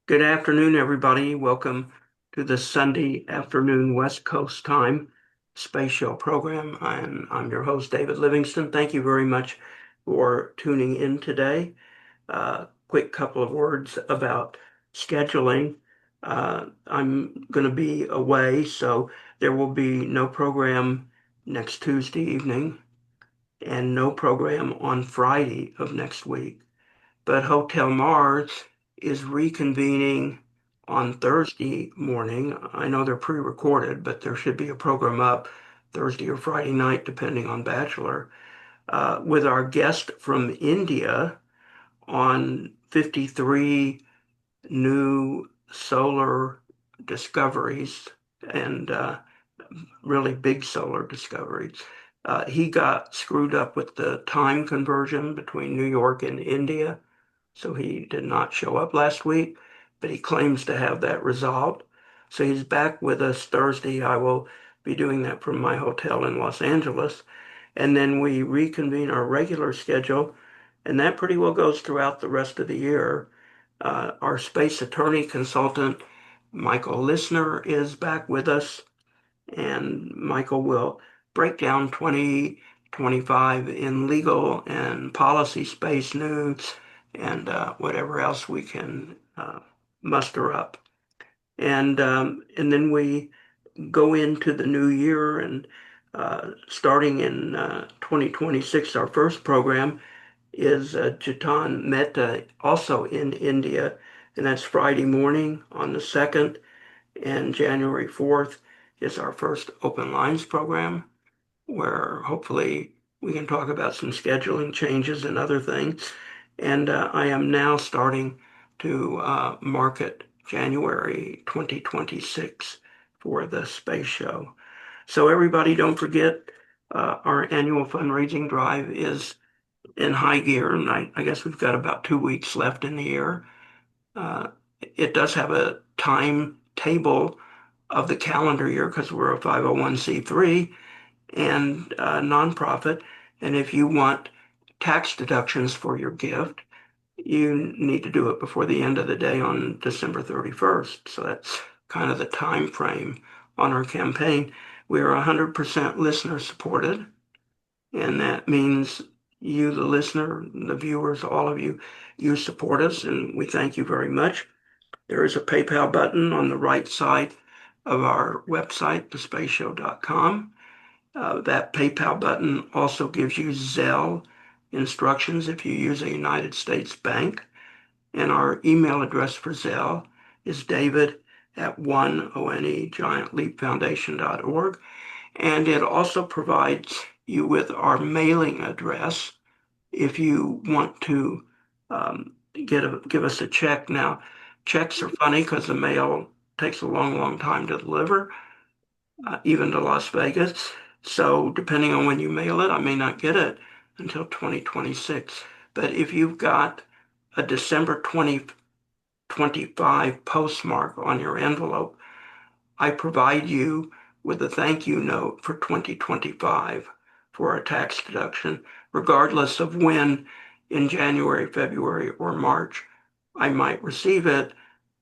Good afternoon, everybody. Welcome to the Sunday afternoon West Coast time space show program. I'm your host, David Livingston. Thank you very much for tuning in today. Quick couple of words about scheduling. I'm going to be away, so there will be no program next Tuesday evening and no program on Friday of next week. But Hotel Mars is reconvening on Thursday morning. I know they're pre-recorded, but there should be a program up Thursday or Friday night, depending on Bachelor, with our guest from India on 53 new solar discoveries and really big solar discoveries. He got screwed up with the time conversion between New York and India, so he did not show up last week, but he claims to have that resolved. So he's back with us Thursday. I will be doing that from my hotel in Los Angeles. And then we reconvene our regular schedule, and that pretty well goes throughout the rest of the year. Our space attorney consultant, Michael Lissner, is back with us, and Michael will break down 2025 in legal and policy space news and whatever else we can muster up. And then we go into the new year and starting in 2026, our first program is Jatan Mehta, also in India, and that's Friday morning on the 2nd, and January 4th is our first Open Lines program, where hopefully we can talk about some scheduling changes and other things. And I am now starting to market January 2026 for the space show. So everybody, don't forget our annual fundraising drive is in high gear, and I guess we've got about 2 weeks left in the year. Uh, it does have a timetable of the calendar year because we're a 501(c)(3) and a nonprofit. And if you want tax deductions for your gift, you need to do it before the end of the day on December 31st. So that's kind of the time frame on our campaign. We are 100% listener supported, and that means you, the listener, the viewers, all of you, you support us, and we thank you very much. There is a PayPal button on the right side of our website, thespaceshow.com. That PayPal button also gives you Zelle instructions if you use a United States bank. And our email address for Zelle is david at onegiantleapfoundation.org. And it also provides you with our mailing address if you want to give us a check. Now, checks are funny because the mail takes a long, long time to deliver, even to Las Vegas. So depending on when you mail it, I may not get it until 2026. But if you've got a December 2025 postmark on your envelope, I provide you with a thank you note for 2025 for a tax deduction, regardless of when in January, February, or March I might receive it,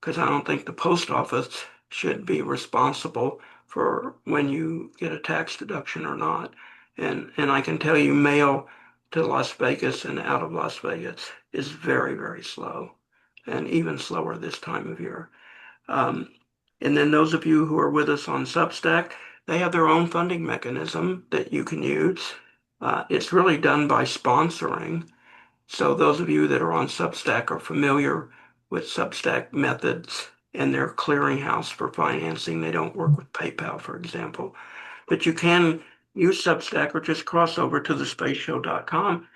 because I don't think the post office should be responsible for when you get a tax deduction or not. And I can tell you mail to Las Vegas and out of Las Vegas is very, very slow, and even slower this time of year. Um, and then those of you who are with us on Substack, they have their own funding mechanism that you can use. It's really done by sponsoring. So those of you that are on Substack are familiar with Substack methods and their clearinghouse for financing. They don't work with PayPal, for example. But you can use Substack or just cross over to thespaceshow.com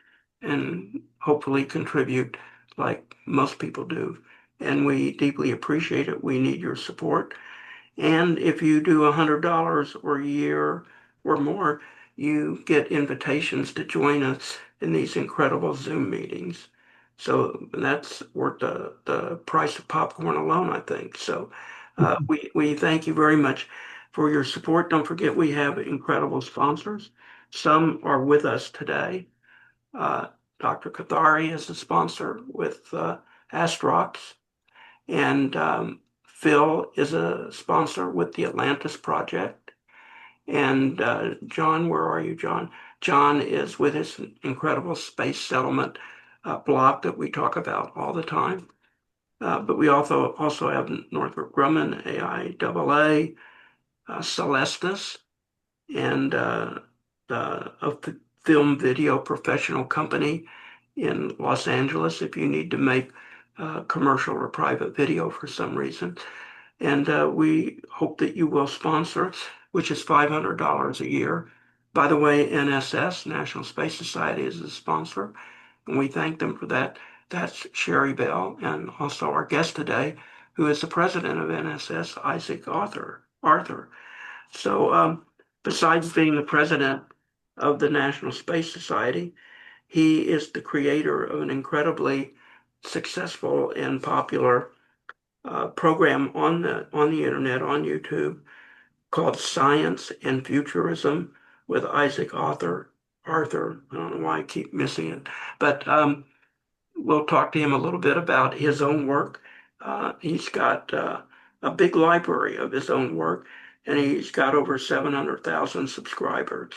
and hopefully contribute like most people do. And we deeply appreciate it. We need your support. And if you do $100 or a year or more, you get invitations to join us in these incredible Zoom meetings. So that's worth the price of popcorn alone, I think. So we thank you very much for your support. Don't forget, we have incredible sponsors. Some are with us today. Uh, Dr. Kathari is a sponsor with Astrox, And Phil is a sponsor with the Atlantis Project. And John, where are you, John? John is with his incredible space settlement block that we talk about all the time. But we also have Northrop Grumman, AIAA, Celestis, and film video professional company in Los Angeles if you need to make commercial or private video for some reason. And we hope that you will sponsor us, which is $500 a year. By the way, NSS, National Space Society, is a sponsor, and we thank them for that. That's Sherry Bell, and also our guest today, who is the president of NSS, Isaac Arthur. So, besides being the president of the National Space Society, he is the creator of an incredibly successful and popular program on the internet on YouTube called Science and Futurism with Isaac Arthur. I don't know why I keep missing it, but we'll talk to him a little bit about his own work. He's got a big library of his own work, and he's got over 700,000 subscribers.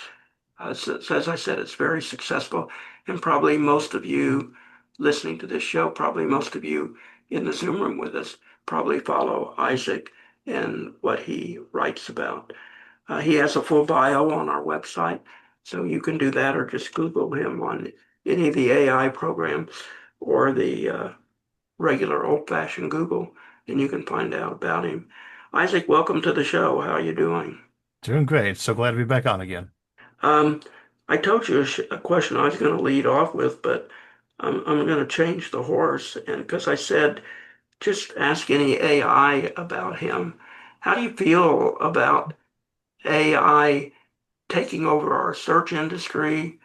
So as I said, it's very successful, and probably most of you listening to this show, probably most of you in the Zoom room with us, probably follow Isaac and what he writes about. He has a full bio on our website, so you can do that or just Google him on any of the AI programs or the regular old-fashioned Google, and you can find out about him. Isaac, welcome to the show. How are you doing? Doing great. So glad to be back on again. Um, I told you a question I was going to lead off with, but I'm going to change the horse, and because I said just ask any AI about him. How do you feel about AI taking over our search industry?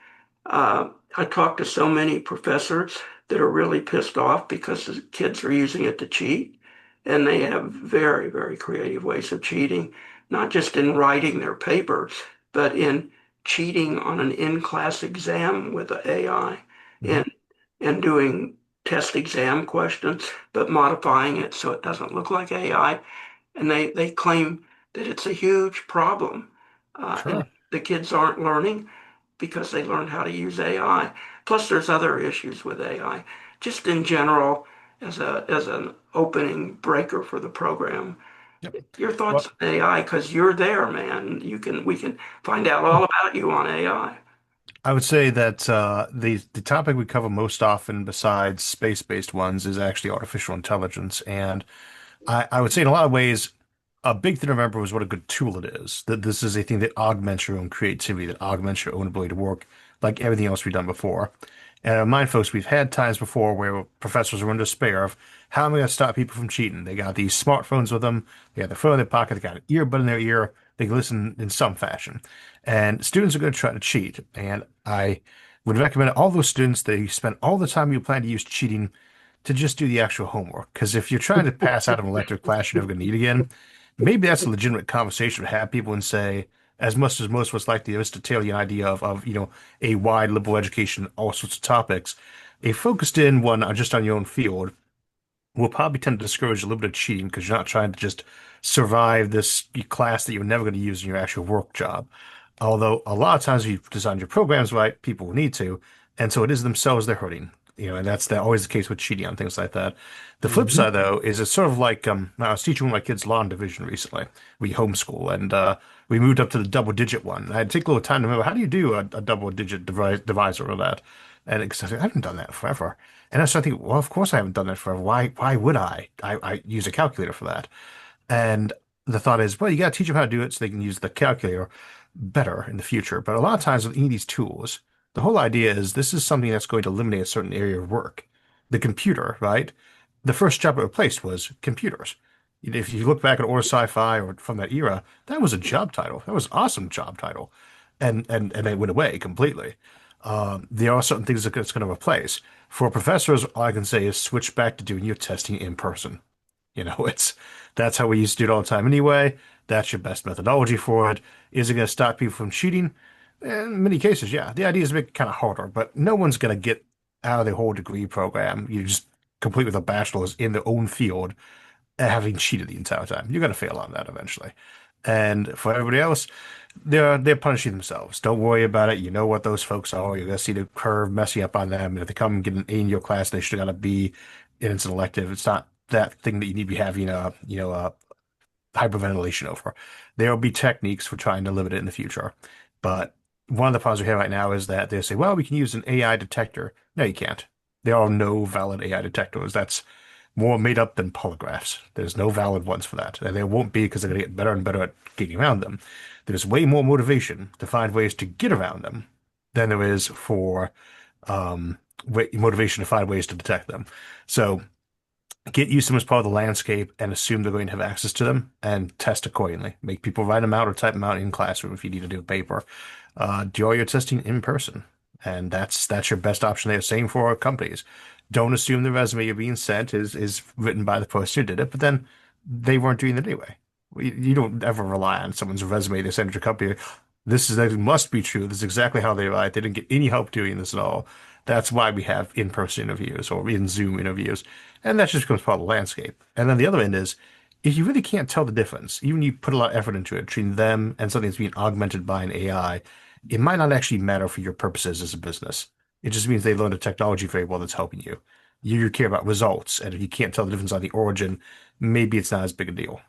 I talked to so many professors that are really pissed off because the kids are using it to cheat, and they have very, very creative ways of cheating, not just in writing their papers, but in cheating on an in-class exam with the AI Mhm. and doing test exam questions, but modifying it so it doesn't look like AI. And they claim that it's a huge problem. And Sure. the kids aren't learning because they learned how to use AI. Plus, there's other issues with AI. Just in general, as an opening breaker for the program, Yep. your thoughts Well, on AI, because you're there, man. We can find out all about you on AI. I would say that the topic we cover most often, besides space-based ones, is actually artificial intelligence. And I would say in a lot of ways, a big thing to remember is what a good tool it is. That this is a thing that augments your own creativity, that augments your own ability to work, like everything else we've done before. And I remind folks, we've had times before where professors were in despair of how am I going to stop people from cheating? They got these smartphones with them, they got their phone in their pocket, they got an earbud in their ear, they can listen in some fashion. And students are going to try to cheat. And I would recommend all those students that you spend all the time you plan to use cheating to just do the actual homework. Because if you're trying to pass out an elective class you're never going to need again, maybe that's a legitimate conversation to have people and say, as much as most of us like the Aristotelian idea of a wide liberal education, all sorts of topics, a focused in one just on your own field will probably tend to discourage a little bit of cheating because you're not trying to just survive this class that you're never going to use in your actual work job. Although a lot of times if you design your programs right, people will need to, and so it is themselves they're hurting. And that's always the case with cheating on things like that. The flip Mhm. side, though, is it's sort of like I was teaching one of my kids law and division recently. We homeschool, and we moved up to the double digit one. I had to take a little time to remember how do you do a double digit divisor of that, and because I haven't done that forever. And I started thinking, well, of course I haven't done that forever. Why would I? I use a calculator for that. And the thought is, well, you got to teach them how to do it so they can use the calculator better in the future. But a lot of times with any of these tools, the whole idea is this is something that's going to eliminate a certain area of work. The computer, right? The first job it replaced was computers. If you look back at or sci-fi or from that era, that was a job title. That was an awesome job title. And they went away completely. There are certain things that it's going to replace. For professors, all I can say is switch back to doing your testing in person. It's that's how we used to do it all the time anyway. That's your best methodology for it. Is it going to stop people from cheating? In many cases, yeah. The idea is to make it kind of harder, but no one's going to get out of their whole degree program. You just complete with a bachelor's in their own field having cheated the entire time. You're going to fail on that eventually. And for everybody else, they're punishing themselves. Don't worry about it. You know what those folks are. You're going to see the curve messing up on them. And if they come and get an A in your class, they should have got a B, and it's an elective. It's not that thing that you need to be having a hyperventilation over. There will be techniques for trying to limit it in the future. But one of the problems we have right now is that they say, well, we can use an AI detector. No, you can't. There are no valid AI detectors. That's more made up than polygraphs. There's no valid ones for that. And there won't be because they're going to get better and better at getting around them. There's way more motivation to find ways to get around them than there is for motivation to find ways to detect them. So get used to them as part of the landscape and assume they're going to have access to them and test accordingly. Make people write them out or type them out in classroom if you need to do a paper. Do all your testing in person, and that's your best option there. Same for our companies. Don't assume the resume you're being sent is written by the person who did it, but then they weren't doing it anyway. You don't ever rely on someone's resume they send to your company. That must be true. This is exactly how they write. They didn't get any help doing this at all. That's why we have in-person interviews or in Zoom interviews. And that just becomes part of the landscape. And then the other end is, if you really can't tell the difference, even you put a lot of effort into it, between them and something that's being augmented by an AI, it might not actually matter for your purposes as a business. It just means they learned a technology very well that's helping you. You care about results, and if you can't tell the difference on the origin, maybe it's not as big a deal.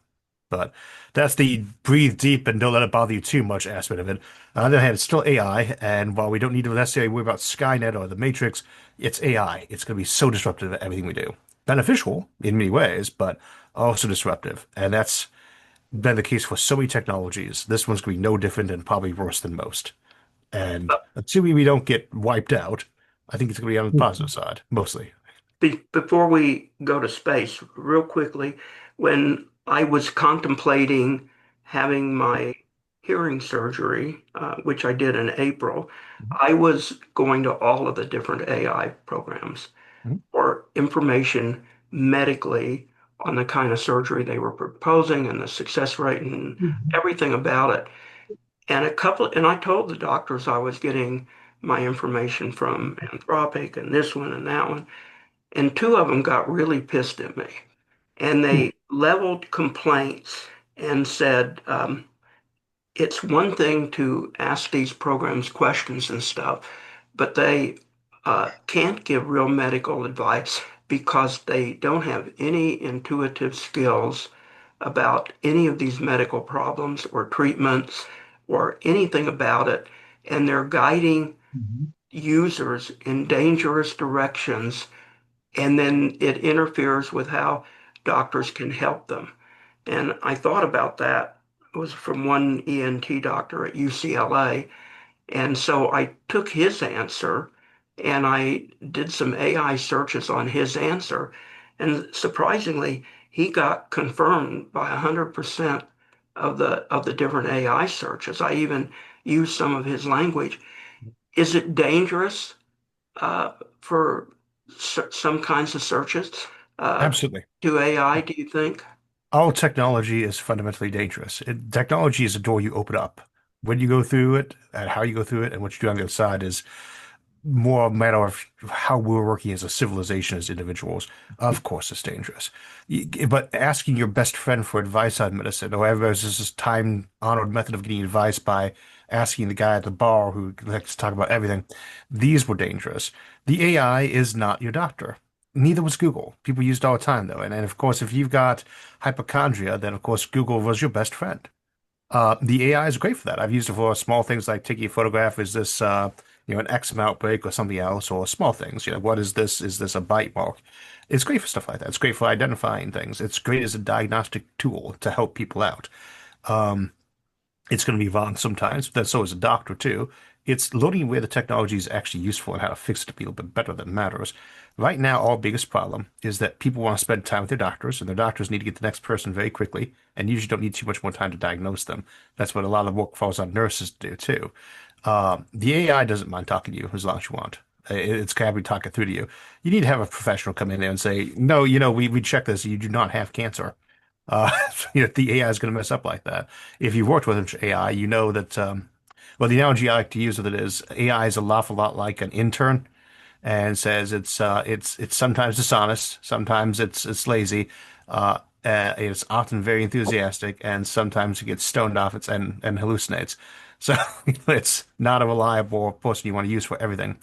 But that's the breathe deep and don't let it bother you too much aspect of it. On the other hand, it's still AI, and while we don't need to necessarily worry about Skynet or the Matrix, it's AI. It's going to be so disruptive at everything we do. Beneficial in many ways, but also disruptive. And that's been the case for so many technologies. This one's going to be no different and probably worse than most. And assuming we don't get wiped out, I think it's going to be on the positive side, mostly. Before we go to space, real quickly, when I was contemplating having my hearing surgery, which I did in April, I was going to all of the different AI programs Mhm. for information medically on the kind of surgery they were proposing and the success rate and everything about it. And I told the doctors I was getting my information from Anthropic and this one and that one. And two of them got really pissed at me. And they leveled complaints and said, it's one thing to ask these programs questions and stuff, but they can't give real medical advice because they don't have any intuitive skills about any of these medical problems or treatments or anything about it. And they're guiding users in dangerous directions, and then it interferes with how doctors can help them. And I thought about that. It was from one ENT doctor at UCLA. And so I took his answer and I did some AI searches on his answer. And surprisingly, he got confirmed by 100% of the different AI searches. I even used some of his language. Is it dangerous uh, for some kinds of searches uh, Absolutely. to AI, do you think? All technology is fundamentally dangerous. Technology is a door you open up. When you go through it, and how you go through it, and what you do on the other side is more a matter of how we're working as a civilization, as individuals. Of course, it's dangerous. But asking your best friend for advice on medicine, or there's this time-honored method of getting advice by asking the guy at the bar who likes to talk about everything, these were dangerous. The AI is not your doctor. Neither was Google. People use it all the time, though. And of course, if you've got hypochondria, then of course Google was your best friend. The AI is great for that. I've used it for small things like taking a photograph. Is this, an eczema outbreak or something else, or small things? What is this? Is this a bite mark? It's great for stuff like that. It's great for identifying things. It's great as a diagnostic tool to help people out. Um, it's going to be wrong sometimes, but so is a doctor too. It's learning where the technology is actually useful and how to fix it to be a little bit better that matters. Right now, our biggest problem is that people want to spend time with their doctors, and their doctors need to get the next person very quickly, and usually don't need too much more time to diagnose them. That's what a lot of work falls on nurses to do too. The AI doesn't mind talking to you as long as you want. It's happy to talk it through to you. You need to have a professional come in there and say, no, we checked this. You do not have cancer. Uh, the AI is going to mess up like that. If you've worked with AI, you know that, well, the analogy I like to use with it is AI is an awful lot like an intern. and says it's sometimes dishonest, sometimes it's lazy, it's often very enthusiastic, and sometimes it gets stoned off and hallucinates. So it's not a reliable person you want to use for everything.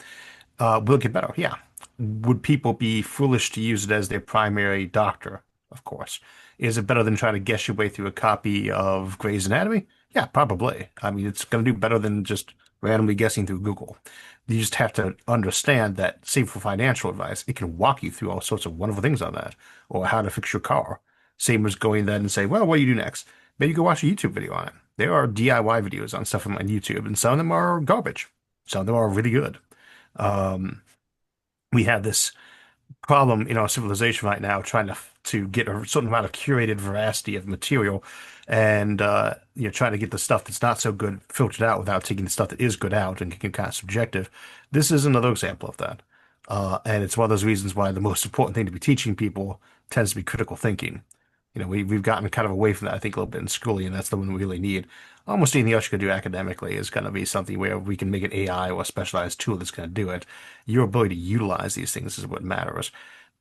Will it get better? Yeah. Would people be foolish to use it as their primary doctor? Of course. Is it better than trying to guess your way through a copy of Grey's Anatomy? Yeah, probably. I mean, it's going to do better than just randomly guessing through Google. You just have to understand that, same for financial advice, it can walk you through all sorts of wonderful things on that, or how to fix your car. Same as going then and say, well, what do you do next? Maybe go watch a YouTube video on it. There are DIY videos on stuff on YouTube, and some of them are garbage. Some of them are really good. Um, we have this problem in our civilization right now trying to get a certain amount of curated veracity of material and trying to get the stuff that's not so good filtered out without taking the stuff that is good out and getting kind of subjective. This is another example of that. And it's one of those reasons why the most important thing to be teaching people tends to be critical thinking. We've gotten kind of away from that, I think, a little bit in schooling, and that's the one we really need. Almost anything else you can do academically is going to be something where we can make an AI or a specialized tool that's going to do it. Your ability to utilize these things is what matters.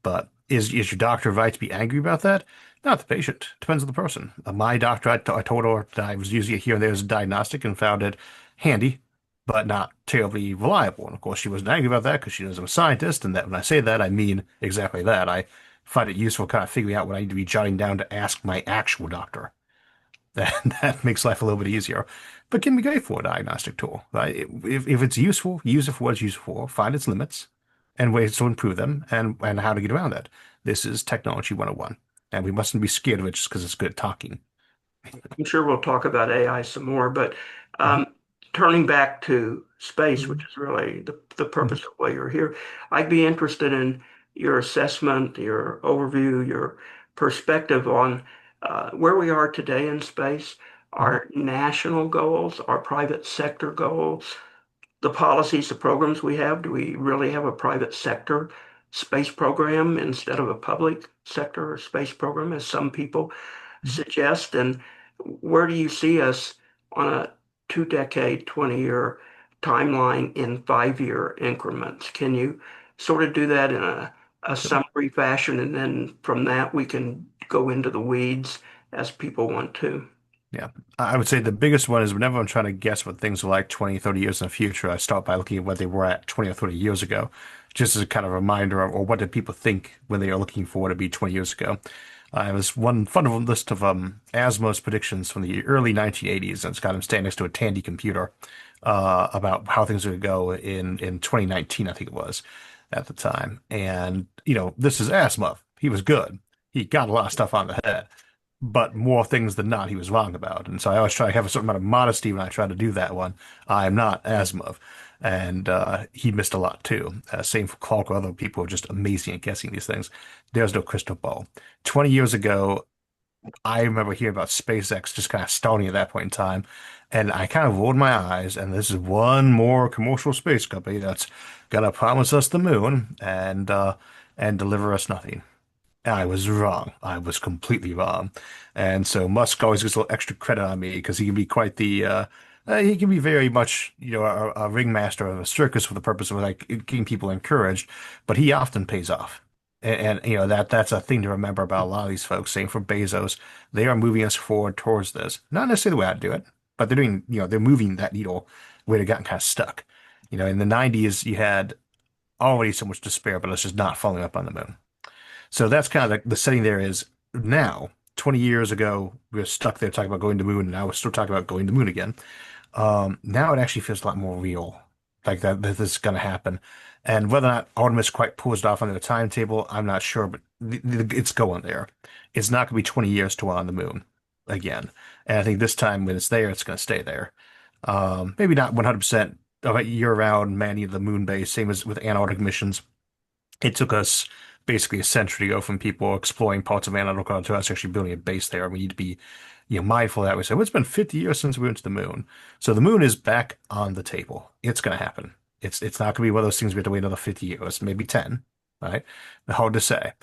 But is your doctor right to be angry about that? Not the patient. Depends on the person. My doctor, I told her that I was using it here and there as a diagnostic and found it handy, but not terribly reliable. And of course, she wasn't angry about that because she knows I'm a scientist, and that when I say that, I mean exactly that. I find it useful kind of figuring out what I need to be jotting down to ask my actual doctor. That makes life a little bit easier, but can be great for a diagnostic tool. Right? If it's useful, use it for what it's useful for, find its limits and ways to improve them and how to get around that. This is technology 101, and we mustn't be scared of it just because it's good at talking. I'm sure we'll talk about AI some more, but Mhm, um, turning back to space, which mhm, is really the mhm, purpose of why you're here, I'd be interested in your assessment, your overview, your perspective on where we are today in space, mhm. our national goals, our private sector goals, the policies, the programs we have. Do we really have a private sector space program instead of a public sector space program, as some people suggest? And where do you see us on a 2 decade, 20-year timeline in 5 year increments? Can you sort of do that in a summary fashion? And then from that, we can go into the weeds as people want to. Yeah. I would say the biggest one is whenever I'm trying to guess what things are like 20, 30 years in the future, I start by looking at what they were at 20 or 30 years ago, just as a kind of reminder of, or what did people think when they are looking for what to be 20 years ago. I have this one fun list of Asimov's predictions from the early 1980s, and it's got him standing next to a Tandy computer about how things are going to go in 2019, I think it was at the time. And, this is Asimov. He was good. He got a lot of stuff on the head, but more things than not, he was wrong about. And so I always try to have a certain amount of modesty when I try to do that one. I am not Asimov. And he missed a lot too. Same for Clark or other people who are just amazing at guessing these things. There's no crystal ball. 20 years ago, I remember hearing about SpaceX just kind of starting at that point in time. And I kind of rolled my eyes, and this is one more commercial space company that's gonna promise us the moon and deliver us nothing. I was wrong. I was completely wrong. And so Musk always gets a little extra credit on me because he can be quite he can be very much, a ringmaster of a circus for the purpose of like getting people encouraged, but he often pays off. And that's a thing to remember about a lot of these folks. Same for Bezos. They are moving us forward towards this. Not necessarily the way I'd do it, but they're doing, they're moving that needle where it gotten kind of stuck. In the 90s, you had already so much despair, but it's just not following up on the moon. So that's kind of the setting there is now. 20 years ago, we were stuck there talking about going to the moon, and now we're still talking about going to the moon again. Now it actually feels a lot more real, like that this is going to happen. And whether or not Artemis quite pulls it off on the timetable, I'm not sure, but it's going there. It's not going to be 20 years to on the moon again. And I think this time when it's there, it's going to stay there. Maybe not 100% of a year-round manning of the moon base, same as with Antarctic missions. It took us basically a century to go from people exploring parts of Antarctica to us actually building a base there. We need to be, mindful of that. We say, well, it's been 50 years since we went to the moon. So the moon is back on the table. It's going to happen. It's not going to be one of those things we have to wait another 50 years, maybe 10, right? Hard to say.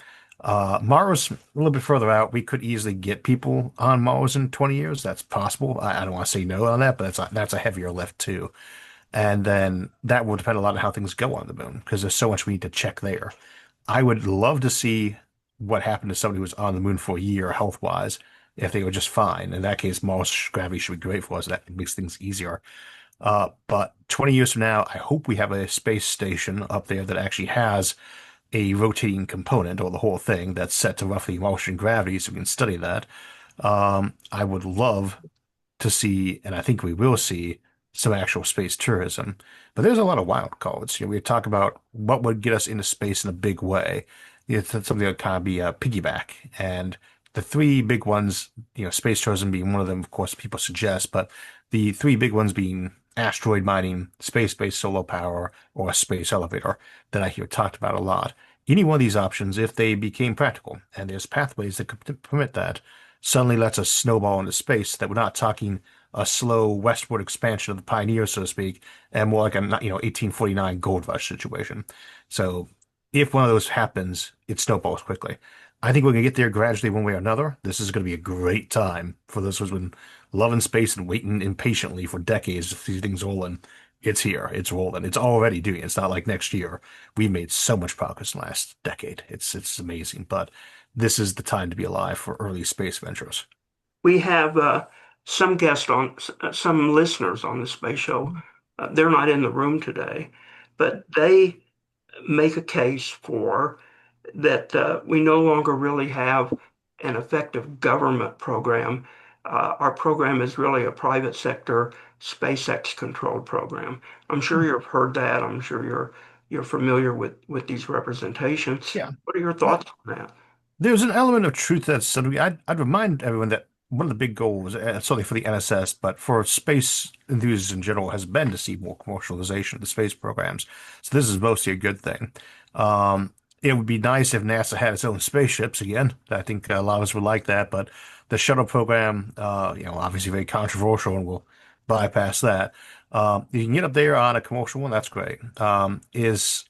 Mars, a little bit further out, we could easily get people on Mars in 20 years. That's possible. I don't want to say no on that, but that's a heavier lift too. And then that will depend a lot on how things go on the moon because there's so much we need to check there. I would love to see what happened to somebody who was on the moon for a year health-wise, if they were just fine. In that case, Mars gravity should be great for us. That makes things easier. But 20 years from now, I hope we have a space station up there that actually has a rotating component or the whole thing that's set to roughly Martian gravity so we can study that. I would love to see, and I think we will see, some actual space tourism. But there's a lot of wild cards. We talk about what would get us into space in a big way. It's something that kind of be a piggyback. And the three big ones, space tourism being one of them, of course, people suggest, but the three big ones being asteroid mining, space-based solar power, or a space elevator that I hear talked about a lot. Any one of these options, if they became practical, and there's pathways that could permit that, suddenly lets us snowball into space that we're not talking a slow westward expansion of the pioneer, so to speak, and more like a 1849 gold rush situation. So if one of those happens, it snowballs quickly. I think we're gonna get there gradually one way or another. This is gonna be a great time for those who's been loving space and waiting impatiently for decades to see things rolling. It's here. It's rolling. It's already doing it. It's not like next year. We've made so much progress in the last decade. It's amazing. But this is the time to be alive for early space ventures. We have some guests on, some listeners on the space show. They're not in the room today, but they make a case for that we no longer really have an effective government program. Our program is really a private sector SpaceX controlled program. I'm sure you've heard that. I'm sure you're familiar with these representations. Yeah. What are your Well, thoughts on that? there's an element of truth that's subtly. I'd remind everyone that one of the big goals, certainly for the NSS, but for space enthusiasts in general, has been to see more commercialization of the space programs. So this is mostly a good thing. It would be nice if NASA had its own spaceships again. I think a lot of us would like that, but the shuttle program, obviously very controversial, and we'll bypass that. You can get up there on a commercial one, that's great. Is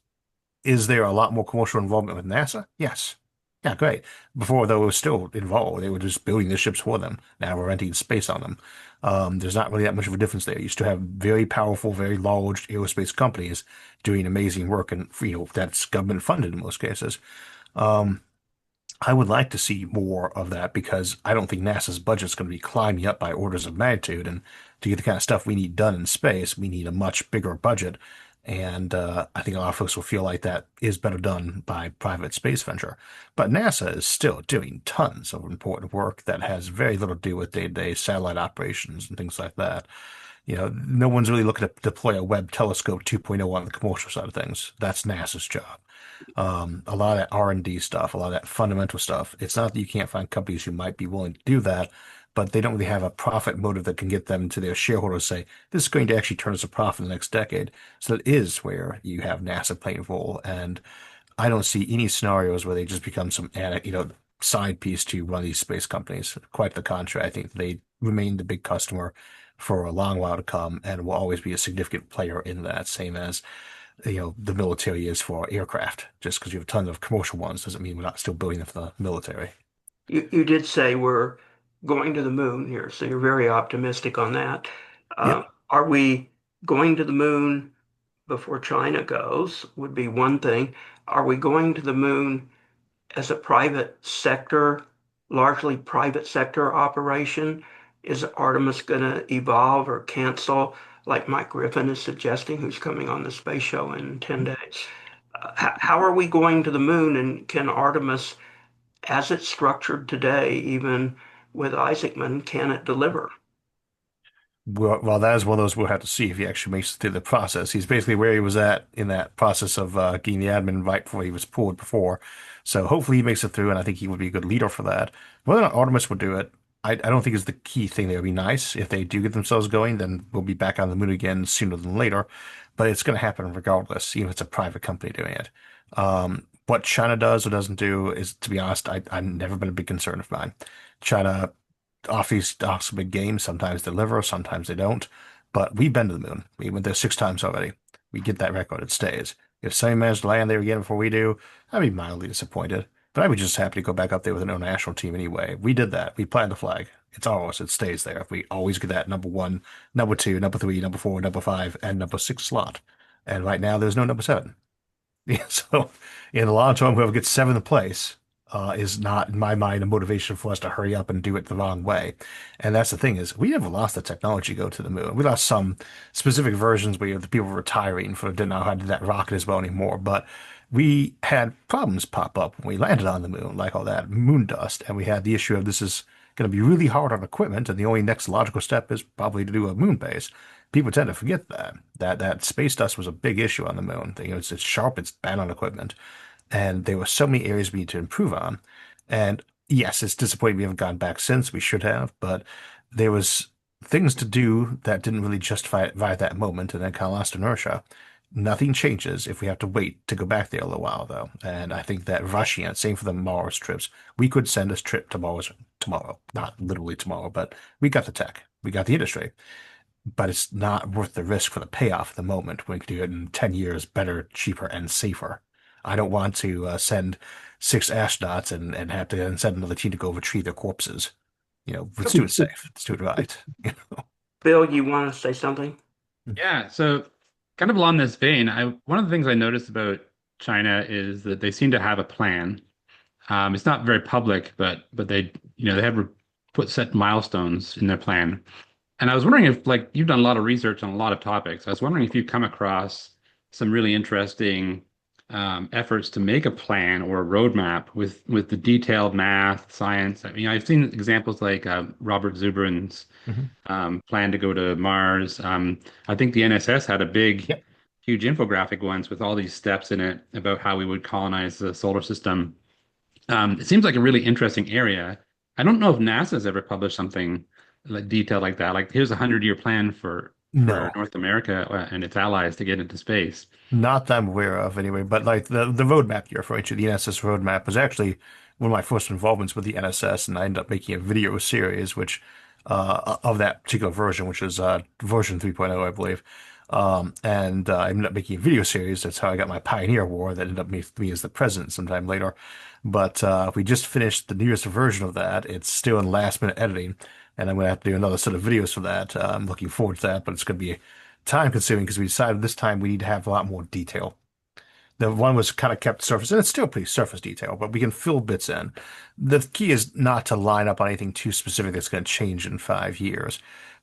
there a lot more commercial involvement with NASA? Yes. Yeah, great. Before, though, it was still involved. They were just building the ships for them. Now we're renting space on them. There's not really that much of a difference there. You still have very powerful, very large aerospace companies doing amazing work, and that's government funded in most cases. Um, I would like to see more of that because I don't think NASA's budget's going to be climbing up by orders of magnitude. And to get the kind of stuff we need done in space, we need a much bigger budget. And I think a lot of folks will feel like that is better done by private space venture. But NASA is still doing tons of important work that has very little to do with day-to-day satellite operations and things like that. No one's really looking to deploy a Webb telescope 2.0 on the commercial side of things. That's NASA's job. A lot of that R&D stuff, a lot of that fundamental stuff. It's not that you can't find companies who might be willing to do that, but they don't really have a profit motive that can get them to their shareholders say, this is going to actually turn us a profit in the next decade. So that is where you have NASA playing a role. And I don't see any scenarios where they just become some, side piece to run these space companies. Quite the contrary. I think they remain the big customer for a long while to come and will always be a significant player in that, same as the military is for aircraft. Just because you have tons of commercial ones doesn't mean we're not still building them for the military. You did say we're going to the moon here, so you're very optimistic on that. Yep. Are we going to the moon before China goes? Would be one thing. Are we going to the moon as a private sector, largely private sector operation? Is Artemis going to evolve or cancel, like Mike Griffin is suggesting, who's coming on the space show in 10 days? How are we going to the moon, and can Artemis, as it's structured today, even with Isaacman, can it deliver? Well, that is one of those we'll have to see if he actually makes it through the process. He's basically where he was at in that process of getting the admin right before he was pulled before. So hopefully he makes it through, and I think he would be a good leader for that. Whether or not Artemis would do it, I don't think is the key thing. That would be nice if they do get themselves going. Then we'll be back on the moon again sooner than later. But it's going to happen regardless, even if it's a private company doing it. What China does or doesn't do is, to be honest, I've never been a big concern of mine. China off these off some big games. Sometimes they deliver, sometimes they don't. But we've been to the moon. We went there 6 times already. We get that record. It stays. If somebody managed to land there again before we do, I'd be mildly disappointed. But I'd be just happy to go back up there with an international team anyway. We did that. We planted the flag. It's ours. It stays there. We always get that number one, number two, number three, number four, number five, and number six slot. And right now, there's no number seven. Yeah, so in the long term, whoever gets seventh place is not, in my mind, a motivation for us to hurry up and do it the wrong way. And that's the thing is, we never lost the technology to go to the moon. We lost some specific versions where the people were retiring for didn't know how to do that rocket as well anymore. But we had problems pop up when we landed on the moon, like all that moon dust, and we had the issue of this is going to be really hard on equipment, and the only next logical step is probably to do a moon base. People tend to forget that space dust was a big issue on the moon. You know, it's sharp, it's bad on equipment, and there were so many areas we need to improve on. And yes, it's disappointing we haven't gone back since. We should have, but there was things to do that didn't really justify it right at that moment, and then kind of lost inertia. Nothing changes if we have to wait to go back there a little while, though. And I think that rushing it, same for the Mars trips. We could send this trip to Mars tomorrow, not literally tomorrow, but we got the tech, we got the industry, but it's not worth the risk for the payoff at the moment. We could do it in 10 years better, cheaper, and safer. I don't want to send six astronauts and have to then send another team to go retrieve their corpses. You know, let's do it safe. Let's do it right. Bill, you want to say something? Yeah, so kind of along this vein, I one of the things I noticed about China is that they seem to have a plan. It's not very public, but they they have put set milestones in their plan. And I was wondering if like you've done a lot of research on a lot of topics. I was wondering if you've come across some really interesting efforts to make a plan or a roadmap with the detailed math, science. I mean, I've seen examples like Robert Zubrin's Mhm. plan to go to Mars. I think the NSS had a big, Yep. huge infographic once with all these steps in it about how we would colonize the solar system. It seems like a really interesting area. I don't know if NASA's ever published something like detailed like that. Like here's a 100-year plan for No. North America and its allies to get into space. Not that I'm aware of anyway, but like the roadmap you're referring to, the NSS roadmap was actually one of my first involvements with the NSS, and I ended up making a video series which of that particular version, which is version 3.0, I believe. And I ended up making a video series. That's how I got my Pioneer Award that ended up making me as the president sometime later. But we just finished the newest version of that. It's still in last minute editing, and I'm going to have to do another set of videos for that. I'm looking forward to that, but it's going to be time consuming because we decided this time we need to have a lot more detail. The one was kind of kept surface, and it's still pretty surface detail, but we can fill bits in. The key is not to line up on anything too specific that's going to change in 5 years.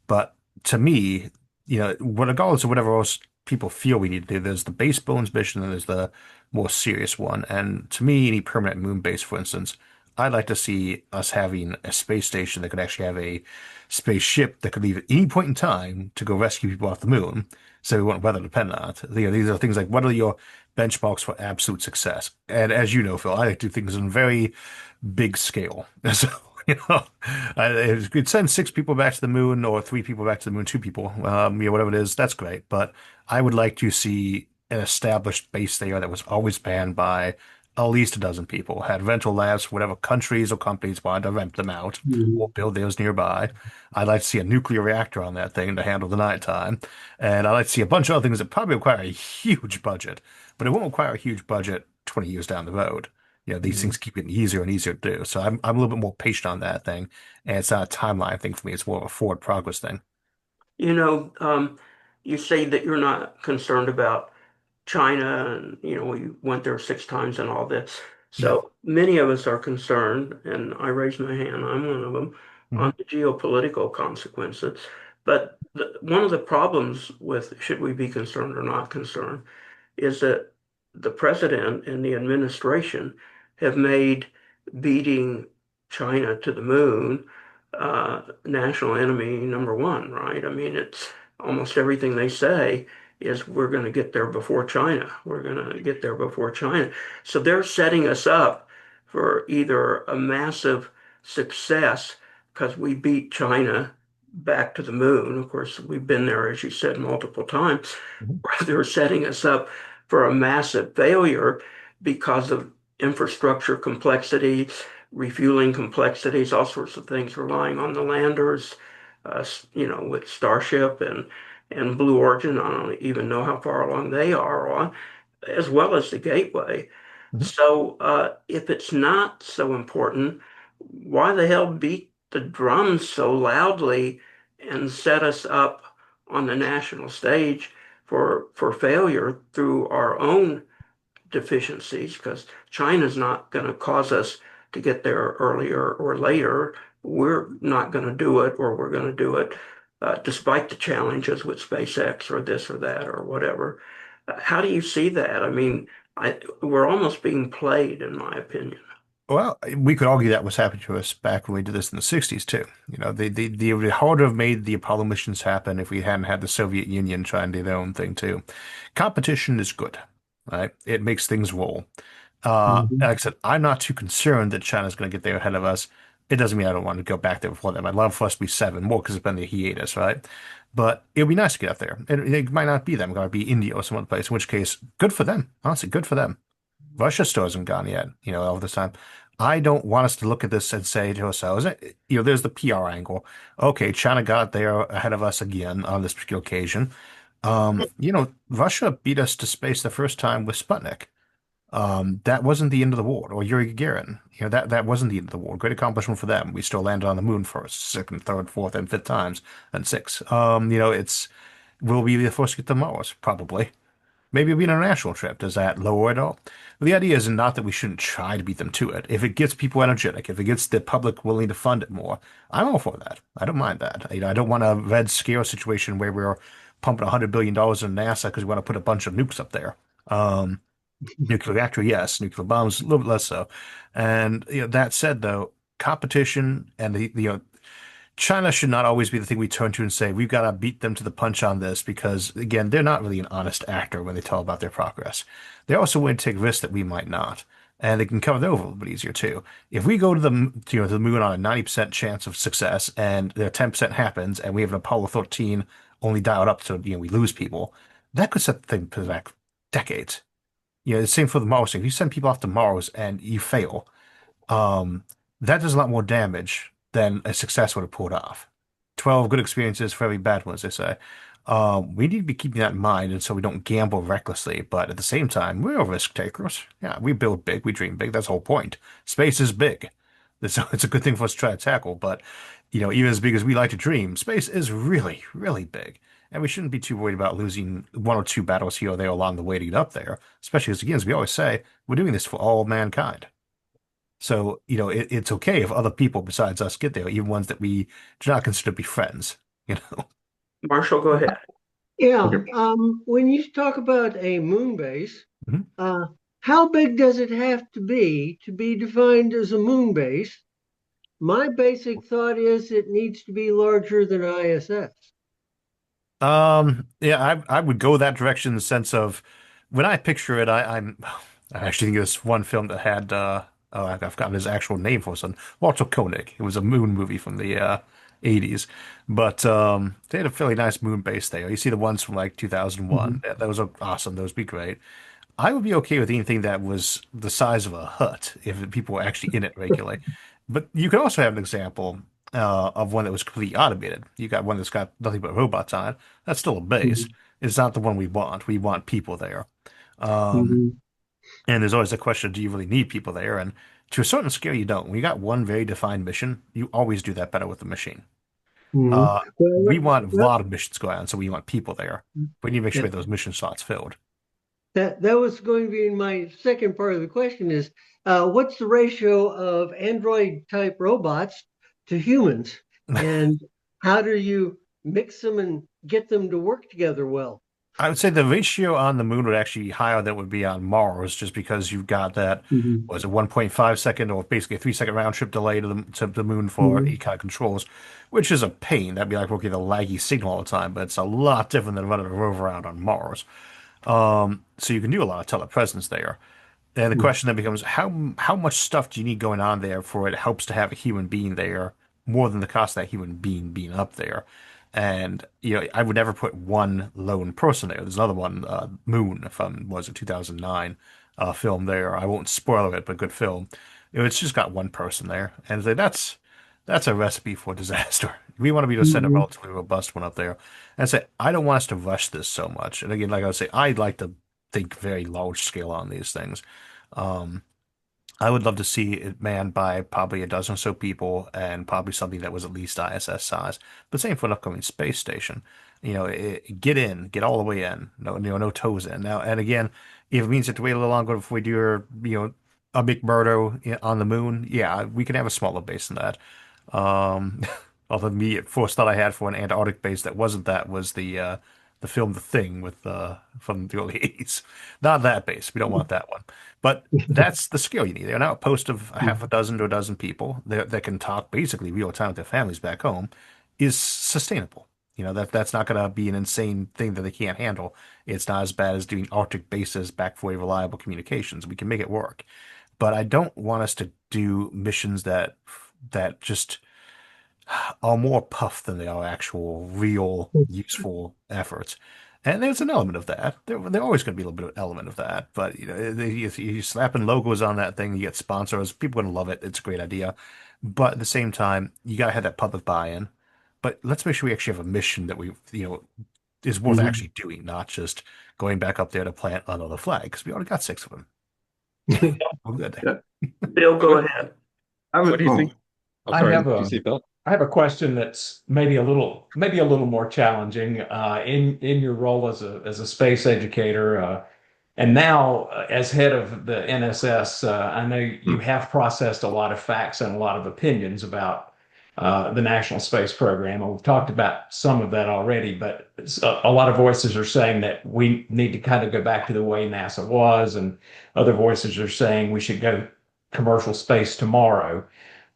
But to me, you know, regardless of whatever else people feel we need to do, there's the base bones mission and there's the more serious one. And to me, any permanent moon base, for instance, I'd like to see us having a space station that could actually have a spaceship that could leave at any point in time to go rescue people off the moon. So we won't weather depend on it. You know, these are things like what are your benchmarks for absolute success? And as you know, Phil, I like to do things on a very big scale. So, you know, if you could send six people back to the moon or three people back to the moon, two people, you know, whatever it is, that's great. But I would like to see an established base there that was always manned by at least a dozen people, had rental labs for whatever countries or companies wanted to rent them out or Mhm. build theirs nearby. I'd like to see a nuclear reactor on that thing to handle the nighttime. And I'd like to see a bunch of other things that probably require a huge budget, but it won't require a huge budget 20 years down the road. You know, these Mhm. things keep getting easier and easier to do. So I'm a little bit more patient on that thing. And it's not a timeline thing for me. It's more of a forward progress thing. You know, you say that you're not concerned about China, and we went there 6 times and all this. Yeah. So many of us are concerned, and I raise my hand, I'm one of them, Hmm. on the geopolitical consequences. But one of the problems with should we be concerned or not concerned is that the president and the administration have made beating China to the moon national enemy number one, right? I mean, it's almost everything they say is we're going to get there before China. We're going to get there before China. So they're setting us up for either a massive success because we beat China back to the moon. Of course, we've been there, as you said, multiple times. Hmm. They're setting us up for a massive failure because of infrastructure complexity, refueling complexities, all sorts of things relying on the landers, with Starship and Blue Origin. I don't even know how far along they are on, as well as the Gateway. Hmm. So if it's not so important, why the hell beat the drums so loudly and set us up on the national stage for failure through our own deficiencies, because China's not going to cause us to get there earlier or later. We're not going to do it, or we're going to do it despite the challenges with SpaceX or this or that or whatever. How do you see that? I mean, we're almost being played, in my opinion. Well, we could argue that was happening to us back when we did this in the 60s too. You know, they would harder have made the Apollo missions happen if we hadn't had the Soviet Union trying to do their own thing too. Competition is good, right? It makes things roll. Mhm. Like I said, I'm not too concerned that China's going to get there ahead of us. It doesn't mean I don't want to go back there before them. I'd love for us to be seven more because it's been the hiatus, right? But it would be nice to get up there. It might not be them. It might be India or some other place, in which case, good for them. Honestly, good for them. Russia still hasn't gone yet, you know, all this time. I don't want us to look at this and say to ourselves, you know, there's the PR angle. Okay, China got there ahead of us again on this particular occasion. You know, Russia beat us to space the first time with Sputnik. That wasn't the end of the war, or Yuri Gagarin. You know, that wasn't the end of the war. Great accomplishment for them. We still landed on the moon first, second, third, fourth, and fifth times, and six. You know, will we be the first to get to Mars? Probably. Maybe it'll be an international trip. Does that lower it all? Well, the idea is not that we shouldn't try to beat them to it. If it gets people energetic, if it gets the public willing to fund it more, I'm all for that. I don't mind that. You know, I don't want a Red Scare situation where we're pumping $100 billion in NASA because we want to put a bunch of nukes up there. Um, Nuclear reactor, yes. Nuclear bombs, a little bit less so. And you know, that said, though, competition and the you know China should not always be the thing we turn to and say, we've got to beat them to the punch on this because, again, they're not really an honest actor when they tell about their progress. They're also willing to take risks that we might not. And they can cover that over a little bit easier too. If we go to to the moon on a 90% chance of success and the 10% happens and we have an Apollo 13 only dialed up so we lose people, that could set the thing back decades. You know, the same for the Mars thing. If you send people off to Mars and you fail, um, that does a lot more damage than a success would have pulled off. 12 good experiences for every bad one, as they say. We need to be keeping that in mind, and so we don't gamble recklessly. But at the same time, we're risk takers. Yeah, we build big, we dream big. That's the whole point. Space is big. It's a good thing for us to try to tackle. But, you know, even as big as we like to dream, space is really, really big. And we shouldn't be too worried about losing one or two battles here or there along the way to get up there. Especially as, again, as we always say, we're doing this for all mankind. So, you know, it's okay if other people besides us get there, even ones that we do not consider to be friends, you know. Marshall, go ahead. Yeah, Okay. when you talk about a moon base, Mhm. uh, how big does it have to be defined as a moon base? My basic thought is it needs to be larger than ISS. Yeah, I would go that direction in the sense of when I picture it, I actually think of this one film that had oh, I've forgotten his actual name for some Walter Koenig. It was a moon movie from the 80s, but they had a fairly nice moon base there. You see the ones from like 2001. Mhm. Those are awesome. Those would be great. I would be okay with anything that was the size of a hut if people were actually in it regularly. But you could also have an example of one that was completely automated. You got one that's got nothing but robots on it. That's still a base. Mhm. It's not the one we want. We want people there. Um, Mhm. and there's always the question, do you really need people there? And to a certain scale, you don't. When you got one very defined mission, you always do that better with the machine. Mhm. Uh, we Well, want a lot of missions going on, so we want people there. We need to make sure we yeah, have those mission slots filled. that was going to be my second part of the question is what's the ratio of Android type robots to humans, and how do you mix them and get them to work together well? I would say the ratio on the moon would actually be higher than it would be on Mars, just because you've got that, Mhm. was it 1.5 second or basically a 3 second round trip delay to the moon for Mhm. ECOG controls, which is a pain. That'd be like working a laggy signal all the time, but it's a lot different than running a rover around on Mars. So you can do a lot of telepresence there. And the Mhm. question then becomes how much stuff do you need going on there for it helps to have a human being there more than the cost of that human being up there. And you know, I would never put one lone person there. There's another one, Moon, from was it 2009 film there. I won't spoil it, but good film. You know, it's just got one person there, and it's like, that's a recipe for disaster. We want to be able to send a Mhm. relatively robust one up there, and say I don't want us to rush this so much. And again, like I would say, I'd like to think very large scale on these things. Um, I would love to see it manned by probably a dozen or so people and probably something that was at least ISS size. But same for an upcoming space station. Get in, get all the way in. No, no toes in. Now, and again, if it means you have to wait a little longer before we do a McMurdo on the moon, yeah, we can have a smaller base than that. Um, although the immediate first thought I had for an Antarctic base that wasn't that was the film The Thing with from the early 80s. Not that base. We don't want that one. But that's the skill you need. They're now a post of a half a dozen to a dozen people that can talk basically real time with their families back home is sustainable. That's not going to be an insane thing that they can't handle. It's not as bad as doing Arctic bases back for a reliable communications. We can make it work. But I don't want us to do missions that just are more puff than they are actual, real, useful efforts. And there's an element of that. There always going to be a little bit of element of that. But if you slapping logos on that thing, you get sponsors. People are going to love it. It's a great idea. But at the same time, you got to have that public buy-in. But let's make sure we actually have a mission that is worth Mhm. actually doing, not just going back up there to plant another flag because we already got six of them. We're good. Yeah. Bill, go What, ahead. I what would, do you think? Oh, I sorry. have Did you a see Bill? I have a question that's maybe a little more challenging. In your role as a space educator, and now as head of the NSS, I know you have processed a lot of facts and a lot of opinions about the National Space Program, and we've talked about some of that already. But a lot of voices are saying that we need to kind of go back to the way NASA was, and other voices are saying we should go commercial space tomorrow.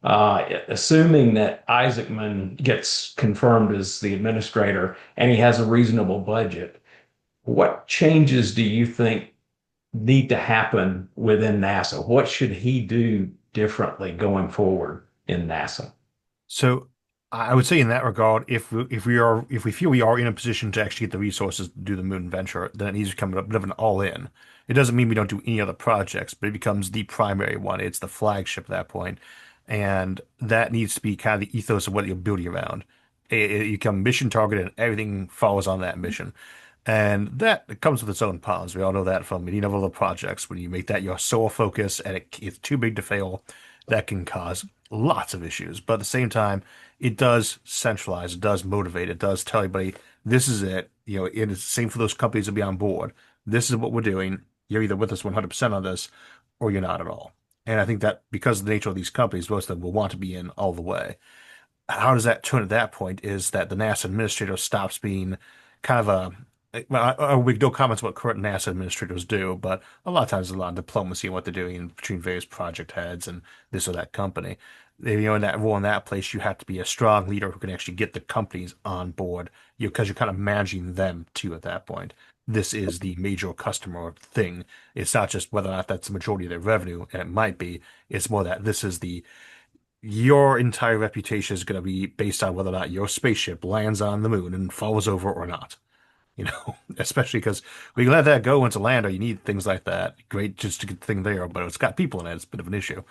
Assuming that Isaacman gets confirmed as the administrator and he has a reasonable budget, what changes do you think need to happen within NASA? What should he do differently going forward in NASA? So I would say in that regard, if we feel we are in a position to actually get the resources to do the moon venture, then it needs to become a bit of an all-in. It doesn't mean we don't do any other projects, but it becomes the primary one. It's the flagship at that point. And that needs to be kind of the ethos of what you're building around. You become mission targeted and everything follows on that mission. And that comes with its own problems. We all know that from any of other projects. When you make that your sole focus and it's too big to fail, that can cause lots of issues. But at the same time, it does centralize, it does motivate, it does tell everybody this is it. It is the same for those companies to be on board. This is what we're doing. You're either with us 100% on this or you're not at all. And I think that because of the nature of these companies, most of them will want to be in all the way. How does that turn at that point is that the NASA administrator stops being kind of well, we don't comment on what current NASA administrators do, but a lot of times there's a lot of diplomacy in what they're doing between various project heads and this or that company. In that role, in that place, you have to be a strong leader who can actually get the companies on board, because you're kind of managing them too at that point. This is the major customer thing. It's not just whether or not that's the majority of their revenue, and it might be. It's more that this is your entire reputation is going to be based on whether or not your spaceship lands on the moon and falls over or not. Especially because we can let that go once a lander. You need things like that. Great just to get the thing there, but it's got people in it. It's a bit of an issue.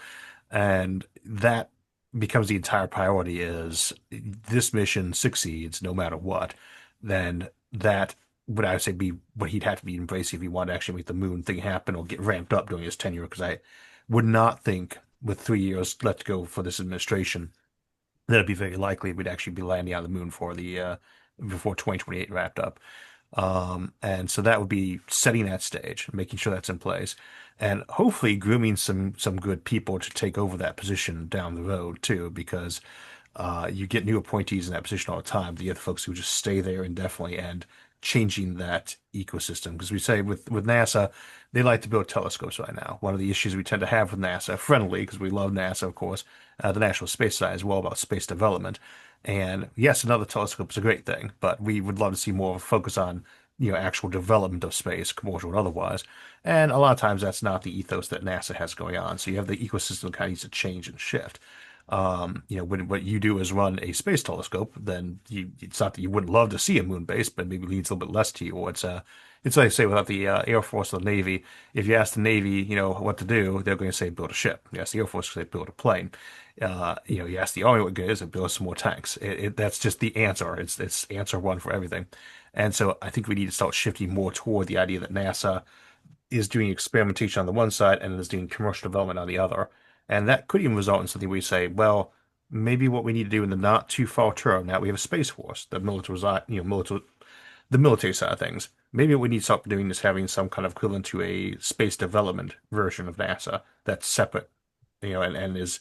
And that becomes the entire priority is this mission succeeds no matter what, then that would I would say be what he'd have to be embracing if he wanted to actually make the moon thing happen or get ramped up during his tenure. Because I would not think with 3 years left to go for this administration that it'd be very likely we'd actually be landing on the moon for the before 2028 wrapped up. And so that would be setting that stage, making sure that's in place, and hopefully grooming some good people to take over that position down the road too, because you get new appointees in that position all the time. But you have the folks who just stay there indefinitely and changing that ecosystem. Because we say with NASA, they like to build telescopes right now. One of the issues we tend to have with NASA, friendly, because we love NASA, of course, the National Space Science is well about space development. And yes, another telescope is a great thing, but we would love to see more of a focus on actual development of space, commercial and otherwise. And a lot of times that's not the ethos that NASA has going on. So you have the ecosystem that kind of needs to change and shift. When what you do is run a space telescope, then it's not that you wouldn't love to see a moon base, but maybe leads a little bit less to you. Or it's like I say without the Air Force or the Navy. If you ask the Navy, what to do, they're going to say build a ship. You ask the Air Force, they build a plane. You ask the Army what good is, it build some more tanks. That's just the answer. It's answer one for everything. And so I think we need to start shifting more toward the idea that NASA is doing experimentation on the one side and is doing commercial development on the other. And that could even result in something where you say, well, maybe what we need to do in the not too far term, now we have a Space Force, the military side of things. Maybe what we need to start doing is having some kind of equivalent to a space development version of NASA that's separate, and is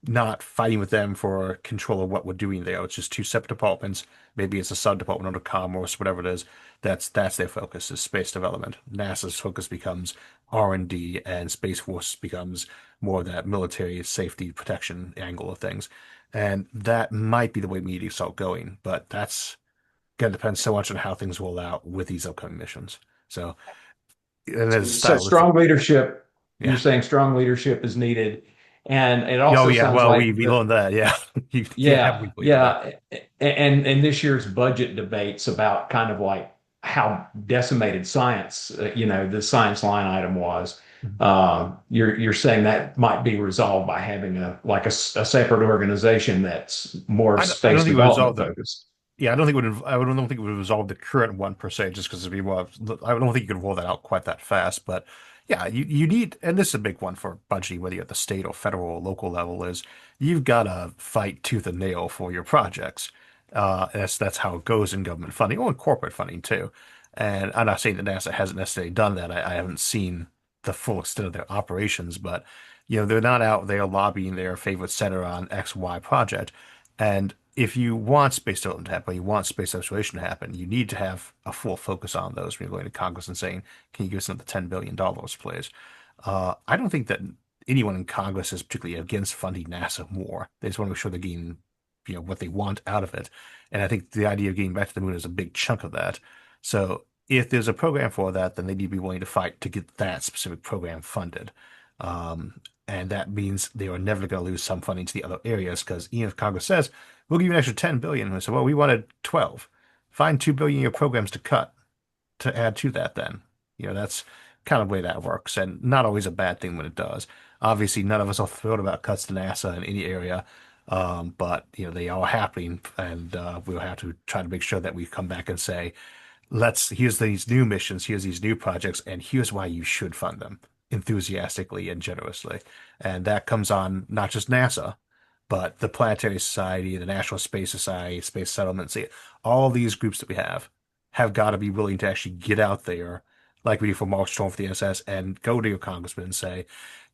not fighting with them for control of what we're doing there. It's just two separate departments. Maybe it's a sub department under commerce, whatever it is. That's their focus is space development. NASA's focus becomes R&D, and Space Force becomes more of that military safety protection angle of things. And that might be the way we need to start going, but that's going to depend so much on how things roll out with these upcoming missions. So, and as So strong leadership, you're yeah. saying strong leadership is needed. And it Oh also yeah, sounds well like we learned that. Yeah, you can't have yeah, weak leadership. yeah. And this year's budget debates about kind of like how decimated science, the science line item was. You're saying that might be resolved by having a separate organization that's more I don't space think it would resolve development the. focused. Yeah, I don't think it would. I don't think it would resolve the current one per se, just because it'd be more. I don't think you could roll that out quite that fast. But yeah, you need, and this is a big one for budgeting, whether you're at the state or federal or local level, is you've got to fight tooth and nail for your projects. That's how it goes in government funding or in corporate funding too. And I'm not saying that NASA hasn't necessarily done that. I haven't seen the full extent of their operations, but they're not out there lobbying their favorite senator on X, Y project. And if you want space development to happen, you want space exploration to happen, you need to have a full focus on those when you're going to Congress and saying, can you give us another $10 billion, please? I don't think that anyone in Congress is particularly against funding NASA more. They just want to make sure they're getting, what they want out of it. And I think the idea of getting back to the moon is a big chunk of that. So if there's a program for that, then they need to be willing to fight to get that specific program funded. And that means they are never going to lose some funding to the other areas because even if Congress says, we'll give you an extra 10 billion. And we say, well, we wanted 12. Find 2 billion in your programs to cut to add to that then. That's kind of the way that works, and not always a bad thing when it does. Obviously, none of us are thrilled about cuts to NASA in any area, but they are happening, and we'll have to try to make sure that we come back and say, here's these new missions, here's these new projects, and here's why you should fund them enthusiastically and generously. And that comes on not just NASA, but the Planetary Society, the National Space Society, Space Settlements, all these groups that we have got to be willing to actually get out there, like we do for Mark Storm for the NSS, and go to your congressman and say,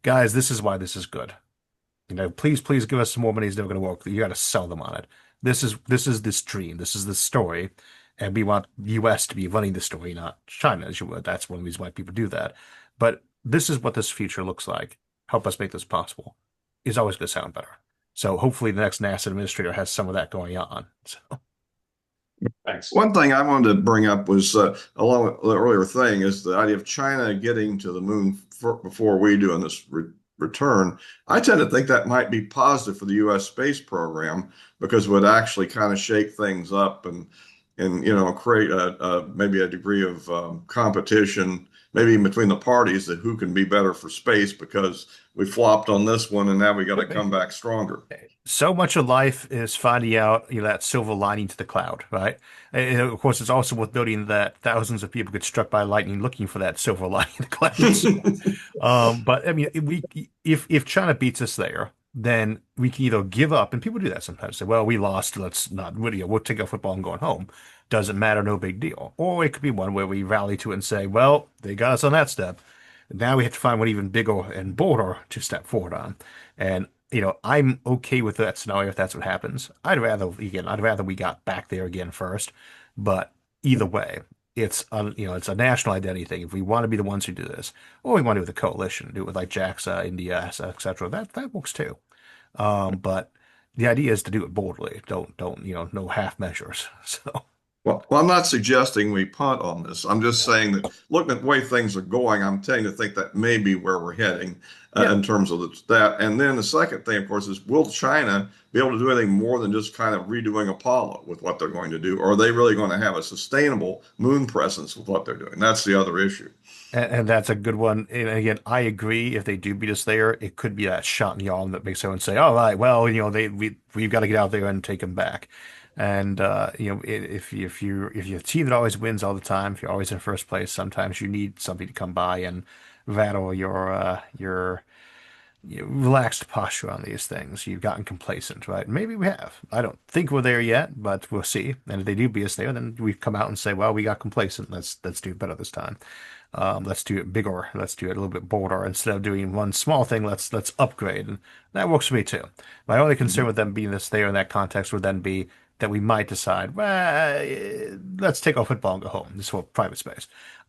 guys, this is why this is good. Please, please give us some more money. It's never going to work. You got to sell them on it. This dream. This is the story. And we want US to be running the story, not China, as you would. That's one reason why people do that. But this is what this future looks like. Help us make this possible. Is always going to sound better. So hopefully the next NASA administrator has some of that going on. So. Thanks. One thing I wanted to bring up was along with the earlier thing is the idea of China getting to the moon before we do in this return. I tend to think that might be positive for the U.S. space program because it would actually kind of shake things up and create maybe a degree of competition, maybe even between the parties that who can be better for space because we flopped on this one and now we got to come back stronger. So much of life is finding out, that silver lining to the cloud, right? And of course, it's also worth noting that thousands of people get struck by lightning looking for that silver lining in the clouds. But I mean, if China beats us there, then we can either give up, and people do that sometimes. Say, "Well, we lost. Let's not. We'll take our football and going home. Doesn't matter. No big deal." Or it could be one where we rally to it and say, "Well, they got us on that step. Now we have to find one even bigger and bolder to step forward on." And I'm okay with that scenario if that's what happens. I'd rather we got back there again first. But either way, it's a national identity thing. If we want to be the ones who do this, or we want to do it with a coalition, do it with like JAXA, India, etc., that works too. But the idea is to do it boldly. Don't no half measures. So. Well, I'm not suggesting we punt on this. I'm just saying that looking at the way things are going, I'm tending to think that may be where we're heading in terms of that. And then the second thing, of course, is will China be able to do anything more than just kind of redoing Apollo with what they're going to do? Or are they really going to have a sustainable moon presence with what they're doing? That's the other issue. And that's a good one. And again, I agree. If they do beat us there, it could be that shot in the arm that makes everyone say, "All right, well, we've got to get out there and take them back." And if you're a team that always wins all the time, if you're always in first place, sometimes you need something to come by and rattle your relaxed posture on these things. You've gotten complacent, right? Maybe we have. I don't think we're there yet, but we'll see. And if they do beat us there, then we come out and say, well, we got complacent. Let's do better this time. Let's do it bigger. Let's do it a little bit bolder. Instead of doing one small thing, let's upgrade. And that works for me too. My only concern with them being this there in that context would then be that we might decide, well, let's take our football and go home. This is for private space.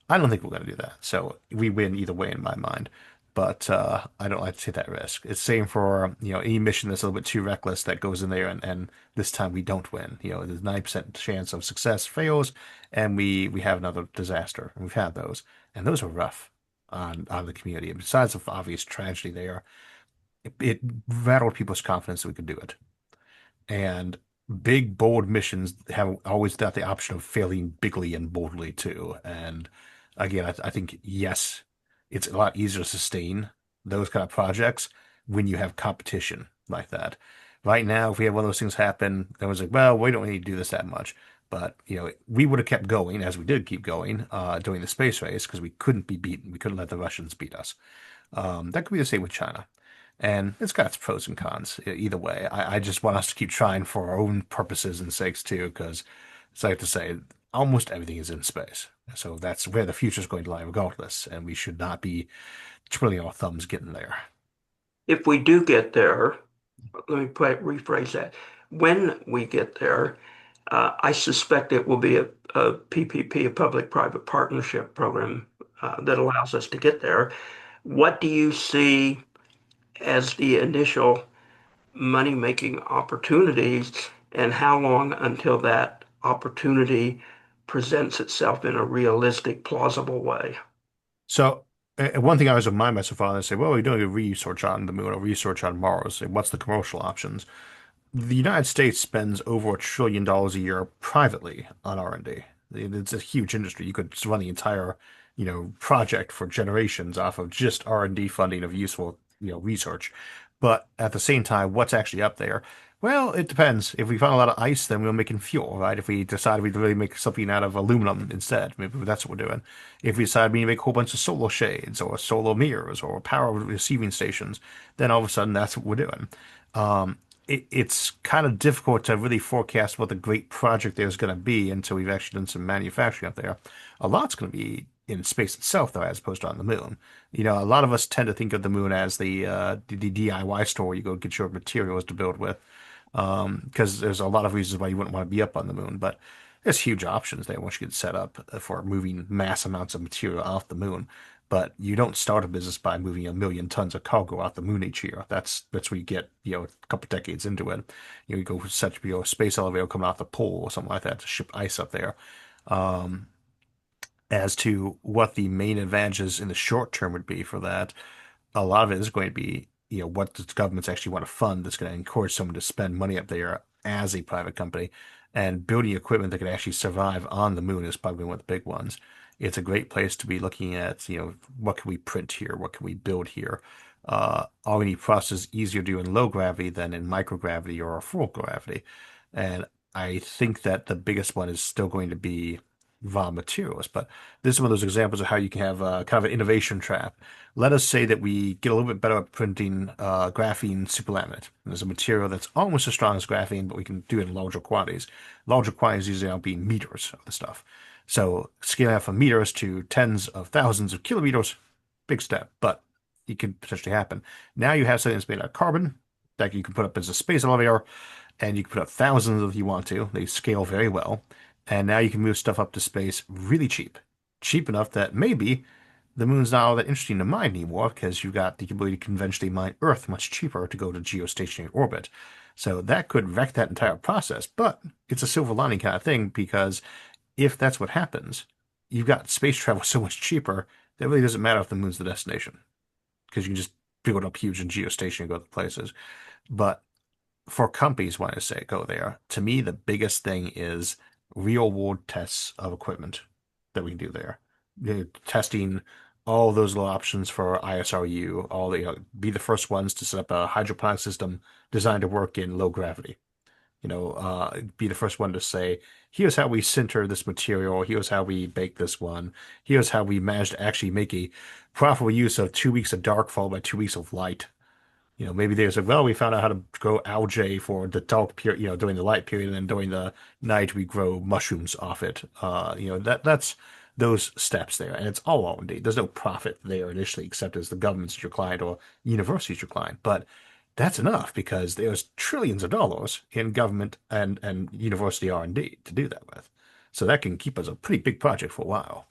I don't think we're going to do that. So we win either way in my mind. But I don't like to take that risk. It's same for any mission that's a little bit too reckless that goes in there and this time we don't win. There's 9% chance of success fails, and we have another disaster. And we've had those, and those are rough on the community. And besides the obvious tragedy there, it rattled people's confidence that we could do it. And big, bold missions have always got the option of failing bigly and boldly too. And again, I think yes, it's a lot easier to sustain those kind of projects when you have competition like that. Right now, if we have one of those things happen, then it's like, well, we don't need to do this that much. But we would have kept going as we did keep going during the space race because we couldn't be beaten. We couldn't let the Russians beat us. That could be the same with China. And it's got its pros and cons either way. I just want us to keep trying for our own purposes and sakes too, because it's like to say, almost everything is in space. So that's where the future is going to lie regardless. And we should not be twiddling our thumbs getting there. If we do get there, let me rephrase that. When we get there, I suspect it will be a PPP, a public-private partnership program that allows us to get there. What do you see as the initial money-making opportunities, and how long until that opportunity presents itself in a realistic, plausible way? So one thing I always remind myself on is say, well, we're doing a research on the moon or research on Mars. And what's the commercial options? The United States spends over $1 trillion a year privately on R&D. It's a huge industry. You could run the entire, project for generations off of just R&D funding of useful, research. But at the same time, what's actually up there? Well, it depends. If we find a lot of ice, then we're making fuel, right? If we decide we'd really make something out of aluminum instead, maybe that's what we're doing. If we decide we need to make a whole bunch of solar shades or solar mirrors or power receiving stations, then all of a sudden that's what we're doing. It's kind of difficult to really forecast what the great project there's going to be until we've actually done some manufacturing up there. A lot's going to be in space itself, though, as opposed to on the moon. A lot of us tend to think of the moon as the DIY store you go get your materials to build with, because there's a lot of reasons why you wouldn't want to be up on the moon. But there's huge options there once you get set up for moving mass amounts of material off the moon. But you don't start a business by moving 1 million tons of cargo off the moon each year. That's where you get, a couple decades into it. You go set a space elevator coming off the pole or something like that to ship ice up there. Um, as to what the main advantages in the short term would be for that, a lot of it is going to be, what the governments actually want to fund that's going to encourage someone to spend money up there as a private company. And building equipment that can actually survive on the moon is probably one of the big ones. It's a great place to be looking at, what can we print here? What can we build here? Are any processes easier to do in low gravity than in microgravity or full gravity? And I think that the biggest one is still going to be raw materials. But this is one of those examples of how you can have kind of an innovation trap. Let us say that we get a little bit better at printing graphene superlaminate. There's a material that's almost as strong as graphene, but we can do it in larger quantities. Larger quantities usually out being meters of the stuff. So scaling out from meters to tens of thousands of kilometers, big step, but it could potentially happen. Now you have something that's made out of carbon that you can put up as a space elevator, and you can put up thousands if you want to. They scale very well. And now you can move stuff up to space really cheap. Cheap enough that maybe the moon's not all that interesting to mine anymore because you've got the ability to conventionally mine Earth much cheaper to go to geostationary orbit. So that could wreck that entire process. But it's a silver lining kind of thing because if that's what happens, you've got space travel so much cheaper that it really doesn't matter if the moon's the destination because you can just build up huge and geostation and go to places. But for companies wanting to say go there, to me, the biggest thing is real world tests of equipment that we can do there. Testing all those little options for ISRU, be the first ones to set up a hydroponic system designed to work in low gravity. Be the first one to say, here's how we sinter this material, here's how we bake this one, here's how we managed to actually make a profitable use of 2 weeks of dark followed by 2 weeks of light. Maybe there's like, well, we found out how to grow algae for the dark period, during the light period, and then during the night we grow mushrooms off it. That's those steps there, and it's all R&D. There's no profit there initially, except as the government's your client or university's your client. But that's enough because there's trillions of dollars in government and university R&D to do that with. So that can keep us a pretty big project for a while.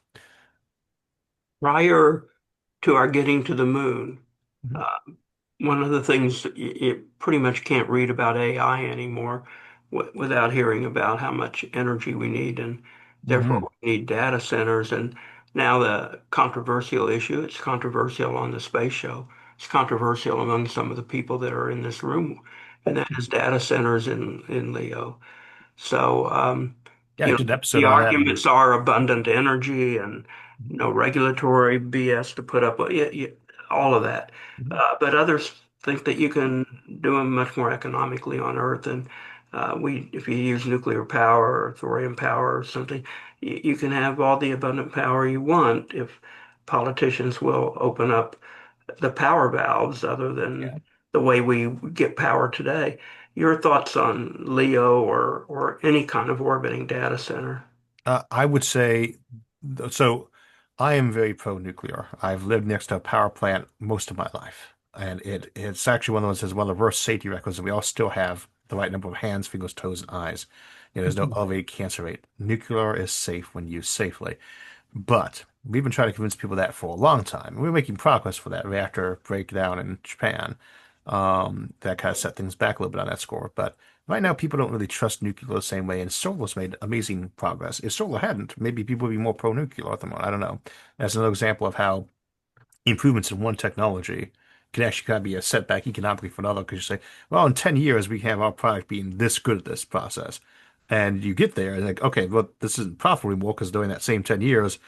Prior to our getting to the moon, Mhm. uh, one of the things that you pretty much can't read about AI anymore without hearing about how much energy we need, and therefore Mhm. we need data centers. And now the controversial issue, it's controversial on the space show. It's controversial among some of the people that are in this room, and that is data centers in Leo. So, Yeah, I did an episode the on that, and arguments are abundant energy and no regulatory BS to put up with, yeah, yeah, all of that. Mhm. But others think that you can do them much more economically on Earth. And if you use nuclear power or thorium power or something, you can have all the abundant power you want if politicians will open up the power valves other than the way we get power today. Your thoughts on LEO or any kind of orbiting data center? I would say, so I am very pro-nuclear. I've lived next to a power plant most of my life. And it's actually one of those that has one of the worst safety records, and we all still have the right number of hands, fingers, toes, and eyes. There's no elevated cancer rate. Nuclear is safe when used safely. But we've been trying to convince people that for a long time. We're making progress for that reactor breakdown in Japan. That kind of set things back a little bit on that score. But right now, people don't really trust nuclear the same way, and solar's made amazing progress. If solar hadn't, maybe people would be more pro-nuclear at the moment. I don't know. That's another example of how improvements in one technology can actually kind of be a setback economically for another, because you say, well, in 10 years, we can have our product being this good at this process. And you get there and like, okay, well, this isn't profitable anymore because during that same 10 years,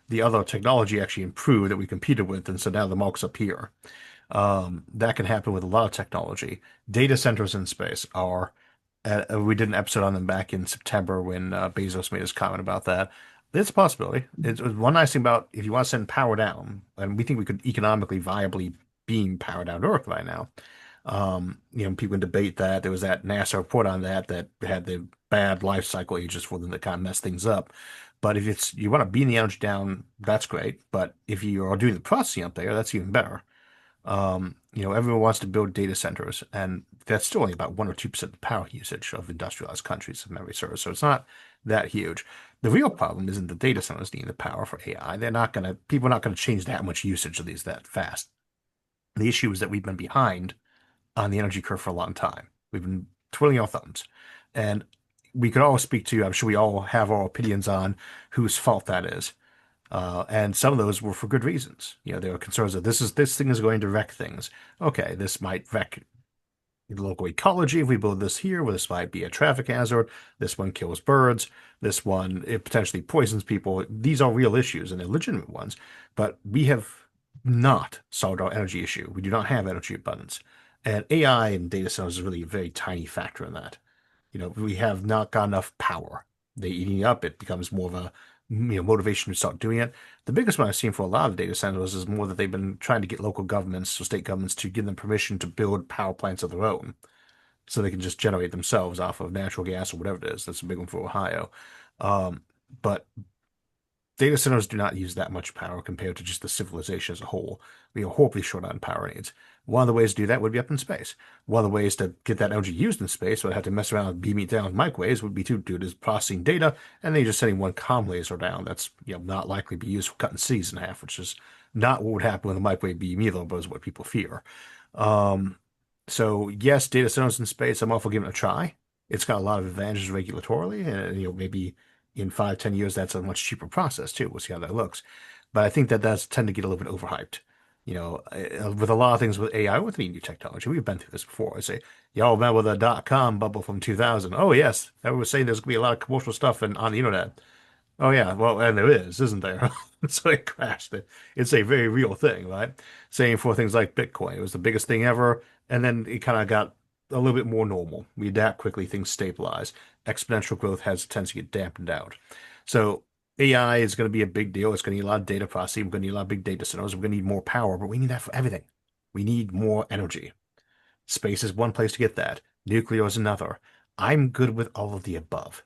the other technology actually improved that we competed with. And so now the mark's up here. That can happen with a lot of technology. Data centers in space are, we did an episode on them back in September when Bezos made his comment about that. It's a possibility. It's one nice thing about if you want to send power down, and we think we could economically viably beam power down to Earth right now. People can debate that. There was that NASA report on that had the bad life cycle ages for them that kind of mess things up. But if you want to beam the energy down, that's great. But if you are doing the processing up there, that's even better. Everyone wants to build data centers, and that's still only about 1 or 2% of the power usage of industrialized countries, if memory serves. So it's not that huge. The real problem isn't the data centers needing the power for AI. People are not gonna change that much usage of these that fast. The issue is that we've been behind on the energy curve for a long time. We've been twiddling our thumbs. And we could all speak to, I'm sure we all have our opinions on whose fault that is. And some of those were for good reasons. There were concerns that this thing is going to wreck things. Okay, this might wreck the local ecology if we build this here. Well, this might be a traffic hazard. This one kills birds. This one, it potentially poisons people. These are real issues and they're legitimate ones. But we have not solved our energy issue. We do not have energy abundance. And AI and data centers is really a very tiny factor in that. We have not got enough power. They eating up, it becomes more of a motivation to start doing it. The biggest one I've seen for a lot of data centers is more that they've been trying to get local governments or state governments to give them permission to build power plants of their own, so they can just generate themselves off of natural gas or whatever it is. That's a big one for Ohio. But data centers do not use that much power compared to just the civilization as a whole. We are horribly short on power needs. One of the ways to do that would be up in space. One of the ways to get that energy used in space without have to mess around and beam it down with microwaves would be to do it as processing data and then you're just sending one comm laser down. That's not likely to be used for cutting cities in half, which is not what would happen with a microwave beam either, but is what people fear. Um, so yes, data centers in space, I'm all for giving it a try. It's got a lot of advantages regulatorily, and maybe in 5, 10 years, that's a much cheaper process too. We'll see how that looks. But I think that does tend to get a little bit overhyped. With a lot of things with AI, with any new technology, we've been through this before. I say, y'all remember the dot-com bubble from 2000? Oh yes, everyone was saying there's gonna be a lot of commercial stuff on the internet. Oh yeah, well, and there is, isn't there? So it crashed. It's a very real thing, right? Same for things like Bitcoin. It was the biggest thing ever, and then it kind of got a little bit more normal. We adapt quickly, things stabilize. Exponential growth has a tendency to get dampened out. So AI is going to be a big deal. It's going to need a lot of data processing. We're going to need a lot of big data centers. We're going to need more power, but we need that for everything. We need more energy. Space is one place to get that. Nuclear is another. I'm good with all of the above,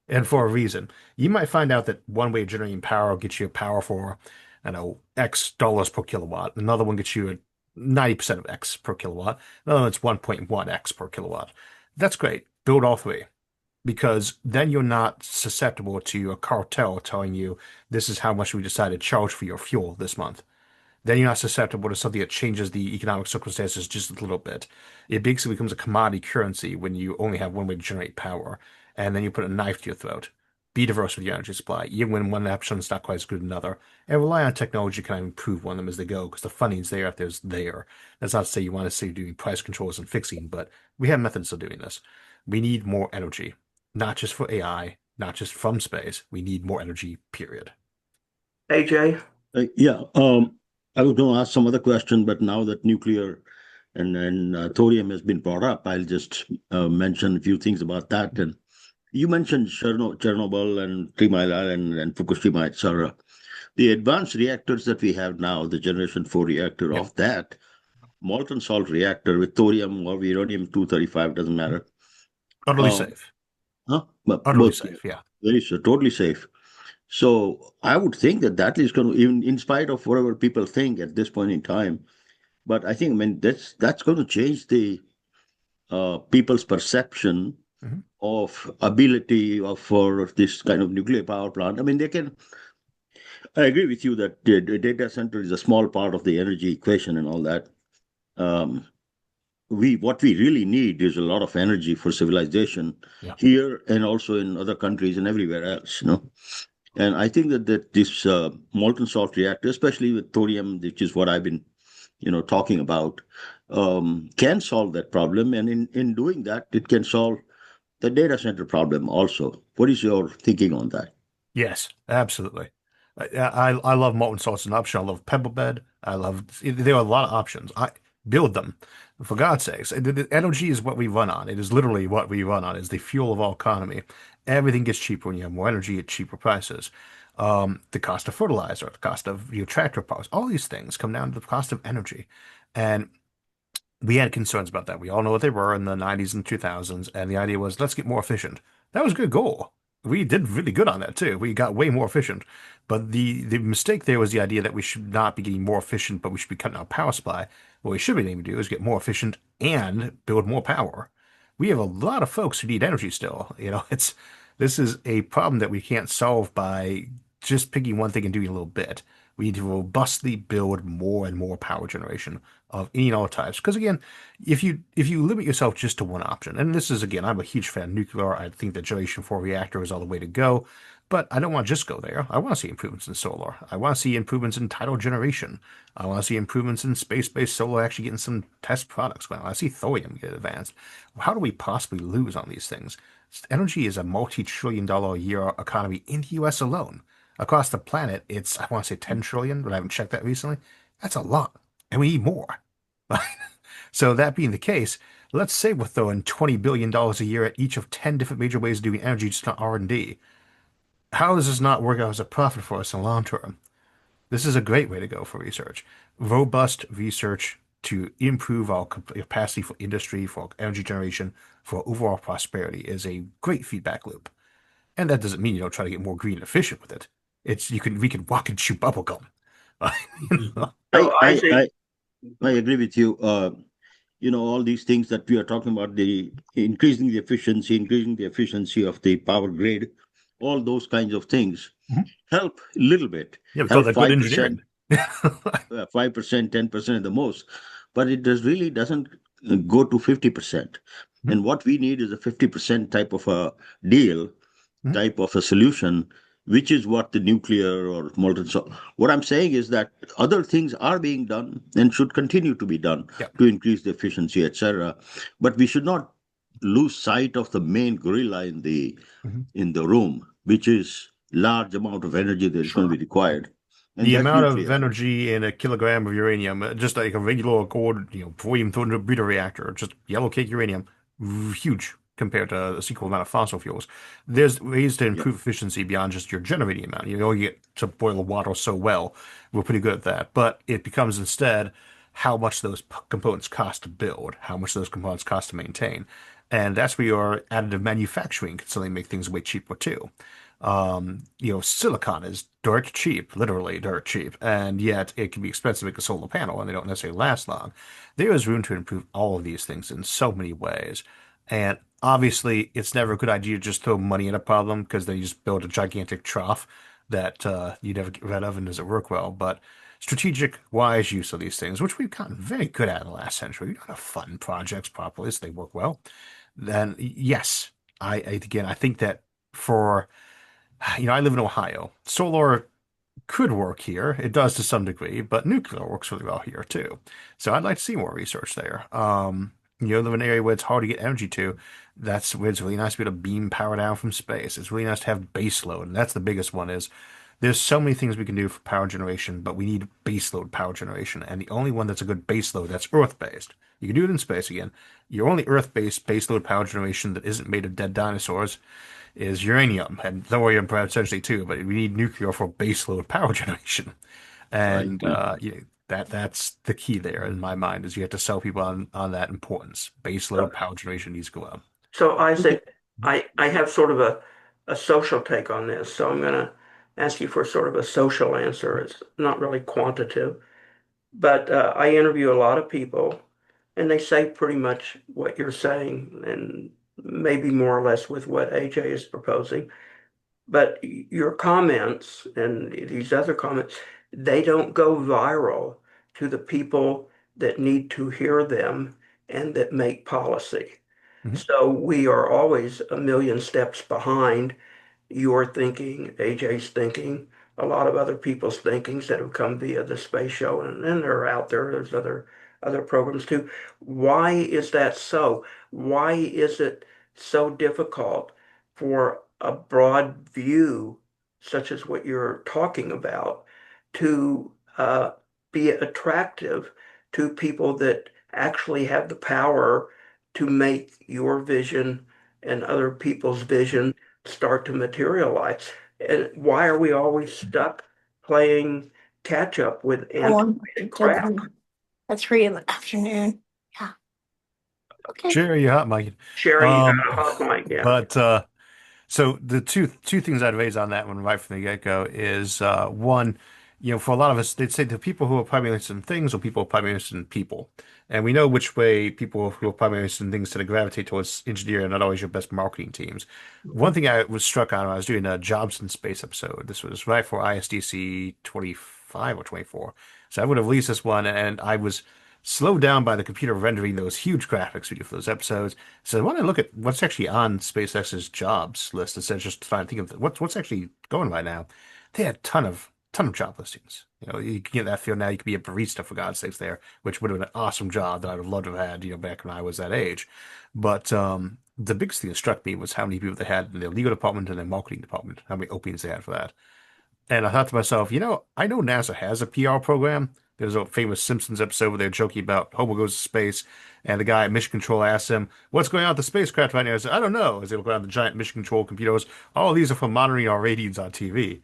and for a reason. You might find out that one way of generating power gets you power for, I don't know, X dollars per kilowatt. Another one gets you 90% of X per kilowatt. Another one's 1.1 X per kilowatt. That's great. Build all three because then you're not susceptible to a cartel telling you this is how much we decided to charge for your fuel this month. Then you're not susceptible to something that changes the economic circumstances just a little bit. It basically becomes a commodity currency when you only have one way to generate power, and then you put a knife to your throat. Be diverse with your energy supply, even when one option is not quite as good as another, and rely on technology to kind of improve one of them as they go, because the funding's there if there's there. That's not to say you want to say doing price controls and fixing, but we have methods of doing this. We need more energy, not just for AI, not just from space. We need more energy, period. AJ? Yeah, I was going to ask some other question, but now that nuclear and thorium has been brought up, I'll just mention a few things about that. And you mentioned Chernobyl and 3 Mile Island and Fukushima, etc. The advanced reactors that we have now, the Generation 4 reactor of that, molten salt reactor with thorium or uranium-235, doesn't matter. Utterly safe. Huh? Utterly safe, yeah. Very sure, totally safe. So I would think that is going to, even in spite of whatever people think at this point in time, but I think, I mean, that's going to change the people's perception of ability for this kind of nuclear power plant. I mean, I agree with you that the data center is a small part of the energy equation and all that. What we really need is a lot of energy for civilization here and also in other countries and everywhere else, And I think that this molten salt reactor, especially with thorium, which is what I've been, talking about, can solve that problem. And in doing that, it can solve the data center problem also. What is your thinking on that? Yes, absolutely. I love molten salt as an option. I love pebble bed. There are a lot of options. I build them. For God's sakes, energy is what we run on. It is literally what we run on. It's the fuel of our economy. Everything gets cheaper when you have more energy at cheaper prices. The cost of fertilizer, the cost of your tractor parts, all these things come down to the cost of energy. And we had concerns about that. We all know what they were in the 90s and 2000s. And the idea was, let's get more efficient. That was a good goal. We did really good on that too. We got way more efficient. But the mistake there was the idea that we should not be getting more efficient, but we should be cutting our power supply. What we should be aiming to do is get more efficient and build more power. We have a lot of folks who need energy still. This is a problem that we can't solve by just picking one thing and doing a little bit. We need to robustly build more and more power generation of any and all types. Because again, if you limit yourself just to one option, and this is again, I'm a huge fan of nuclear. I think the Generation 4 reactor is all the way to go. But I don't want to just go there. I want to see improvements in solar. I want to see improvements in tidal generation. I want to see improvements in space-based solar actually getting some test products going. I want to see thorium get advanced. How do we possibly lose on these things? Energy is a multi-trillion-dollar a year economy in the US alone. Across the planet, it's, I want to say 10 trillion, but I haven't checked that recently. That's a lot. And we need more. So that being the case, let's say we're throwing $20 billion a year at each of 10 different major ways of doing energy just on R&D. How does this not work out as a profit for us in the long term? This is a great way to go for research. Robust research to improve our capacity for industry, for energy generation, for overall prosperity is a great feedback loop. And that doesn't mean you don't try to get more green and efficient with it. We can walk and chew bubble gum. So Isaac, I agree with you. All these things that we are talking about, the increasing the efficiency of the power grid, all those kinds of things help a little bit. Yeah, we call that good engineering. 5%, 10% at the most, but it really doesn't go to 50%. And what we need is a 50% type of a deal, type of a solution, which is what the nuclear or molten salt. What I'm saying is that other things are being done and should continue to be done to increase the efficiency, etc. But we should not lose sight of the main gorilla in the room, which is large amount of energy that is going to be required. and The that's amount of nuclear. energy in a kilogram of uranium, just like a regular cord, before you even throw it into a breeder reactor, just yellow cake uranium, huge compared to the equal amount of fossil fuels. There's ways to Yeah. improve efficiency beyond just your generating amount. You know, you get to boil the water so well. We're pretty good at that. But it becomes instead how much those components cost to build, how much those components cost to maintain. And that's where your additive manufacturing can suddenly make things way cheaper too. Silicon is dirt cheap, literally dirt cheap, and yet it can be expensive to make a solar panel, and they don't necessarily last long. There is room to improve all of these things in so many ways. And obviously, it's never a good idea to just throw money at a problem because then you just build a gigantic trough that you never get rid of and doesn't work well. But strategic, wise use of these things, which we've gotten very good at in the last century, we know how to fund projects properly so they work well. Then yes, I think that for I live in Ohio. Solar could work here. It does to some degree, but nuclear works really well here too. So I'd like to see more research there. Live in an area where it's hard to get energy to. That's where it's really nice to be able to beam power down from space. It's really nice to have base load, and that's the biggest one is there's so many things we can do for power generation, but we need base load power generation. And the only one that's a good base load that's Earth-based. You can do it in space again. Your only Earth-based base load power generation that isn't made of dead dinosaurs is uranium and thorium potentially too, but we need nuclear for baseload power generation. Right. And that's the key there in my mind is you have to sell people on that importance. Baseload power generation needs to go up. So Okay. Isaac, I have sort of a social take on this, so I'm going to ask you for sort of a social answer. It's not really quantitative, but I interview a lot of people, and they say pretty much what you're saying, and maybe more or less with what AJ is proposing. But your comments and these other comments, they don't go viral to the people that need to hear them and that make policy. Mhm. So we are always a million steps behind your thinking, AJ's thinking, a lot of other people's thinkings that have come via the space show, and they're out there. There's other programs too. Why is that so? Why is it so difficult for a broad view, such as what you're talking about, to be attractive to people that actually have the power to make your vision and other people's vision start to materialize? And why are we always stuck playing catch up with antiquated crap? That's 3 in the afternoon. Yeah. Okay. Sherry, you're hot, Mike. Sherry, you Um, got a hot mic, yeah. but So the two things I'd raise on that one right from the get-go is one, for a lot of us, they'd say the people who are primarily interested in things or people who are primarily interested in people. And we know which way people who are primarily interested in things tend to gravitate towards engineering, not always your best marketing teams. One thing I was struck on when I was doing a Jobs in Space episode, this was right for ISDC 25 or 24. So I would have released this one, and I was slowed down by the computer rendering those huge graphics we do for those episodes. So I want to look at what's actually on SpaceX's jobs list instead of just trying to think of what's actually going right now. They had a ton of job listings. You can get that feel now. You could be a barista for God's sakes there, which would have been an awesome job that I would have loved to have had, back when I was that age. But the biggest thing that struck me was how many people they had in their legal department and their marketing department, how many openings they had for that. And I thought to myself, I know NASA has a PR program. There's a famous Simpsons episode where they're joking about Homer goes to space, and the guy at Mission Control asks him, "What's going on with the spacecraft right now?" He said, "I don't know." As they look around the giant Mission Control computers, all these are for monitoring our ratings on TV.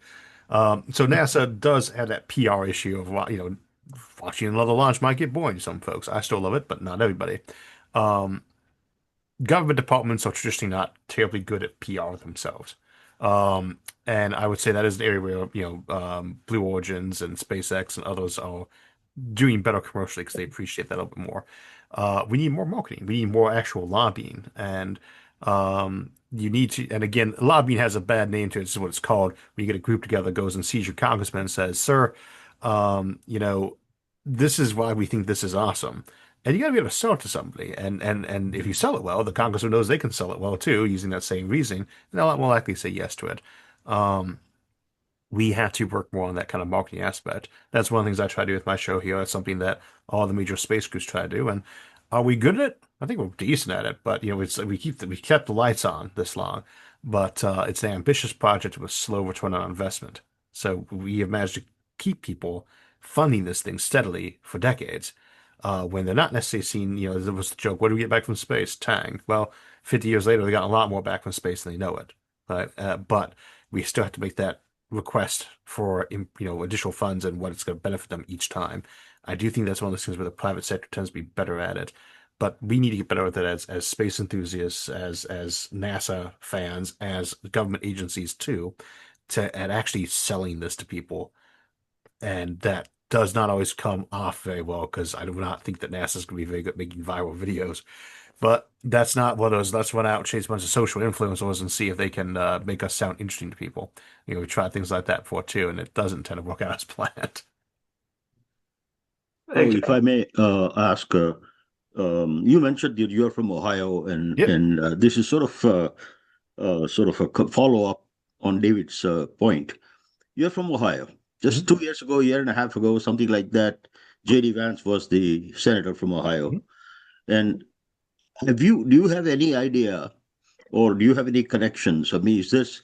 So NASA does have that PR issue of, watching another launch might get boring to some folks. I still love it, but not everybody. Um, Government departments are traditionally not terribly good at PR themselves. And I would say that is an area where, Blue Origins and SpaceX and others are doing better commercially because they appreciate that a little bit more. We need more marketing. We need more actual lobbying. And you need to, and again, lobbying has a bad name to it. This is what it's called. When you get a group together, goes and sees your congressman and says, "Sir, this is why we think this is awesome." And you got to be able to sell it to somebody. And if you sell it well, the congressman knows they can sell it well too, using that same reasoning, and they'll more likely say yes to it. Um, we have to work more on that kind of marketing aspect. That's one of the things I try to do with my show here. That's something that all the major space groups try to do. And are we good at it? I think we're decent at it, but we kept the lights on this long, but it's an ambitious project with a slow return on investment. So we have managed to keep people funding this thing steadily for decades. When they're not necessarily seen, there was the joke, what do we get back from space? Tang. Well, 50 years later, they got a lot more back from space than they know it. But we still have to make that request for, additional funds and what it's going to benefit them each time. I do think that's one of those things where the private sector tends to be better at it. But we need to get better at it as space enthusiasts, as NASA fans, as government agencies too, at actually selling this to people. And that does not always come off very well because I do not think that NASA is going to be very good at making viral videos. But that's not what it was. Let's run out and chase a bunch of social influencers and see if they can make us sound interesting to people. We tried things like that before too, and it doesn't tend to work out as planned. Oh, if I may ask, you mentioned that you're from Ohio, and Yep. this is sort of a follow up on David's point. You're from Ohio. Just 2 years ago, a year and a half ago, something like that, J.D. Vance was the senator from Ohio. And do you have any idea, or do you have any connections? I mean, is this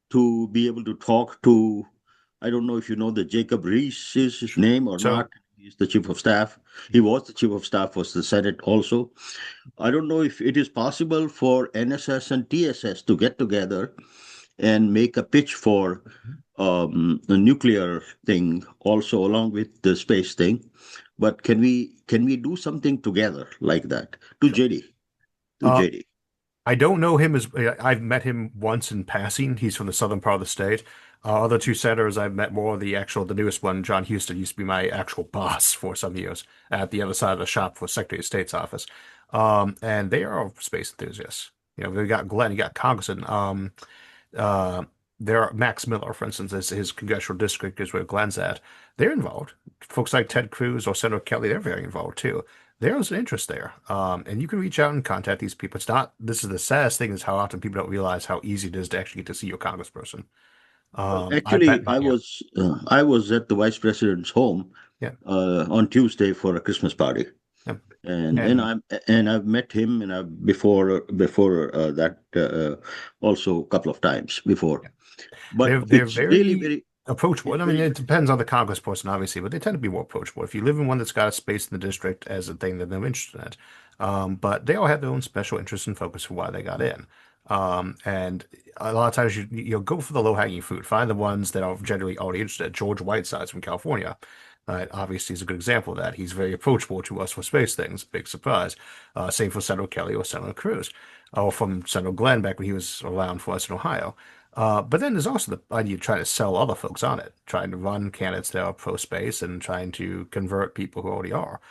to be able to talk to, I don't know if you know the Jacob Reese is his name or So- not. He's the chief of staff. He was the chief of staff for the Senate also. I don't know if it is possible for NSS and TSS to get together and make a pitch for the nuclear thing also along with the space thing. But can we do something together like that to JD? To Uh, JD. I don't know him as I've met him once in passing. He's from the southern part of the state. Other two senators I've met more. The newest one, John Houston, used to be my actual boss for some years at the other side of the shop for Secretary of State's office. And they are all space enthusiasts. We got Glenn, you got Congressman. Uh, there are Max Miller, for instance, as his congressional district is where Glenn's at. They're involved. Folks like Ted Cruz or Senator Kelly, they're very involved too. There's an interest there. And you can reach out and contact these people. This is the saddest thing is how often people don't realize how easy it is to actually get to see your congressperson. I Actually, bet, yeah, I was at the vice president's home yeah, on Tuesday for a Christmas party, yeah. and And I've met him and I've before that also a couple of times before. But they're it's really very very approachable. it's And I mean, very it depends on the congressperson, obviously, but they tend to be more approachable. If you live in one that's got a space in the district as a thing that they're interested in it. But they all have their own special interest and focus for why they got in. And a lot of times you'll go for the low-hanging fruit. Find the ones that are generally already interested. George Whiteside's from California. Obviously, is a good example of that. He's very approachable to us for space things. Big surprise. Same for Senator Kelly or Senator Cruz, or from Senator Glenn back when he was around for us in Ohio. But then there's also the idea of trying to sell other folks on it, trying to run candidates that are pro-space and trying to convert people who already are.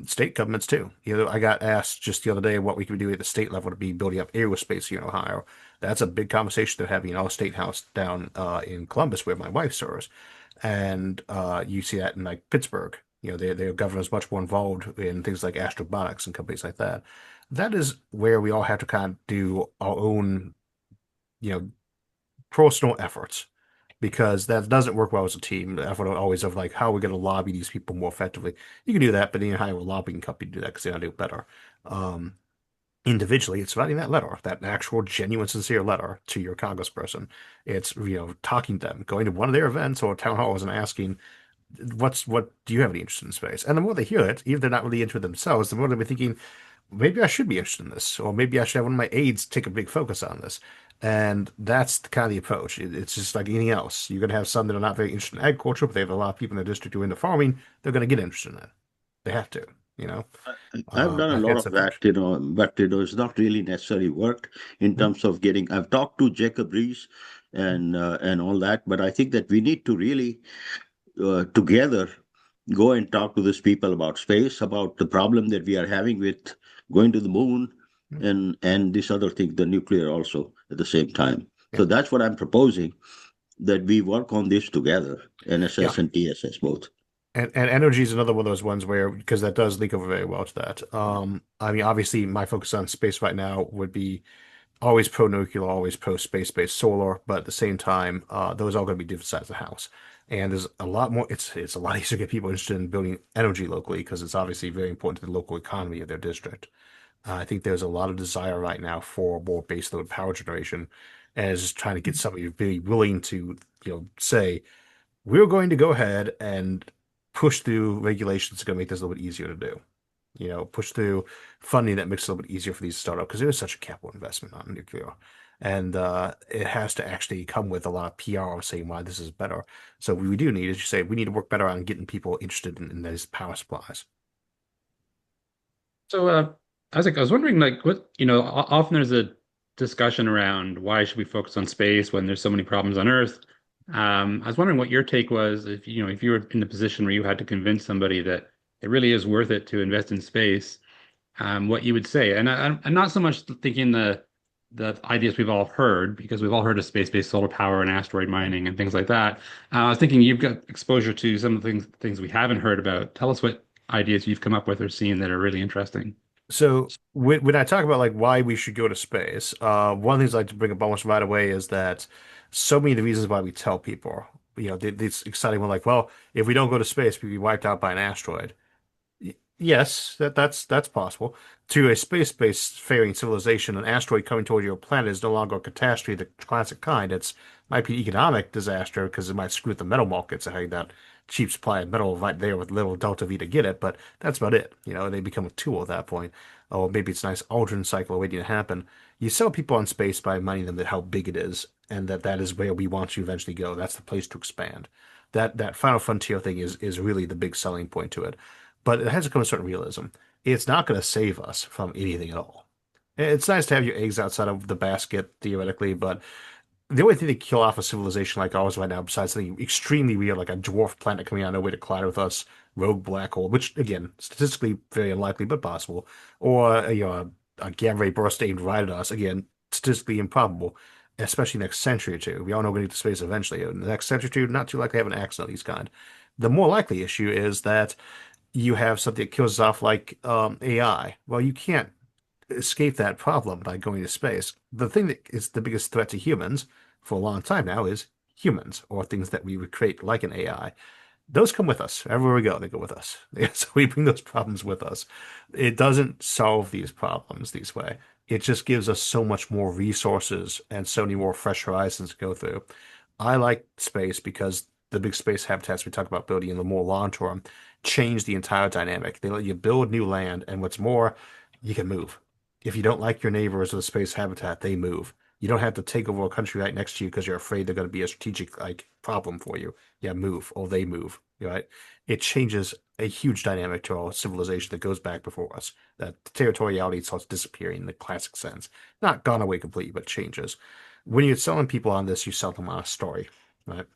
State governments too. I got asked just the other day what we could do at the state level to be building up aerospace here in Ohio. That's a big conversation they're having in our state house down in Columbus, where my wife serves. And you see that in like Pittsburgh. Their government is much more involved in things like astrobotics and companies like that. That is where we all have to kind of do our own, you know, personal efforts because that doesn't work well as a team. The effort always of like how are we going to lobby these people more effectively. You can do that, but then you hire a lobbying company to do that because they're going to do it better. Um, Individually, it's writing that letter, that actual genuine, sincere letter to your congressperson. It's talking to them, going to one of their events or town halls and asking, what do you have any interest in space? And the more they hear it, even if they're not really into it themselves, the more they'll be thinking, maybe I should be interested in this, or maybe I should have one of my aides take a big focus on this. And that's kind of the approach. It's just like anything else. You're going to have some that are not very interested in agriculture, but they have a lot of people in the district who are into farming. They're going to get interested in it. They have to, you know. I've done a I think lot that's of the that, approach. but it's not really necessarily worked in Mhm. terms of getting. I've talked to Jacob Reese and all that, but I think that we need to really together go and talk to these people about space, about the problem that we are having with going to the moon Mhm. and this other thing, the nuclear also at the same time. Yeah. So that's what I'm proposing, that we work on this together, Yeah. NSS and TSS both. And energy is another one of those ones where, because that does link over very well to that. I mean, obviously, my focus on space right now would be always pro nuclear, always pro space-based solar, but at the same time, those are all going to be different sides of the house. And there's a lot more. It's a lot easier to get people interested in building energy locally because it's obviously very important to the local economy of their district. I think there's a lot of desire right now for more baseload power generation, and it's just trying to get somebody really willing to, say, we're going to go ahead and push through regulations that are going to make this a little bit easier to do. Push through funding that makes it a little bit easier for these startups because there is such a capital investment on nuclear. And it has to actually come with a lot of PR saying why this is better. So what we do need, as you say, we need to work better on getting people interested in these power supplies. So, Isaac, I was wondering, like, often there's a discussion around why should we focus on space when there's so many problems on Earth. I was wondering what your take was if you were in the position where you had to convince somebody that it really is worth it to invest in space, what you would say. And I'm not so much thinking the ideas we've all heard, because we've all heard of space-based solar power and asteroid mining and things like that. I was thinking you've got exposure to some of the things we haven't heard about. Tell us what ideas you've come up with or seen that are really interesting. So when I talk about like why we should go to space, one of the things I like to bring up almost right away is that so many of the reasons why we tell people, it's exciting. We're like, well, if we don't go to space, we'd be wiped out by an asteroid. Yes, that's possible. To a space-based faring civilization, an asteroid coming toward your planet is no longer a catastrophe, the classic kind. It's might be an economic disaster because it might screw with the metal markets and having that cheap supply of metal right there with little delta V to get it, but that's about it. They become a tool at that point. Or maybe it's a nice Aldrin cycle waiting to happen. You sell people on space by reminding them that how big it is and that is where we want to eventually go. That's the place to expand. That final frontier thing is really the big selling point to it. But it has to come with certain realism. It's not going to save us from anything at all. It's nice to have your eggs outside of the basket, theoretically, but the only thing that kill off a civilization like ours right now, besides something extremely weird like a dwarf planet coming out of nowhere to collide with us, rogue black hole, which again, statistically very unlikely but possible, or a gamma ray burst aimed right at us, again, statistically improbable, especially next century or two. We all know we're going to get to space eventually. In the next century or two, not too likely to have an accident of these kind. The more likely issue is that you have something that kills us off like AI. Well, you can't escape that problem by going to space. The thing that is the biggest threat to humans for a long time now is humans or things that we would create like an AI. Those come with us. Everywhere we go, they go with us. So we bring those problems with us. It doesn't solve these problems this way. It just gives us so much more resources and so many more fresh horizons to go through. I like space because the big space habitats we talk about building in the more long term change the entire dynamic. They let you build new land, and what's more, you can move. If you don't like your neighbors or the space habitat, they move. You don't have to take over a country right next to you because you're afraid they're going to be a strategic like problem for you. Yeah, move or they move. Right? It changes a huge dynamic to our civilization that goes back before us. That territoriality starts disappearing in the classic sense. Not gone away completely, but changes. When you're selling people on this, you sell them on a story, right?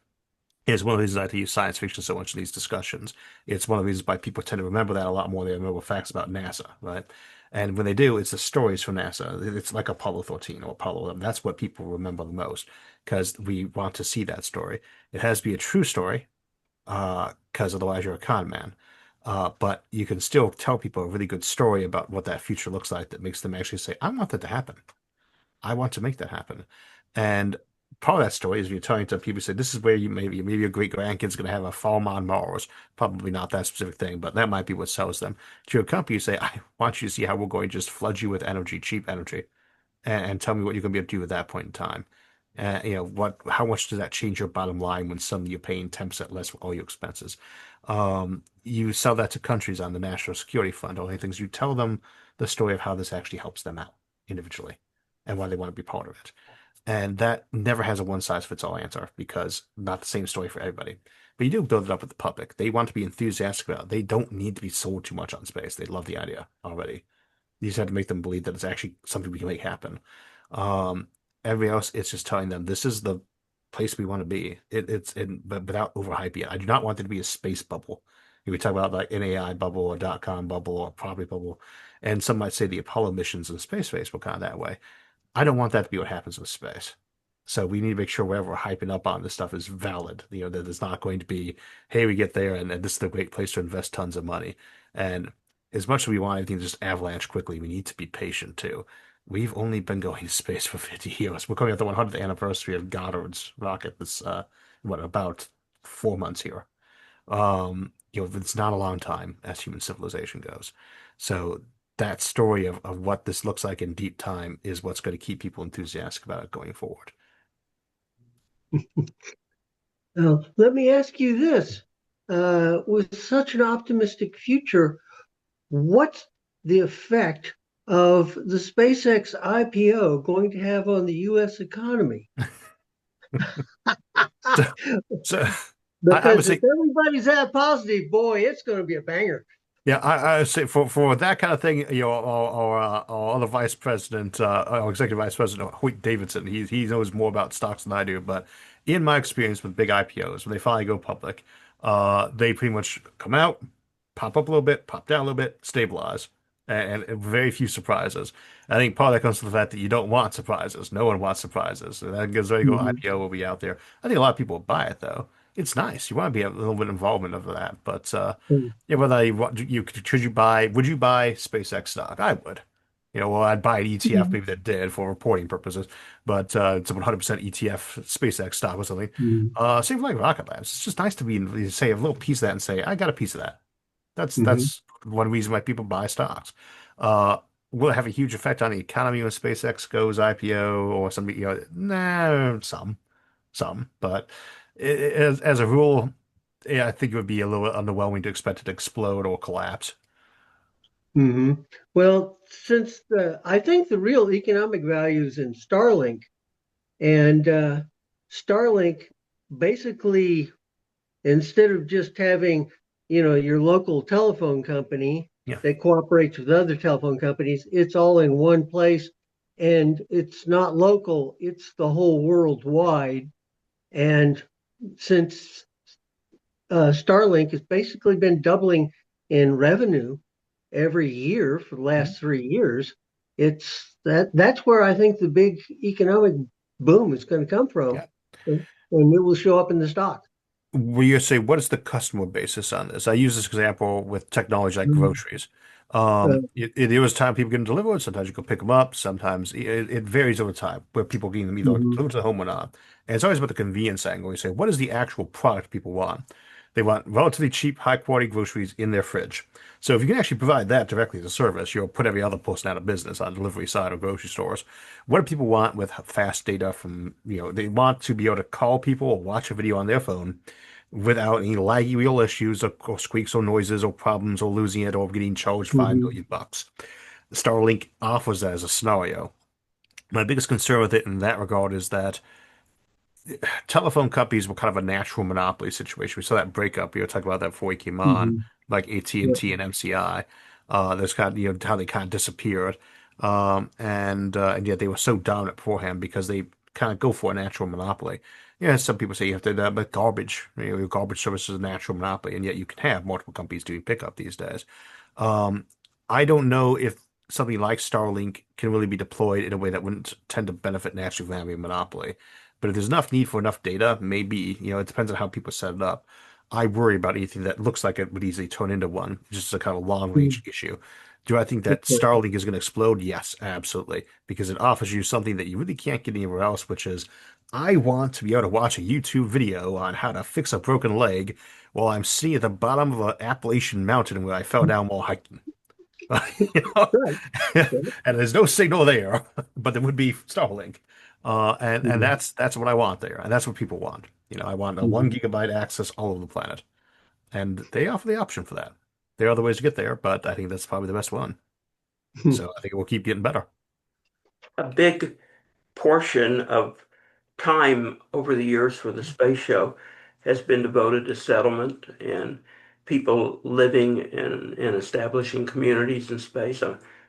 It's one of the reasons I like to use science fiction so much in these discussions. It's one of the reasons why people tend to remember that a lot more than they remember facts about NASA, right? And when they do, it's the stories from NASA. It's like Apollo 13 or Apollo 11. That's what people remember the most because we want to see that story. It has to be a true story, because otherwise you're a con man. But you can still tell people a really good story about what that future looks like that makes them actually say, I want that to happen. I want to make that happen. And part of that story is you're telling to people, say, this is where you maybe your great grandkid's going to have a farm on Mars. Probably not that specific thing, but that might be what sells them. To your company, you say, I want you to see how we're going to just flood you with energy, cheap energy, and tell me what you're going to be able to do at that point in time. How much does that change your bottom line when suddenly you're paying 10% less for all your expenses? You sell that to countries on the National Security Fund, all the things you tell them the story of how this actually helps them out individually and why they want to be part of it. And that never has a one size fits all answer because not the same story for everybody. But you do build it up with the public. They want to be enthusiastic about it. They don't need to be sold too much on space. They love the idea already. You just have to make them believe that it's actually something we can make happen. Um, Everybody else, it's just telling them this is the place we want to be. But without overhyping it. I do not want it to be a space bubble. If we talk about like an AI bubble or .com bubble or property bubble, and some might say the Apollo missions in space race were kind of that way. I don't want that to be what happens with space. So we need to make sure whatever we're hyping up on this stuff is valid. That it's not going to be, hey, we get there and this is a great place to invest tons of money. And as much as we want everything to just avalanche quickly, we need to be patient too. We've only been going to space for 50 years. We're coming up the 100th anniversary of Goddard's rocket this, about 4 months here. It's not a long time as human civilization goes. So that story of what this looks like in deep time is what's going to keep people enthusiastic about it going forward. Let me ask you this. With such an optimistic future, what's the effect of the SpaceX IPO going to have on the U.S. economy? So, so I would Because if say, everybody's that positive, boy, it's going to be a banger. yeah, I would say for that kind of thing, our other vice president, our executive vice president, Hoyt Davidson, he knows more about stocks than I do. But in my experience with big IPOs, when they finally go public, they pretty much come out, pop up a little bit, pop down a little bit, stabilize, and very few surprises. I think part of that comes from the fact that you don't want surprises. No one wants surprises. And that goes, there you go, Mhm. IPO will be out there. I think a lot of people will buy it though. It's nice. You want to be a little bit involvement of that, but yeah, whether would you buy SpaceX stock? I would. Well, I'd buy an ETF Mhm. maybe that did for reporting purposes, but it's a 100% ETF SpaceX stock or something. Mhm. Same for like Rocket Labs. It's just nice to be say a little piece of that and say I got a piece of that. Mhm. That's one reason why people buy stocks. Uh, will it have a huge effect on the economy when SpaceX goes IPO or something? Nah, some, but as a rule, yeah, I think it would be a little underwhelming to expect it to explode or collapse. Mhm. Well, I think the real economic value is in Starlink, and Starlink basically, instead of just having, your local telephone company Yeah. that cooperates with other telephone companies, it's all in one place, and it's not local, it's the whole worldwide. And since Starlink has basically been doubling in revenue every year for the Mhm. last 3 years. That's where I think the big economic boom is going to come from, Yeah. and it will show up in the stock. Will you say what is the customer basis on this? I use this example with technology like Mm. groceries. Uh, There was time people get them delivered. Sometimes you go pick them up. Sometimes it varies over time where people getting them either mhm, delivered to the home or not. And it's always about the convenience angle. You say, what is the actual product people want? They want relatively cheap, high quality groceries in their fridge. So if you can actually provide that directly as a service, you'll put every other person out of business on delivery side of grocery stores. What do people want with fast data from, they want to be able to call people or watch a video on their phone without any laggy real issues or squeaks or noises or problems or losing it or getting charged five mhm, million bucks. Starlink offers that as a scenario. My biggest concern with it in that regard is that telephone companies were kind of a natural monopoly situation. We saw that breakup. You were talking about that before we came on, mhm, like AT&T and yep, T and MCI. There's kind of how they kind of disappeared, and yet they were so dominant beforehand because they kind of go for a natural monopoly. Yeah, some people say you have to, but garbage, your garbage service is a natural monopoly, and yet you can have multiple companies doing pickup these days. Um, I don't know if something like Starlink can really be deployed in a way that wouldn't tend to benefit naturally from having a monopoly. But if there's enough need for enough data, maybe, it depends on how people set it up. I worry about anything that looks like it would easily turn into one, just a kind of long range mhm, issue. Do I think that okay, Starlink is going to explode? Yes, absolutely. Because it offers you something that you really can't get anywhere else, which is I want to be able to watch a YouTube video on how to fix a broken leg while I'm sitting at the bottom of an Appalachian mountain where I fell down while hiking. You know? right, right, And there's no signal there, but there would be Starlink. And mhm, that's what I want there, and that's what people want. I want a one mhm. gigabyte access all over the planet, and they offer the option for that. There are other ways to get there, but I think that's probably the best one. So I think it will keep getting better. A big portion of time over the years for the space show has been devoted to settlement and people living and establishing communities in space.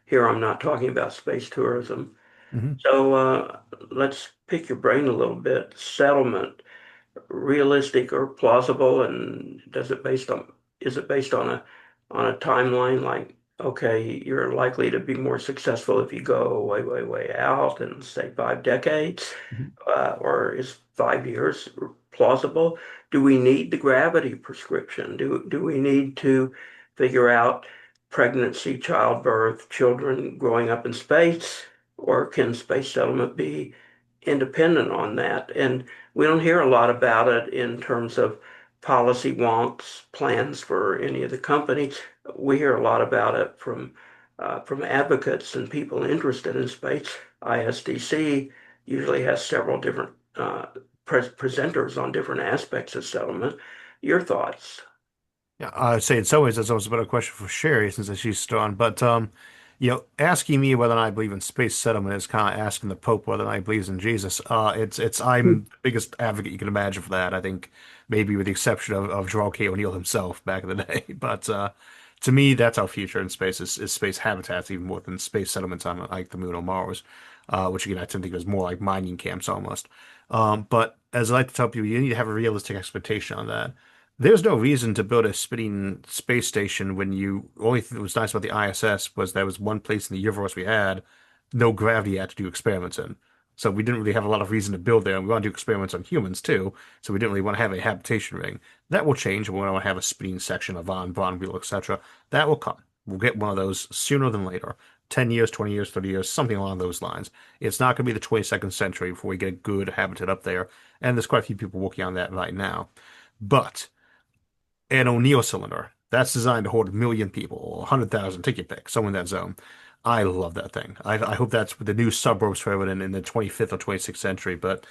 Here I'm not talking about space tourism. Hmm. So let's pick your brain a little bit. Settlement, realistic or plausible, and is it based on a timeline like, okay, you're likely to be more successful if you go way, way, way out and say 5 decades, or is 5 years plausible? Do we need the gravity prescription? Do we need to figure out pregnancy, childbirth, children growing up in space, or can space settlement be independent on that? And we don't hear a lot about it in terms of policy wonks, plans for any of the companies. We hear a lot about it from advocates and people interested in space. ISDC usually has several different presenters on different aspects of settlement. Your thoughts? Yeah, I'd say in some ways that's always a better question for Sherry since she's still on. But asking me whether or not I believe in space settlement is kind of asking the Pope whether or not he believes in Jesus. It's I'm the biggest advocate you can imagine for that. I think maybe with the exception of Gerald K. O'Neill himself back in the day. But to me, that's our future in space is space habitats even more than space settlements on like the moon or Mars. Which again I tend to think is more like mining camps almost. But as I like to tell people, you need to have a realistic expectation on that. There's no reason to build a spinning space station when you only thing that was nice about the ISS was there was one place in the universe we had no gravity you had to do experiments in. So we didn't really have a lot of reason to build there, and we want to do experiments on humans too. So we didn't really want to have a habitation ring. That will change. We want to have a spinning section, a Von Braun wheel, etc. That will come. We'll get one of those sooner than later. 10 years, 20 years, 30 years, something along those lines. It's not going to be the 22nd century before we get a good habitat up there, and there's quite a few people working on that right now. But an O'Neill cylinder. That's designed to hold 1 million people, or 100,000, take your pick, somewhere in that zone. I love that thing. I hope that's the new suburbs for everyone in the 25th or 26th century. But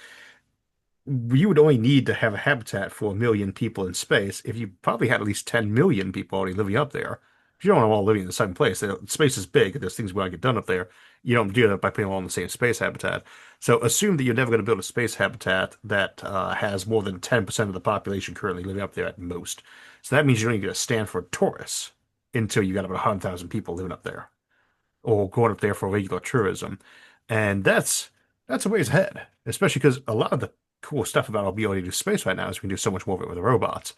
you would only need to have a habitat for 1 million people in space if you probably had at least 10 million people already living up there. If you don't want them all living in the same place, space is big, and there's things we want to get done up there. You don't do that by putting them all in the same space habitat. So assume that you're never going to build a space habitat that has more than 10% of the population currently living up there at most. So that means you're only going to stand for tourists until you got about 100,000 people living up there or going up there for regular tourism. And that's a ways ahead, especially because a lot of the cool stuff about our ability to do space right now is we can do so much more of it with the robots.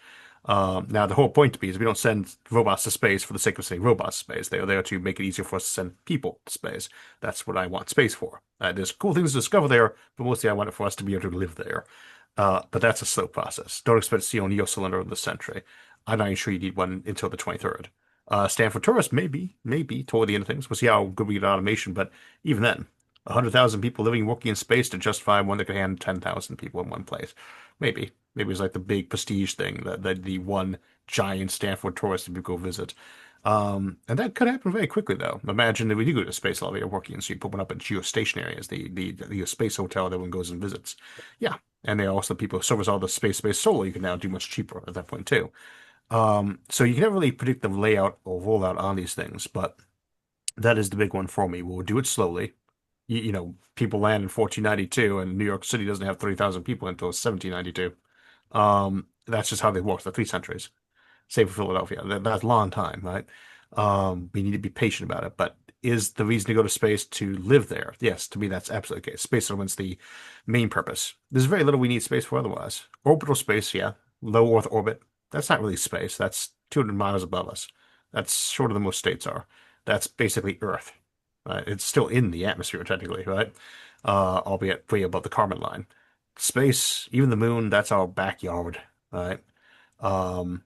Now, the whole point to me is we don't send robots to space for the sake of sending robots to space. They are there to make it easier for us to send people to space. That's what I want space for. There's cool things to discover there, but mostly I want it for us to be able to live there. But that's a slow process. Don't expect to see a Neo cylinder in this century. I'm not even sure you need one until the 23rd. Stanford tourists, maybe toward the end of things. We'll see how good we get automation, but even then, 100,000 people living and working in space to justify one that could handle 10,000 people in one place. Maybe it's like the big prestige thing, the one giant Stanford tourist that people go visit. And that could happen very quickly, though. Imagine that we do go to a space elevator working, so you put one up at geostation areas, the space hotel that everyone goes and visits. Yeah, and they also people who service all the space solar you can now do much cheaper at that point too. So you can never really predict the layout or rollout on these things, but that is the big one for me. We'll do it slowly. People land in 1492, and New York City doesn't have 30,000 people until 1792. That's just how they work. The 3 centuries. Same for Philadelphia. That's a long time, right? We need to be patient about it. But is the reason to go to space to live there? Yes, to me, that's absolutely the case. Space settlement's the main purpose. There's very little we need space for otherwise. Orbital space, yeah. Low Earth orbit. That's not really space. That's 200 miles above us. That's shorter than most states are. That's basically Earth. It's still in the atmosphere, technically, right? Albeit way above the carbon line. Space, even the moon, that's our backyard, right? Um,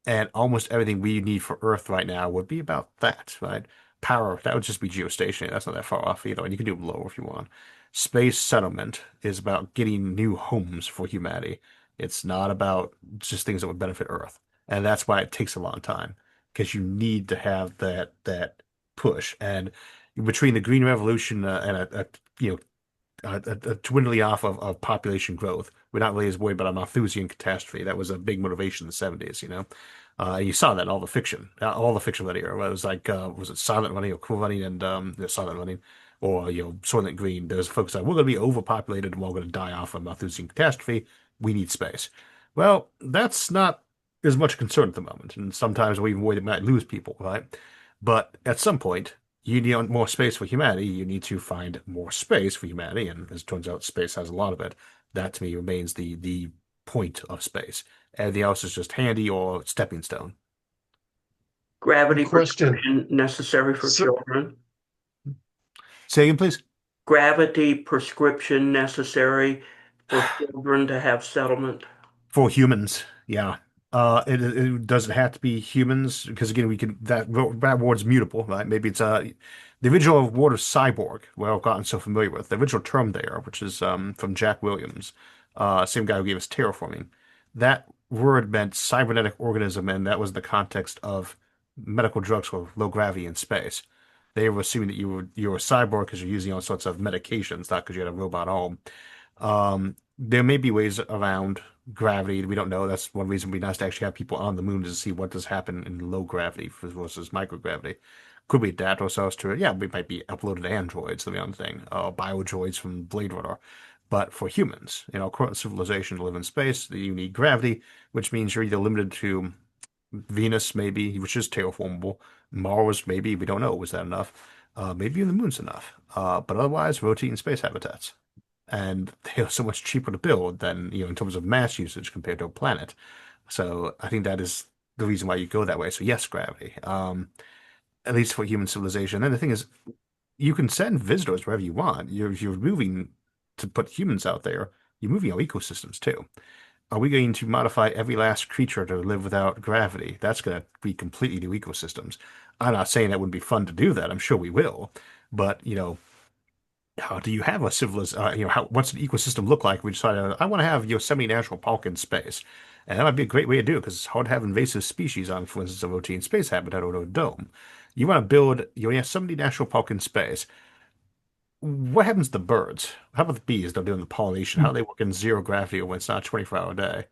and almost everything we need for Earth right now would be about that, right? Power, that would just be geostationary. That's not that far off either. And you can do it lower if you want. Space settlement is about getting new homes for humanity. It's not about just things that would benefit Earth. And that's why it takes a long time, because you need to have that push. And between the Green Revolution and a dwindling off of population growth. We're not really as worried about a Malthusian catastrophe. That was a big motivation in the 70s. You saw that in all the fiction of that era. It was like, was it Silent Running or Cool Running and Silent Running or, Soylent Green? There's folks that we're going to be overpopulated and we're all going to die off of a Malthusian catastrophe. We need space. Well, that's not as much concern at the moment. And sometimes we even worry that we might lose people, right? But at some point, you need more space for humanity. You need to find more space for humanity, and as it turns out, space has a lot of it. That to me remains the point of space. Everything else is just handy or stepping stone. Gravity Question. prescription necessary for So, children? Say again, please. Gravity prescription necessary for children to have settlement? For humans, yeah. It doesn't have to be humans because again, we can that word's mutable, right? Maybe it's the original word of cyborg. Well, I've gotten so familiar with the original term there, which is from Jack Williams, same guy who gave us terraforming. That word meant cybernetic organism, and that was the context of medical drugs for low gravity in space. They were assuming that you were a cyborg because you're using all sorts of medications, not because you had a robot at home. There may be ways around gravity. We don't know. That's one reason it'd be nice to actually have people on the moon to see what does happen in low gravity versus microgravity. Could we adapt ourselves to it? Yeah, we might be uploaded androids, the other thing, biodroids from Blade Runner. But for humans, current civilization to live in space, you need gravity, which means you're either limited to Venus, maybe, which is terraformable. Mars, maybe, we don't know. Was that enough? Maybe even the moon's enough. But otherwise, rotating space habitats. And they are so much cheaper to build than, in terms of mass usage compared to a planet. So I think that is the reason why you go that way. So yes, gravity, at least for human civilization. And the thing is, you can send visitors wherever you want. You're moving to put humans out there. You're moving our ecosystems too. Are we going to modify every last creature to live without gravity? That's going to be completely new ecosystems. I'm not saying that wouldn't be fun to do that. I'm sure we will. But, how do you have a civilization? What's an ecosystem look like? We decided, I want to have Yosemite National Park in space. And that might be a great way to do it because it's hard to have invasive species on, for instance, a rotating space habitat or a dome. You want to build Yosemite National Park in space. What happens to the birds? How about the bees? They're doing the pollination. How do they work in zero gravity when it's not a 24-hour day?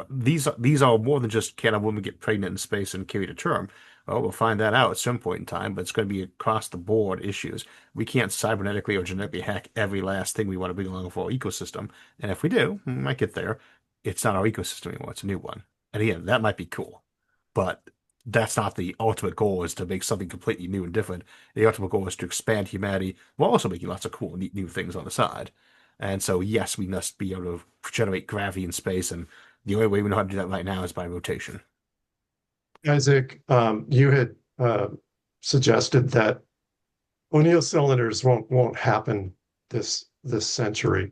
These are more than just can a woman get pregnant in space and carry to term. Well, we'll find that out at some point in time, but it's going to be across the board issues. We can't cybernetically or genetically hack every last thing we want to bring along for our ecosystem. And if we do, we might get there. It's not our ecosystem anymore. It's a new one. And again, that might be cool, but that's not the ultimate goal is to make something completely new and different. The ultimate goal is to expand humanity while also making lots of cool, neat new things on the side. And so, yes, we must be able to generate gravity in space, and the only way we know how to do that right now is by rotation. Isaac, you had suggested that O'Neill cylinders won't happen this century.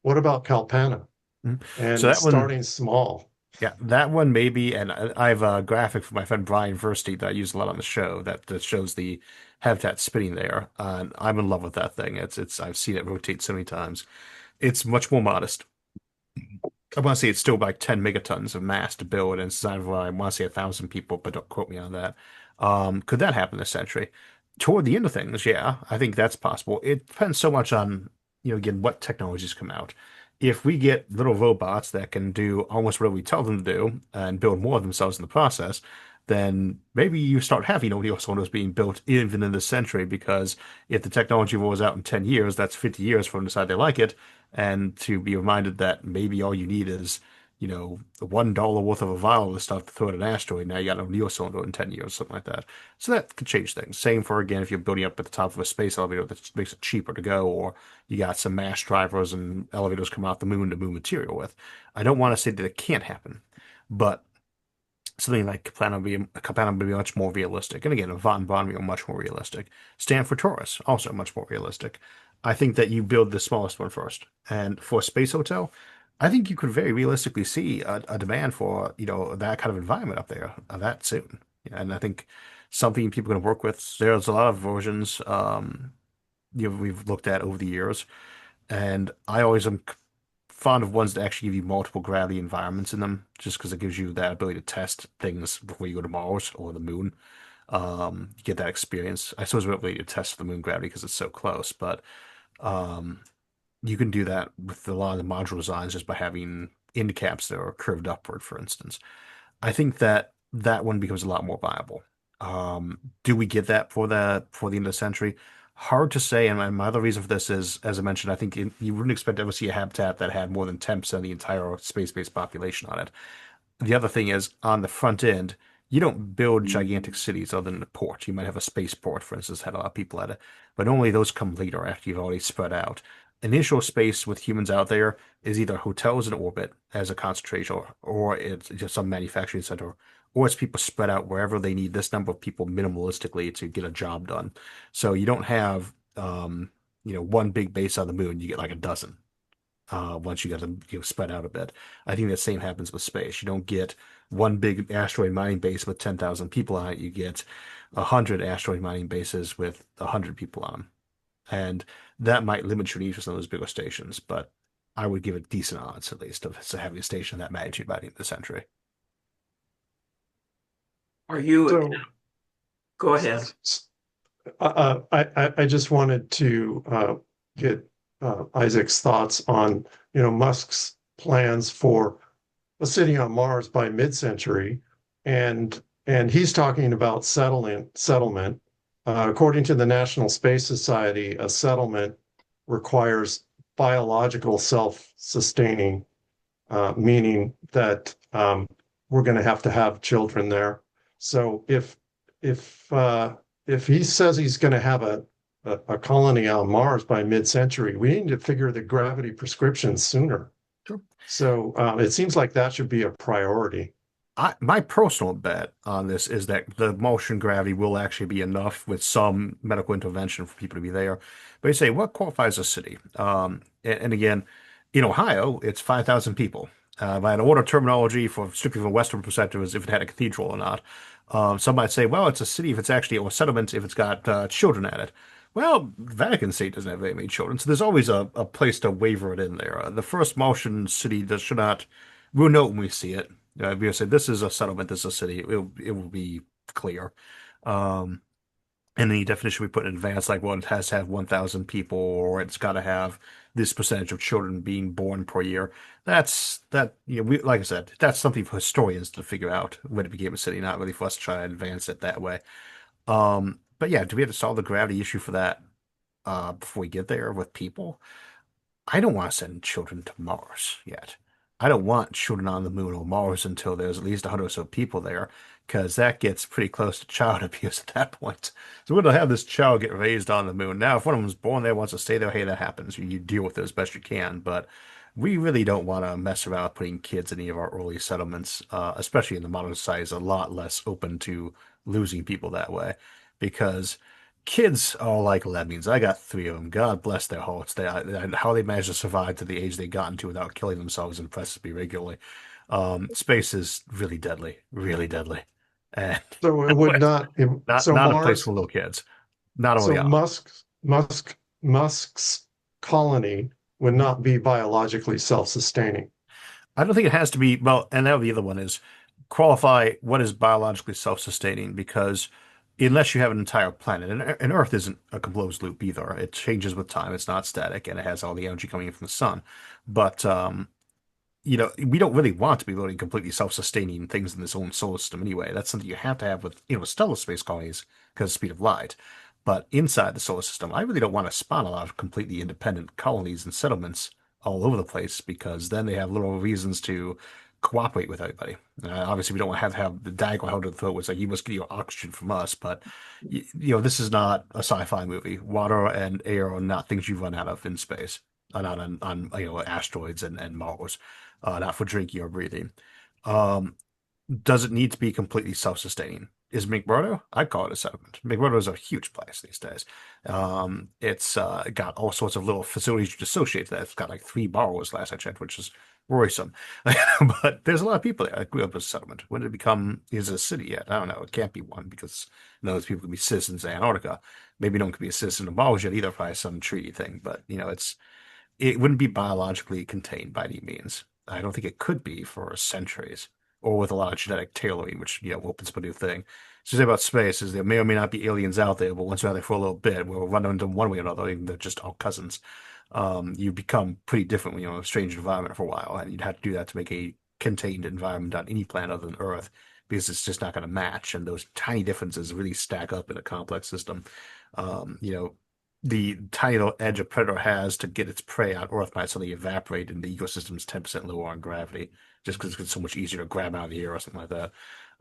What about Kalpana Mhm. So and that one, starting small? yeah, that one maybe, and I have a graphic from my friend Brian Versteed that I use a lot on the show that shows the habitat spinning there, and I'm in love with that thing. It's I've seen it rotate so many times. It's much more modest. I want to say it's still like 10 megatons of mass to build, and it's not, I want to say 1,000 people, but don't quote me on that. Could that happen this century? Toward the end of things, yeah, I think that's possible. It depends so much on, again, what technologies come out. If we get little robots that can do almost what we tell them to do and build more of themselves in the process, then maybe you start having O'Neill cylinders being built even in this century, because if the technology rolls out in 10 years, that's 50 years for them to decide they like it, and to be reminded that maybe all you need is, $1 worth of a vial of this stuff to throw at an asteroid. Now you got a Neo cylinder in 10 years, something like that. So that could change things. Same for, again, if you're building up at the top of a space elevator that makes it cheaper to go, or you got some mass drivers and elevators come out the moon to move material with. I don't want to say that it can't happen, but something like Capana would be much more realistic. And again, Avant and Bonneville are much more realistic. Stanford Taurus, also much more realistic. I think that you build the smallest one first. And for a space hotel, I think you could very realistically see a demand for, that kind of environment up there that soon. And I think something people can work with. There's a lot of versions we've looked at over the years. And I always am fond of ones that actually give you multiple gravity environments in them, just because it gives you that ability to test things before you go to Mars or the moon. You get that experience. I suppose we don't really need to test the moon gravity because it's so close, but um, you can do that with a lot of the module designs just by having end caps that are curved upward, for instance. I think that that one becomes a lot more viable. Do we get that for the end of the century? Hard to say. And my other reason for this is, as I mentioned, I think you wouldn't expect to ever see a habitat that had more than 10% of the entire space-based population on it. The other thing is on the front end, you don't build gigantic cities other than a port. You might have a spaceport, for instance, had a lot of people at it, but normally those come later after you've already spread out. Initial space with humans out there is either hotels in orbit as a concentration, or it's just some manufacturing center, or it's people spread out wherever they need this number of people minimalistically to get a job done. So you don't have, one big base on the moon. You get like a dozen once you get them spread out a bit. I think the same happens with space. You don't get one big asteroid mining base with 10,000 people on it. You get 100 asteroid mining bases with 100 people on them. And that might limit your needs for some of those bigger stations, but I would give it decent odds at least of having a station of that magnitude by the end of the century. Are you, So go ahead. I just wanted to get Isaac's thoughts on, Musk's plans for a city on Mars by mid-century, and he's talking about settlement. According to the National Space Society, a settlement requires biological self-sustaining, meaning that we're going to have children there. So if if he says he's going to have a colony on Mars by mid-century, we need to figure the gravity prescription sooner. Sure. So it seems like that should be a priority. My personal bet on this is that the motion gravity will actually be enough with some medical intervention for people to be there. But you say, what qualifies a city? And again, in Ohio, it's 5,000 people. By an older terminology, for strictly from a Western perspective, is if it had a cathedral or not. Some might say, well, it's a city if it's actually, or a settlement if it's got children at it. Well, Vatican State doesn't have very many children, so there's always a place to waver it in there. The first motion city that should not, we'll know when we see it. We'll say this is a settlement, this is a city. It will be clear. Um, and the definition we put in advance, like, well, it has to have 1,000 people, or it's got to have this percentage of children being born per year. Like I said, that's something for historians to figure out when it became a city, not really for us to try to advance it that way. But yeah, do we have to solve the gravity issue for that before we get there with people? I don't want to send children to Mars yet. I don't want children on the moon or Mars until there's at least 100 or so people there, because that gets pretty close to child abuse at that point. So we're going to have this child get raised on the moon. Now, if one of them's born there, wants to stay there, hey, that happens. You deal with it as best you can. But we really don't want to mess around with putting kids in any of our early settlements, especially in the modern society, is a lot less open to losing people that way, because kids are like lemmings. I got three of them. God bless their hearts. How they managed to survive to the age they got into without killing themselves impresses me regularly. Space is really deadly, and So it would not. not So not a place Mars. for little kids. Not So only out. Musk's colony would not be biologically self-sustaining. I don't think it has to be, well, and now the other one is qualify what is biologically self-sustaining, because unless you have an entire planet, and Earth isn't a closed loop either. It changes with time. It's not static, and it has all the energy coming in from the sun. But we don't really want to be building completely self-sustaining things in this own solar system anyway. That's something you have to have with, stellar space colonies because of the speed of light. But inside the solar system, I really don't want to spawn a lot of completely independent colonies and settlements all over the place, because then they have little reasons to cooperate with everybody. Obviously, we don't want to have the diagonal held to the throat where it's like, you must get your oxygen from us. But, this is not a sci-fi movie. Water and air are not things you run out of in space, not on asteroids and Mars, not for drinking or breathing. Um, does it need to be completely self-sustaining? Is McMurdo? I'd call it a settlement. McMurdo is a huge place these days. It's got all sorts of little facilities you'd associate to that. It's got like 3 boroughs last I checked, which is worrisome. But there's a lot of people there. I grew up as a settlement. When did it become, is it a city yet? I don't know. It can't be one, because those people can be citizens of Antarctica. Maybe no one could be a citizen of Mars yet either, probably some treaty thing. But, it wouldn't be biologically contained by any means. I don't think it could be for centuries, or with a lot of genetic tailoring, which opens up a new thing. So say about space is there may or may not be aliens out there, but once you're out there for a little bit, we'll run into them one way or another, even though they're just all cousins. You become pretty different when you're in a strange environment for a while, and you'd have to do that to make a contained environment on any planet other than Earth, because it's just not going to match, and those tiny differences really stack up in a complex system. The tiny little edge a predator has to get its prey on Earth might suddenly evaporate, and the ecosystem's 10% lower on gravity, just because it's so much easier to grab out of the air or something like that.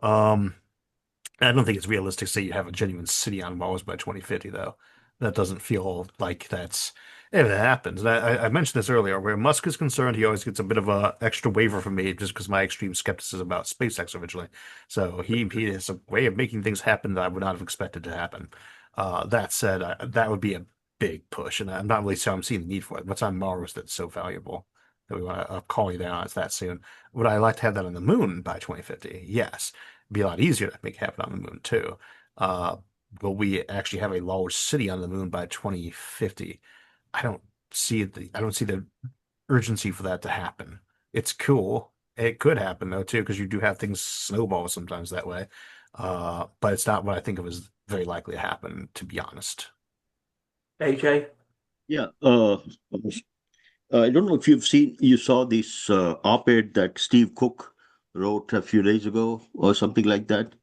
I don't think it's realistic to say you have a genuine city on Mars by 2050, though. That doesn't feel like that's if it happens. And I mentioned this earlier, where Musk is concerned, he always gets a bit of a extra waiver from me just because my extreme skepticism about SpaceX originally. So he has a way of making things happen that I would not have expected to happen. That said, that would be a big push, and I'm not really sure I'm seeing the need for it. What's on Mars that's so valuable that we want to call you down on it that soon? Would I like to have that on the moon by 2050? Yes. It'd be a lot easier to make it happen on the moon too. Will we actually have a large city on the moon by 2050? I don't I don't see the urgency for that to happen. It's cool. It could happen though too, because you do have things snowball sometimes that way. But it's not what I think of as very likely to happen, to be honest. AJ? Yeah. I don't know if you saw this op-ed that Steve Cook wrote a few days ago or something like that.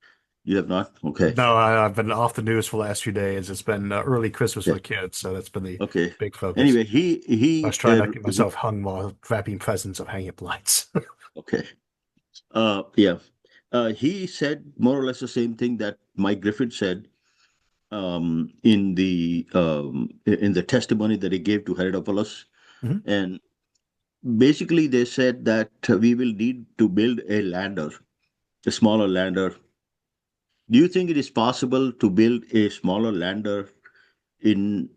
You have not? Okay. No, I've been off the news for the last few days. It's been early Christmas for Yeah. the kids, so that's been the Okay. big focus. Anyway, I was trying not to get myself hung while wrapping presents of hanging up lights. okay. Yeah. He said more or less the same thing that Mike Griffin said in the testimony that he gave to Herodopolis. Mhm. And basically, they said that we will need to build a lander, a smaller lander. Do you think it is possible to build a smaller lander in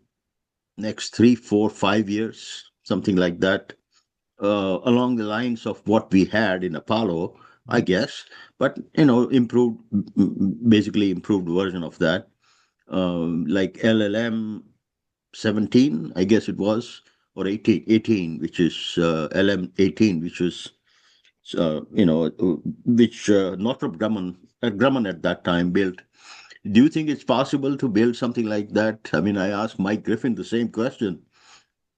next 3, 4, 5 years, something like that, along the lines of what we had in Apollo, I Mhm. guess, but basically improved version of that, like LLM 17, I guess it was, or 18, which is LM 18, which was which Northrop Grumman at that time built. Do you think it's possible to build something like that? I mean, I asked Mike Griffin the same question,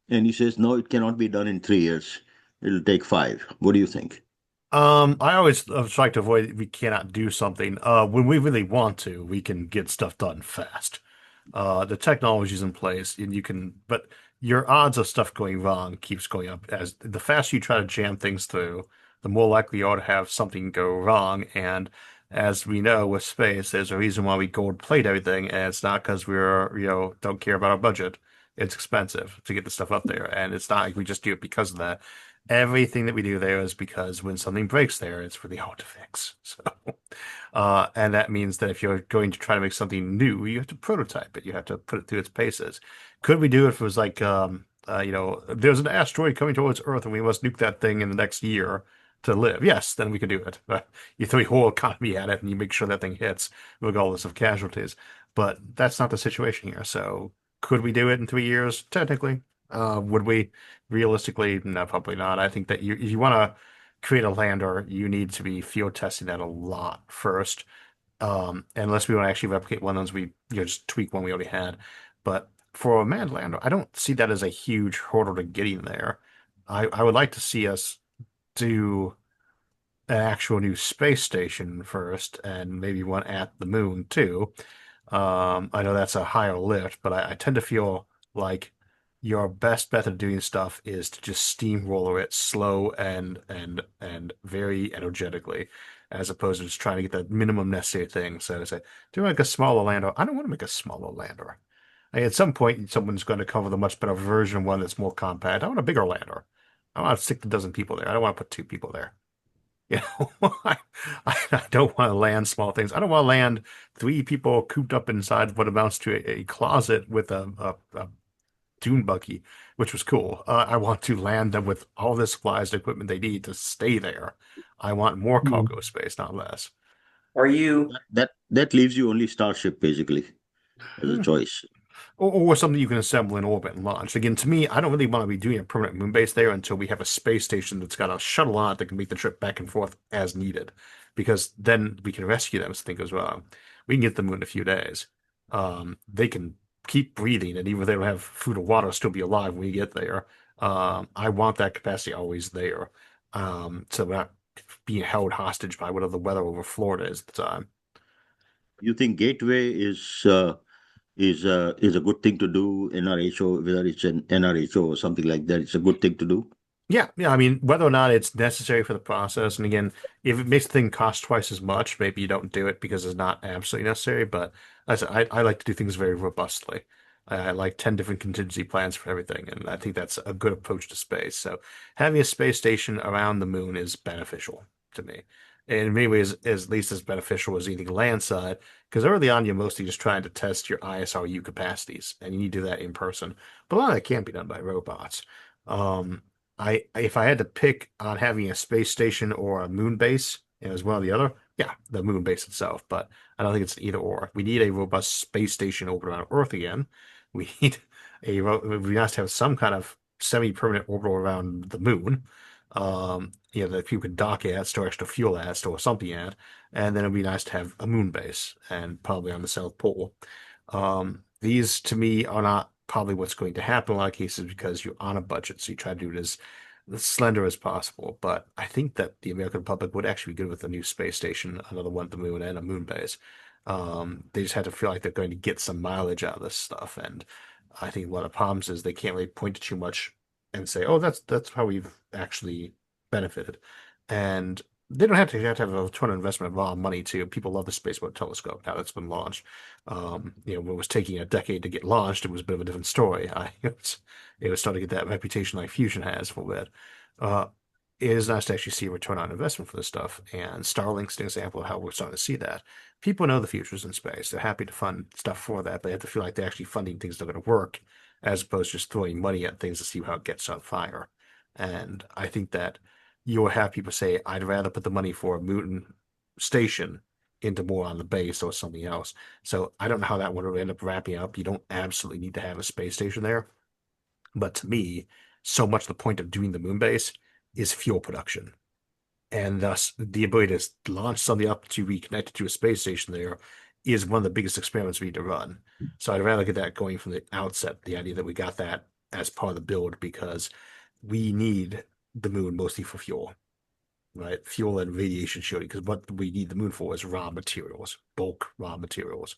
and he says, no, it cannot be done in 3 years. It'll take 5. What do you think? I always try to avoid we cannot do something. When we really want to, we can get stuff done fast. The technology's in place, and you can, but your odds of stuff going wrong keeps going up. As the faster you try to jam things through, the more likely you are to have something go wrong. And as we know with space, there's a reason why we gold plate everything, and it's not because don't care about our budget. It's expensive to get the stuff up there, and it's not like we just do it because of that. Everything that we do there is because when something breaks there, it's really hard to fix. So, and that means that if you're going to try to make something new, you have to prototype it. You have to put it through its paces. Could we do it if it was like, there's an asteroid coming towards Earth and we must nuke that thing in the next year to live? Yes, then we could do it. You throw your whole economy at it and you make sure that thing hits, regardless of casualties. But that's not the situation here. So could we do it in 3 years? Technically. Would we? Realistically, no, probably not. I think that if you want to create a lander, you need to be field testing that a lot first. Unless we want to actually replicate one of those, just tweak one we already had. But for a manned lander, I don't see that as a huge hurdle to getting there. I would like to see us do an actual new space station first, and maybe one at the moon too. I know that's a higher lift, but I tend to feel like your best method of doing stuff is to just steamroller it slow and very energetically, as opposed to just trying to get the minimum necessary thing. So to say, do I make a smaller lander? I don't want to make a smaller lander. At some point, someone's going to come with a much better version of one that's more compact. I want a bigger lander. I want to stick a dozen people there. I don't want to put 2 people there. You know, I don't want to land small things. I don't want to land 3 people cooped up inside what amounts to a closet with a dune buggy, which was cool. I want to land them with all the supplies and equipment they need to stay there. I want more Hmm. cargo space, not less. Are you That leaves you only Starship basically as a Hmm. choice. Or something you can assemble in orbit and launch. Again, to me, I don't really want to be doing a permanent moon base there until we have a space station that's got a shuttle on it that can make the trip back and forth as needed. Because then we can rescue them if something goes wrong. We can get them in a few days. They can keep breathing, and even if they don't have food or water, still be alive when we get there. I want that capacity always there. So we're not being held hostage by whatever the weather over Florida is at the time. You think Gateway is a good thing to do, NRHO, whether it's an NRHO or something like that, it's a good thing to do. Yeah. I mean, whether or not it's necessary for the process, and again, if it makes the thing cost twice as much, maybe you don't do it because it's not absolutely necessary. But as I like to do things very robustly. I like 10 different contingency plans for everything, and I think that's a good approach to space. So having a space station around the moon is beneficial to me. In many ways, at least as beneficial as anything landside, because early on you're mostly just trying to test your ISRU capacities, and you need to do that in person. But a lot of that can't be done by robots. Um, if I had to pick on having a space station or a moon base, as one or the other, yeah, the moon base itself. But I don't think it's either or. We need a robust space station orbit around Earth again. We need we must have some kind of semi-permanent orbital around the moon. That people can dock at, store extra fuel at, store something at, and then it'd be nice to have a moon base and probably on the South Pole. These to me are not probably what's going to happen in a lot of cases because you're on a budget, so you try to do it as slender as possible. But I think that the American public would actually be good with a new space station, another one at the moon, and a moon base. They just had to feel like they're going to get some mileage out of this stuff, and I think one of the problems is they can't really point to too much and say, "Oh, that's how we've actually benefited," and they don't have to have a ton of investment of raw money too. People love the Space Web Telescope now that's been launched. When it was taking a decade to get launched, it was a bit of a different story. It was starting to get that reputation like Fusion has for it. Uh, it is nice to actually see a return on investment for this stuff, and Starlink's an example of how we're starting to see that. People know the future's in space. They're happy to fund stuff for that, but they have to feel like they're actually funding things that are going to work, as opposed to just throwing money at things to see how it gets on fire. And I think that you'll have people say, I'd rather put the money for a moon station into more on the base or something else. So I don't know how that would end up wrapping up. You don't absolutely need to have a space station there. But to me, so much the point of doing the moon base is fuel production. And thus, the ability to launch something up to be connected to a space station there is one of the biggest experiments we need to run. So I'd rather get that going from the outset, the idea that we got that as part of the build, because we need the moon mostly for fuel, right? Fuel and radiation shielding, because what we need the moon for is raw materials, bulk raw materials.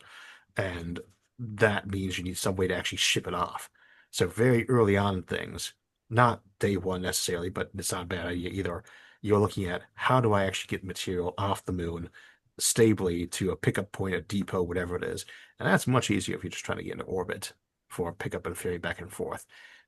And that means you need some way to actually ship it off. So very early on in things, not day one necessarily, but it's not a bad idea either. You're looking at how do I actually get material off the moon stably to a pickup point, a depot, whatever it is. And that's much easier if you're just trying to get into orbit for pickup and ferry back and forth.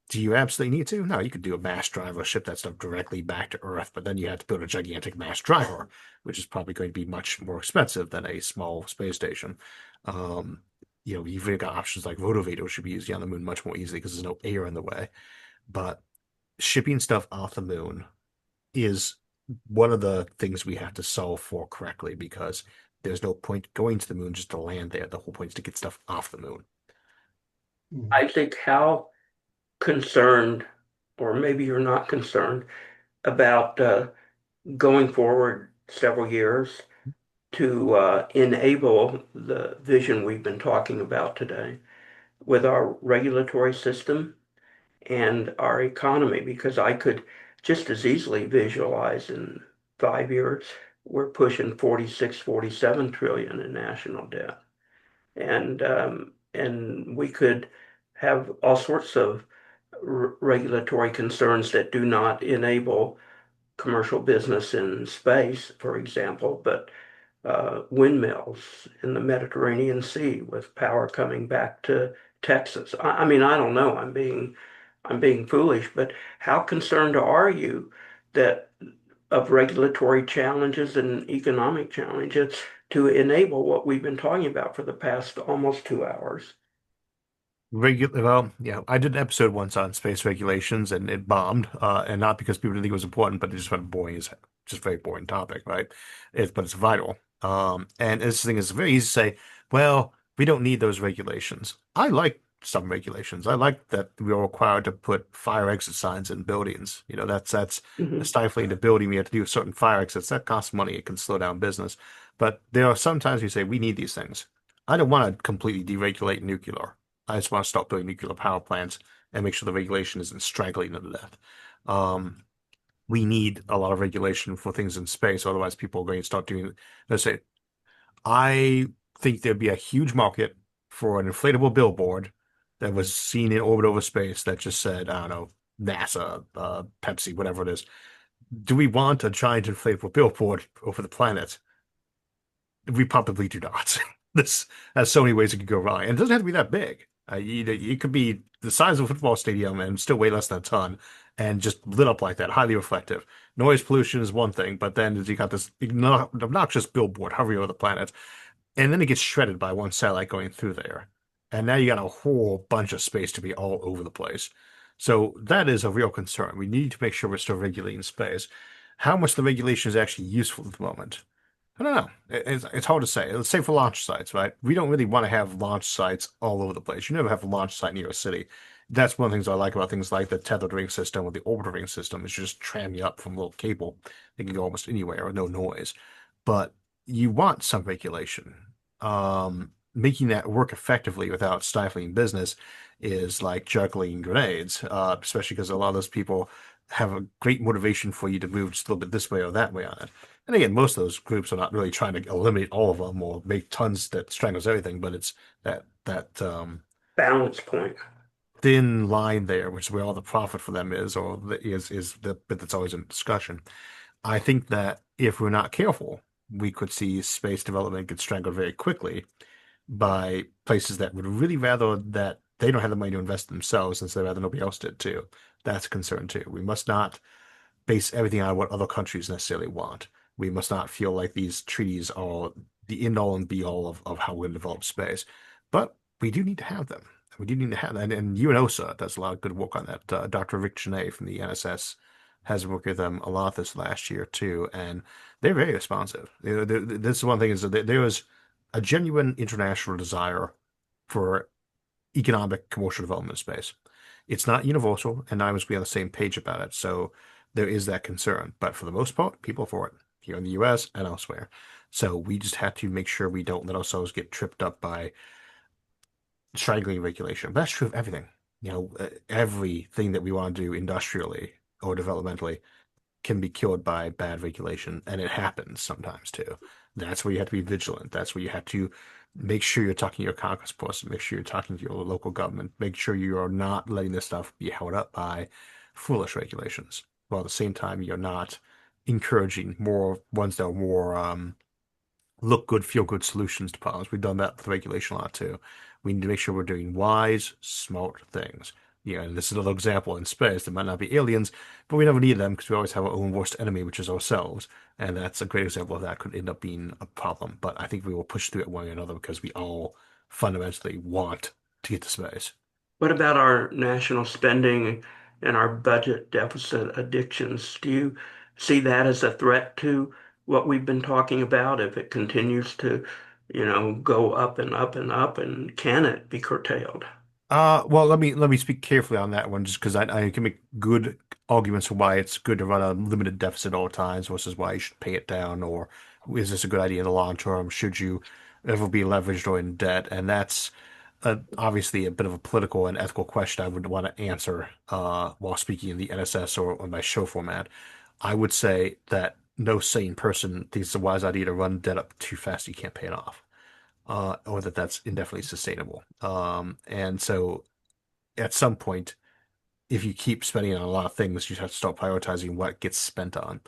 Do you absolutely need to? No, you could do a mass driver, ship that stuff directly back to Earth, but then you have to build a gigantic mass driver, which is probably going to be much more expensive than a small space station. Um, you've even got options like rotovators should be used on the moon much more easily because there's no air in the way. But shipping stuff off the moon is one of the things we have to solve for correctly because there's no point going to the moon just to land there. The whole point is to get stuff off the moon. I think how concerned, or maybe you're not concerned, about going forward several years to enable the vision we've been talking about today with our regulatory system and our economy, because I could just as easily visualize in 5 years we're pushing 46, 47 trillion in national debt. And we could have all sorts of regulatory concerns that do not enable commercial business in space, for example, but windmills in the Mediterranean Sea with power coming back to Texas. I mean, I don't know. I'm being foolish, but how concerned are you that of regulatory challenges and economic challenges to enable what we've been talking about for the past almost 2 hours? Well, yeah, I did an episode once on space regulations and it bombed, and not because people didn't think it was important, but it just went boring as just very boring topic, right? But it's vital. And this thing is very easy to say, well, we don't need those regulations. I like some regulations. I like that we are required to put fire exit signs in buildings. That's Mhm. stifling the building. We have to do certain fire exits. That costs money. It can slow down business. But there are sometimes you say we need these things. I don't want to completely deregulate nuclear. I just want to stop building nuclear power plants and make sure the regulation isn't strangling them to death. We need a lot of regulation for things in space, otherwise people are going to start doing. Let's say, I think there'd be a huge market for an inflatable billboard that was seen in orbit over space that just said, I don't know, NASA, Pepsi, whatever it is. Do we want a giant inflatable billboard over the planet? We probably do not. This has so many ways it could go wrong, and it doesn't have to be that big. It could be the size of a football stadium and still weigh less than a ton, and just lit up like that, highly reflective. Noise pollution is one thing, but then you got this obnoxious billboard hovering over the planet, and then it gets shredded by one satellite going through there, and now you got a whole bunch of space to be all over the place. So that is a real concern. We need to make sure we're still regulating space. How much the regulation is actually useful at the moment? I don't know. It's hard to say. Let's say for launch sites, right? We don't really want to have launch sites all over the place. You never have a launch site near a city. That's one of the things I like about things like the tethered ring system or the orbital ring system is just tram you up from a little cable. They can go almost anywhere with no noise. But you want some regulation. making that work effectively without stifling business is like juggling grenades, especially because a lot of those people have a great motivation for you to move just a little bit this way or that way on it. And again, most of those groups are not really trying to eliminate all of them or make tons that strangles everything, but it's that Balance point. thin line there, which is where all the profit for them is, or is the bit that's always in discussion. I think that if we're not careful, we could see space development get strangled very quickly by places that would really rather that they don't have the money to invest themselves since they'd rather nobody else did too. That's a concern too. We must not base everything on what other countries necessarily want. We must not feel like these treaties are the end all and be all of how we're going to develop space. But we do need to have them. We do need to have that. And UNOSA does a lot of good work on that. Dr. Rick Genet from the NSS has worked with them a lot this last year too, and they're very responsive. This is one thing is that there is a genuine international desire for economic commercial development space. It's not universal, and I was on the same page about it. So there is that concern. But for the most part, people are for it here in the US and elsewhere. So we just have to make sure we don't let ourselves get tripped up by strangling regulation. But that's true of everything. Everything that we want to do industrially or developmentally can be killed by bad regulation, and it happens sometimes too. That's where you have to be vigilant. That's where you have to make sure you're talking to your congressperson, make sure you're talking to your local government, make sure you are not letting this stuff be held up by foolish regulations, while at the same time you're not encouraging more ones that are more look good, feel good solutions to problems. We've done that with regulation a lot too. We need to make sure we're doing wise, smart things. And this is another example in space. There might not be aliens, but we never need them because we always have our own worst enemy, which is ourselves. And that's a great example of that could end up being a problem. But I think we will push through it one way or another because we all fundamentally want to get to space. What about our national spending and our budget deficit addictions? Do you see that as a threat to what we've been talking about if it continues to, go up and up and up, and can it be curtailed? Well, let me speak carefully on that one, just because I can make good arguments for why it's good to run a limited deficit at all times versus why you should pay it down, or is this a good idea in the long term? Should you ever be leveraged or in debt? And that's obviously a bit of a political and ethical question I would want to answer while speaking in the NSS or on my show format. I would say that no sane person thinks it's a wise idea to run debt up too fast you can't pay it off, or that that's indefinitely sustainable. And so at some point, if you keep spending on a lot of things, you have to start prioritizing what gets spent on.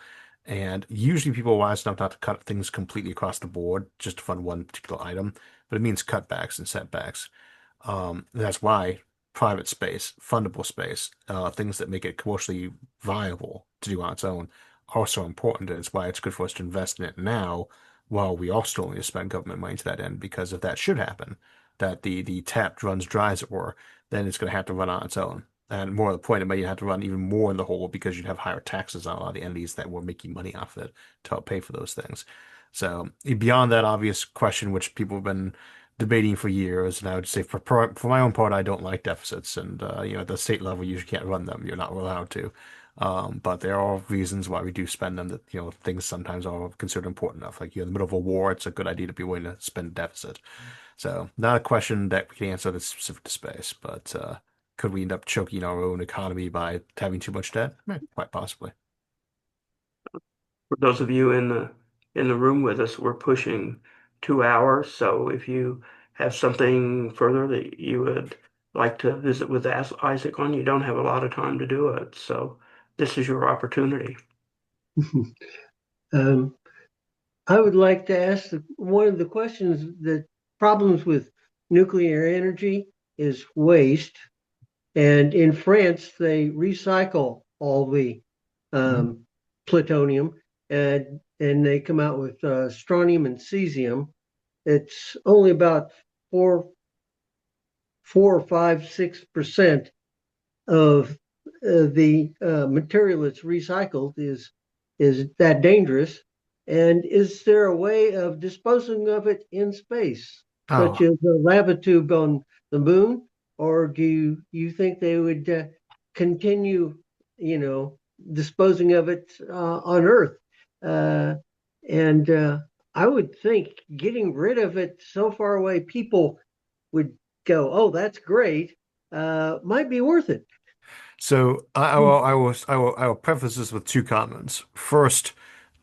And usually people are wise enough not to cut things completely across the board just to fund one particular item, but it means cutbacks and setbacks. That's why private space, fundable space, things that make it commercially viable to do on its own are so important. And it's why it's good for us to invest in it now while we also still need to spend government money to that end. Because if that should happen, that the tap runs dry, as it were, then it's going to have to run on its own. And more to the point, it may have to run even more in the hole because you'd have higher taxes on a lot of the entities that were making money off of it to help pay for those things. So beyond that obvious question, which people have been debating for years, and I would say for my own part, I don't like deficits, and at the state level, you can't run them. You're not allowed to. But there are reasons why we do spend them that, things sometimes are considered important enough. Like you're in the middle of a war, it's a good idea to be willing to spend a deficit. So not a question that we can answer that's specific to space, but could we end up choking our own economy by having too much debt? Quite possibly. For those of you in the room with us, we're pushing 2 hours. So if you have something further that you would like to visit with Isaac on, you don't have a lot of time to do it. So this is your opportunity. I would like to ask one of the questions that problems with nuclear energy is waste. And in France, they recycle all the plutonium and they come out with strontium and cesium. It's only about 6% of the material that's recycled is that dangerous. And is there a way of disposing of it in space, such as a lava tube on the moon? Or do you think they would continue, disposing of it on Earth? And I would think getting rid of it so far away, people would go, "Oh, that's great. Might be worth it." So I will preface this with two comments. First,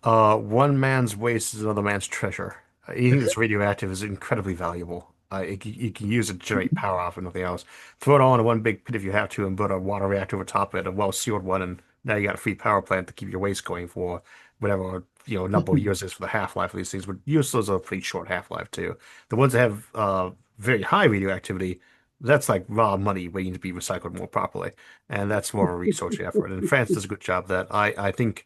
one man's waste is another man's treasure. Anything that's radioactive is incredibly valuable. You can use it to generate power off and nothing else. Throw it all in one big pit if you have to, and put a water reactor over top of it, a well-sealed one, and now you got a free power plant to keep your waste going for whatever, number of years is for the half-life of these things. But useless are a pretty short half-life too. The ones that have very high radioactivity, that's like raw money waiting to be recycled more properly, and that's more of a research effort. And France does a good job of that. I think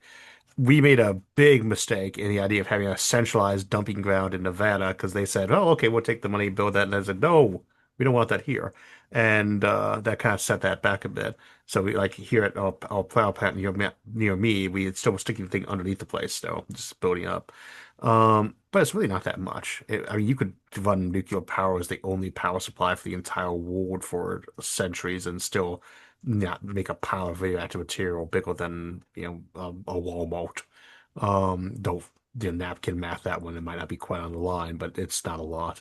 we made a big mistake in the idea of having a centralized dumping ground in Nevada because they said, "Oh, okay, we'll take the money, build that," and I said, "No, we don't want that here," and that kind of set that back a bit. So we like here at our power plant near me, we still were sticking the thing underneath the place, still just building up. But it's really not that much. I mean, you could run nuclear power as the only power supply for the entire world for centuries and still not make a pile of radioactive material bigger than, a Walmart. Don't napkin math that one. It might not be quite on the line, but it's not a lot.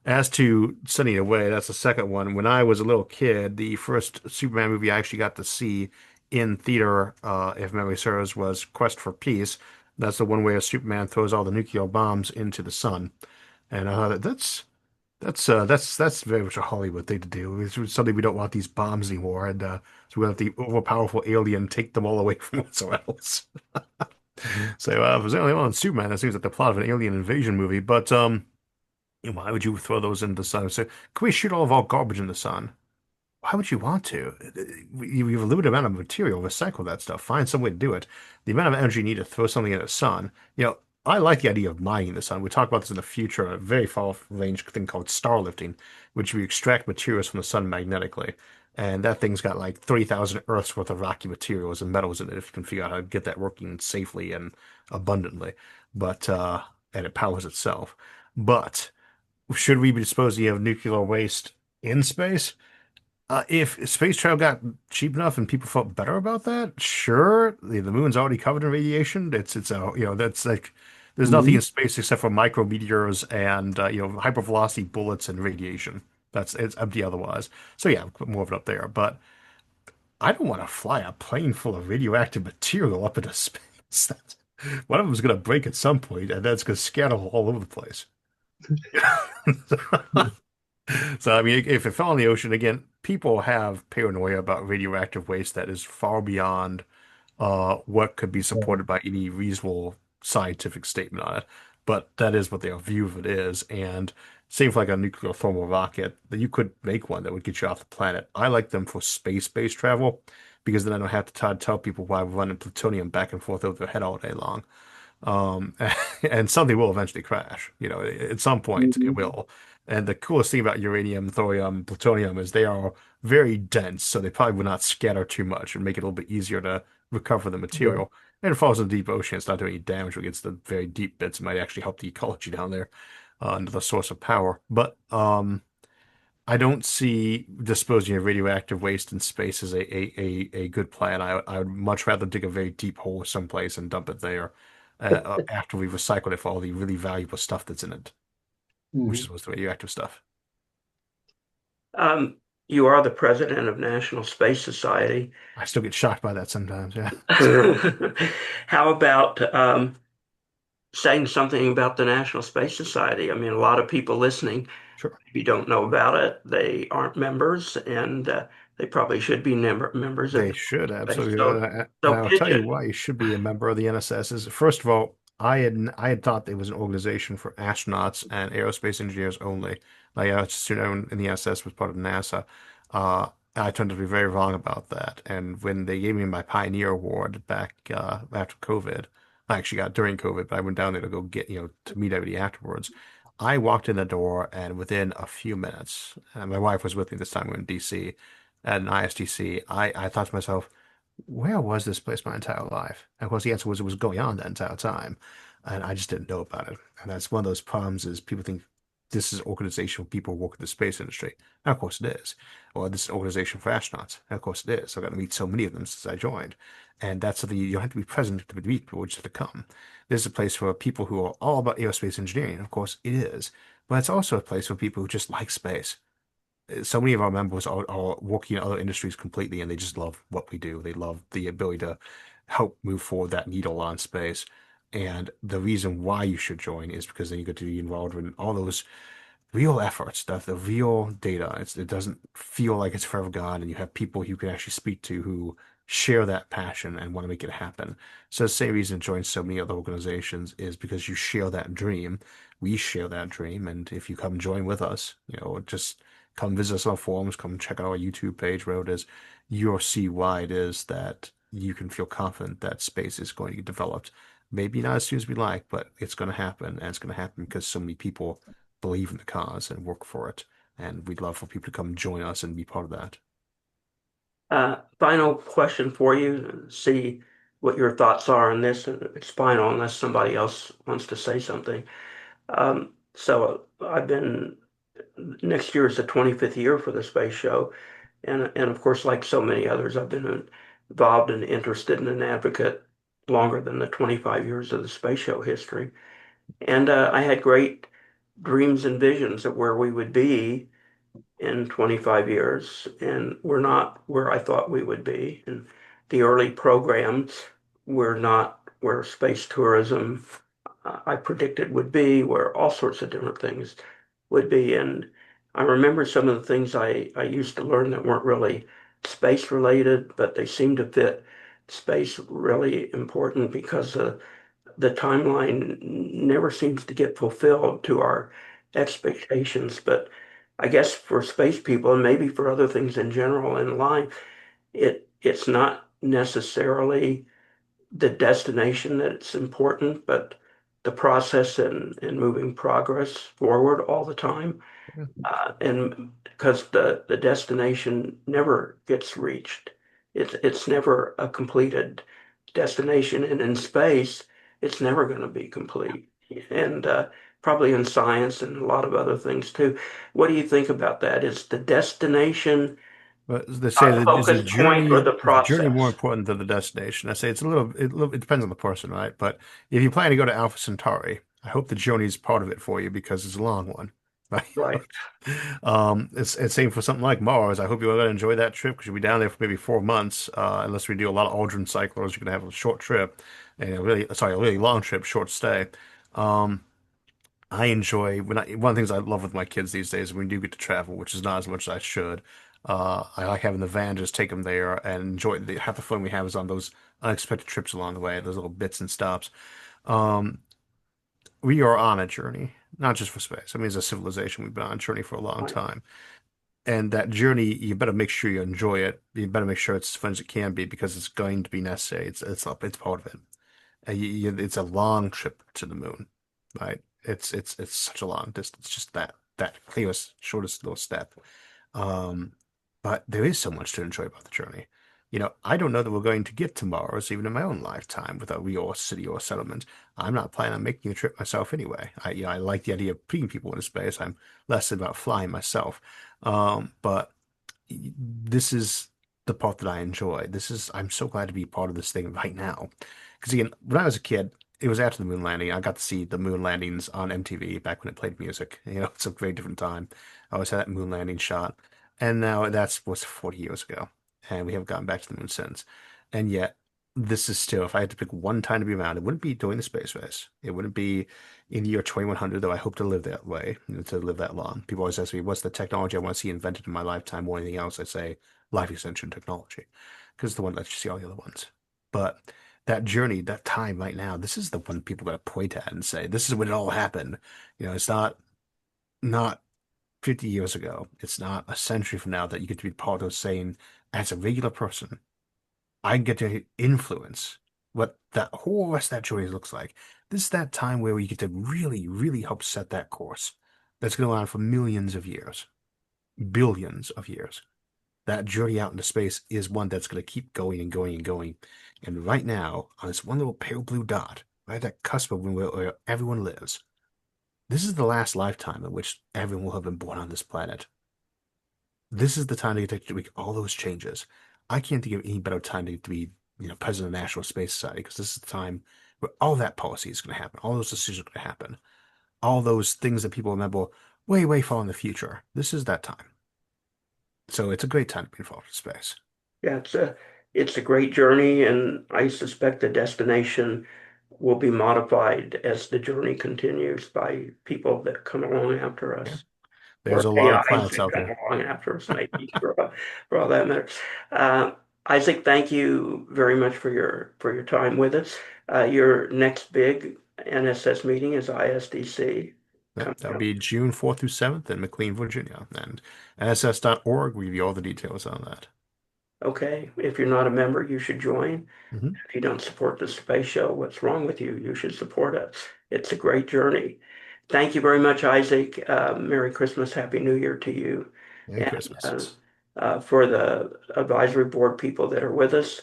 As to Sending It Away, that's the second one. When I was a little kid, the first Superman movie I actually got to see in theater, if memory serves, was Quest for Peace. That's the one where Superman throws all the nuclear bombs into the sun. And I thought that's very much a Hollywood thing to do. It's something we don't want these bombs anymore, and so we have the overpowerful alien take them all away from us else. So if there's only one Superman, that seems like the plot of an alien invasion movie. But why would you throw those into the sun? So can we shoot all of our garbage in the sun? Why would you want to? You have a limited amount of material. Recycle that stuff. Find some way to do it. The amount of energy you need to throw something in the sun. I like the idea of mining the sun. We talk about this in the future, a very far range thing called starlifting, which we extract materials from the sun magnetically. And that thing's got like 30,000 Earths worth of rocky materials and metals in it if you can figure out how to get that working safely and abundantly. But and it powers itself. But should we be disposing of nuclear waste in space? If space travel got cheap enough and people felt better about that, sure. The moon's already covered in radiation. It's a that's like there's nothing in Mhm. space except for micrometeors and hypervelocity bullets and radiation. It's empty otherwise. So yeah, put more of it up there. But I don't want to fly a plane full of radioactive material up into space. One of them is going to break at some point, and that's going to scatter all over the place. So, I mean, if it fell in the ocean, again, people have paranoia about radioactive waste that is far beyond what could be supported by any reasonable scientific statement on it. But that is what their view of it is. And same for like a nuclear thermal rocket, that you could make one that would get you off the planet. I like them for space-based travel because then I don't have to tell people why we're running plutonium back and forth over their head all day long. Um, and something will eventually crash. At some point it Mhm. will. And the coolest thing about uranium, thorium, plutonium is they are very dense, so they probably will not scatter too much and make it a little bit easier to recover the Yeah. material. And it falls in the deep ocean. It's not doing any damage against the very deep bits. It might actually help the ecology down there, another source of power. But I don't see disposing of radioactive waste in space as a good plan. I would much rather dig a very deep hole someplace and dump it there after we've recycled it for all the really valuable stuff that's in it, which is Mhm. most of the radioactive stuff. Um, you are the president of National Space Society. I still get shocked by that sometimes. Yeah. How about saying something about the National Space Society? I mean, a lot of people listening, Sure. if you don't know about it, they aren't members, and they probably should be members of They the should space. absolutely. So, And so I will pitch tell you it. why you should be a member of the NSS is first of all, I had thought it was an organization for astronauts and aerospace engineers only. Like I just known in the NSS was part of NASA. I turned out to be very wrong about that. And when they gave me my Pioneer Award back after COVID, I actually got it during COVID, but I went down there to go get to meet everybody afterwards. I walked in the door, and within a few minutes, and my wife was with me this time. We were in DC at an ISTC. I thought to myself, where was this place my entire life? And of course, the answer was it was going on that entire time, and I just didn't know about it. And that's one of those problems is people think this is an organization for people who work in the space industry. And of course it is. Or this is an organization for astronauts. And of course it is. I've got to meet so many of them since I joined. And that's something you don't have to be present to meet people, just have to come. This is a place for people who are all about aerospace engineering. Of course it is. But it's also a place for people who just like space. So many of our members are working in other industries completely, and they just love what we do. They love the ability to help move forward that needle on space. And the reason why you should join is because then you get to be involved in all those real efforts, the real data. It doesn't feel like it's forever gone, and you have people you can actually speak to who share that passion and want to make it happen. So the same reason to join so many other organizations is because you share that dream. We share that dream, and if you come join with us, just come visit us on forums, come check out our YouTube page, wherever it is, you'll see why it is that you can feel confident that space is going to get developed. Maybe not as soon as we like, but it's going to happen, and it's going to happen because so many people believe in the cause and work for it. And we'd love for people to come join us and be part of that. Final question for you. See what your thoughts are on this. It's final unless somebody else wants to say something. So I've been, next year is the 25th year for the space show. And of course, like so many others, I've been involved and interested and an advocate longer than the 25 years of the space show history. And I had great dreams and visions of where we would be in 25 years, and we're not where I thought we would be. And the early programs were not where space tourism I predicted would be, where all sorts of different things would be. And I remember some of the things I used to learn that weren't really space related, but they seemed to fit space really important because the timeline never seems to get fulfilled to our expectations. But I guess for space people and maybe for other things in general in life, it's not necessarily the destination that it's important, but the process and moving progress forward all the time. And because the destination never gets reached, it's never a completed destination, and in space, it's never going to be complete. And probably in science and a lot of other things too. What do you think about that? Is the destination But they say a that focus point or the is the journey more process? important than the destination? I say it depends on the person, right? But if you plan to go to Alpha Centauri, I hope the journey is part of it for you because it's a long one, right? Right. It's same for something like Mars. I hope you're going to enjoy that trip because you'll be down there for maybe 4 months, unless we do a lot of Aldrin cyclers. You're going to have a short trip and a really long trip, short stay. Um, I enjoy one of the things I love with my kids these days when we do get to travel, which is not as much as I should. I like having the van just take them there and enjoy half the fun we have is on those unexpected trips along the way, those little bits and stops. Um, we are on a journey, not just for space. I mean, as a civilization, we've been on a journey for a long Right. time. And that journey, you better make sure you enjoy it. You better make sure it's as fun as it can be because it's going to be necessary. It's part of it. It's a long trip to the moon, right? It's such a long distance, just that clearest, shortest little step. Um, but there is so much to enjoy about the journey. I don't know that we're going to get to Mars even in my own lifetime with a real city or settlement. I'm not planning on making a trip myself anyway. I like the idea of putting people into space. I'm less about flying myself. But this is the part that I enjoy. I'm so glad to be part of this thing right now. Because again, when I was a kid, it was after the moon landing. I got to see the moon landings on MTV back when it played music. It's a very different time. I always had that moon landing shot. And now that's what's 40 years ago. And we haven't gotten back to the moon since. And yet, this is still, if I had to pick one time to be around, it wouldn't be during the space race. It wouldn't be in the year 2100, though I hope to live that way, to live that long. People always ask me, what's the technology I want to see invented in my lifetime more than anything else? I say life extension technology, because it's the one that lets you see all the other ones. But that journey, that time right now, this is the one people got to point at and say, this is when it all happened. It's not 50 years ago. It's not a century from now that you get to be part of saying, as a regular person, I get to influence what that whole rest of that journey looks like. This is that time where you get to really, really help set that course that's going to go on for millions of years, billions of years. That journey out into space is one that's going to keep going and going and going. And right now, on this one little pale blue dot, right at that cusp of where everyone lives, This is the last lifetime in which everyone will have been born on this planet. This is the time to make all those changes. I can't think of any better time to be, president of the National Space Society, because this is the time where all that policy is going to happen. All those decisions are going to happen. All those things that people remember way, way far in the future. This is that time. So it's a great time to be involved in space. Yeah, it's a great journey, and I suspect the destination will be modified as the journey continues by people that come along after Yeah. us, There's or a lot of AIs planets that out come there. along after us, maybe for all that matters. Uh, Isaac, thank you very much for your time with us. Your next big NSS meeting is ISDC Yep, coming that'll up. be June 4th through 7th in McLean, Virginia. And NSS.org will give you all the details on that. Okay, if you're not a member, you should join. Hmm. If you don't support the space show, what's wrong with you? You should support us. It's a great journey. Thank you very much, Isaac. Merry Christmas, Happy New Year to you. Merry And Christmas. for the advisory board people that are with us,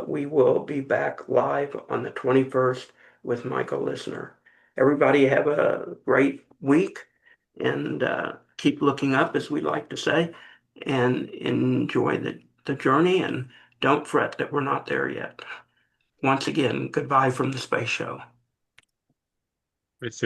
we will be back live on the 21st with Michael Lisner. Everybody have a great week and keep looking up, as we like to say, and enjoy the journey, and don't fret that we're not there yet. Once again, goodbye from the space show. It's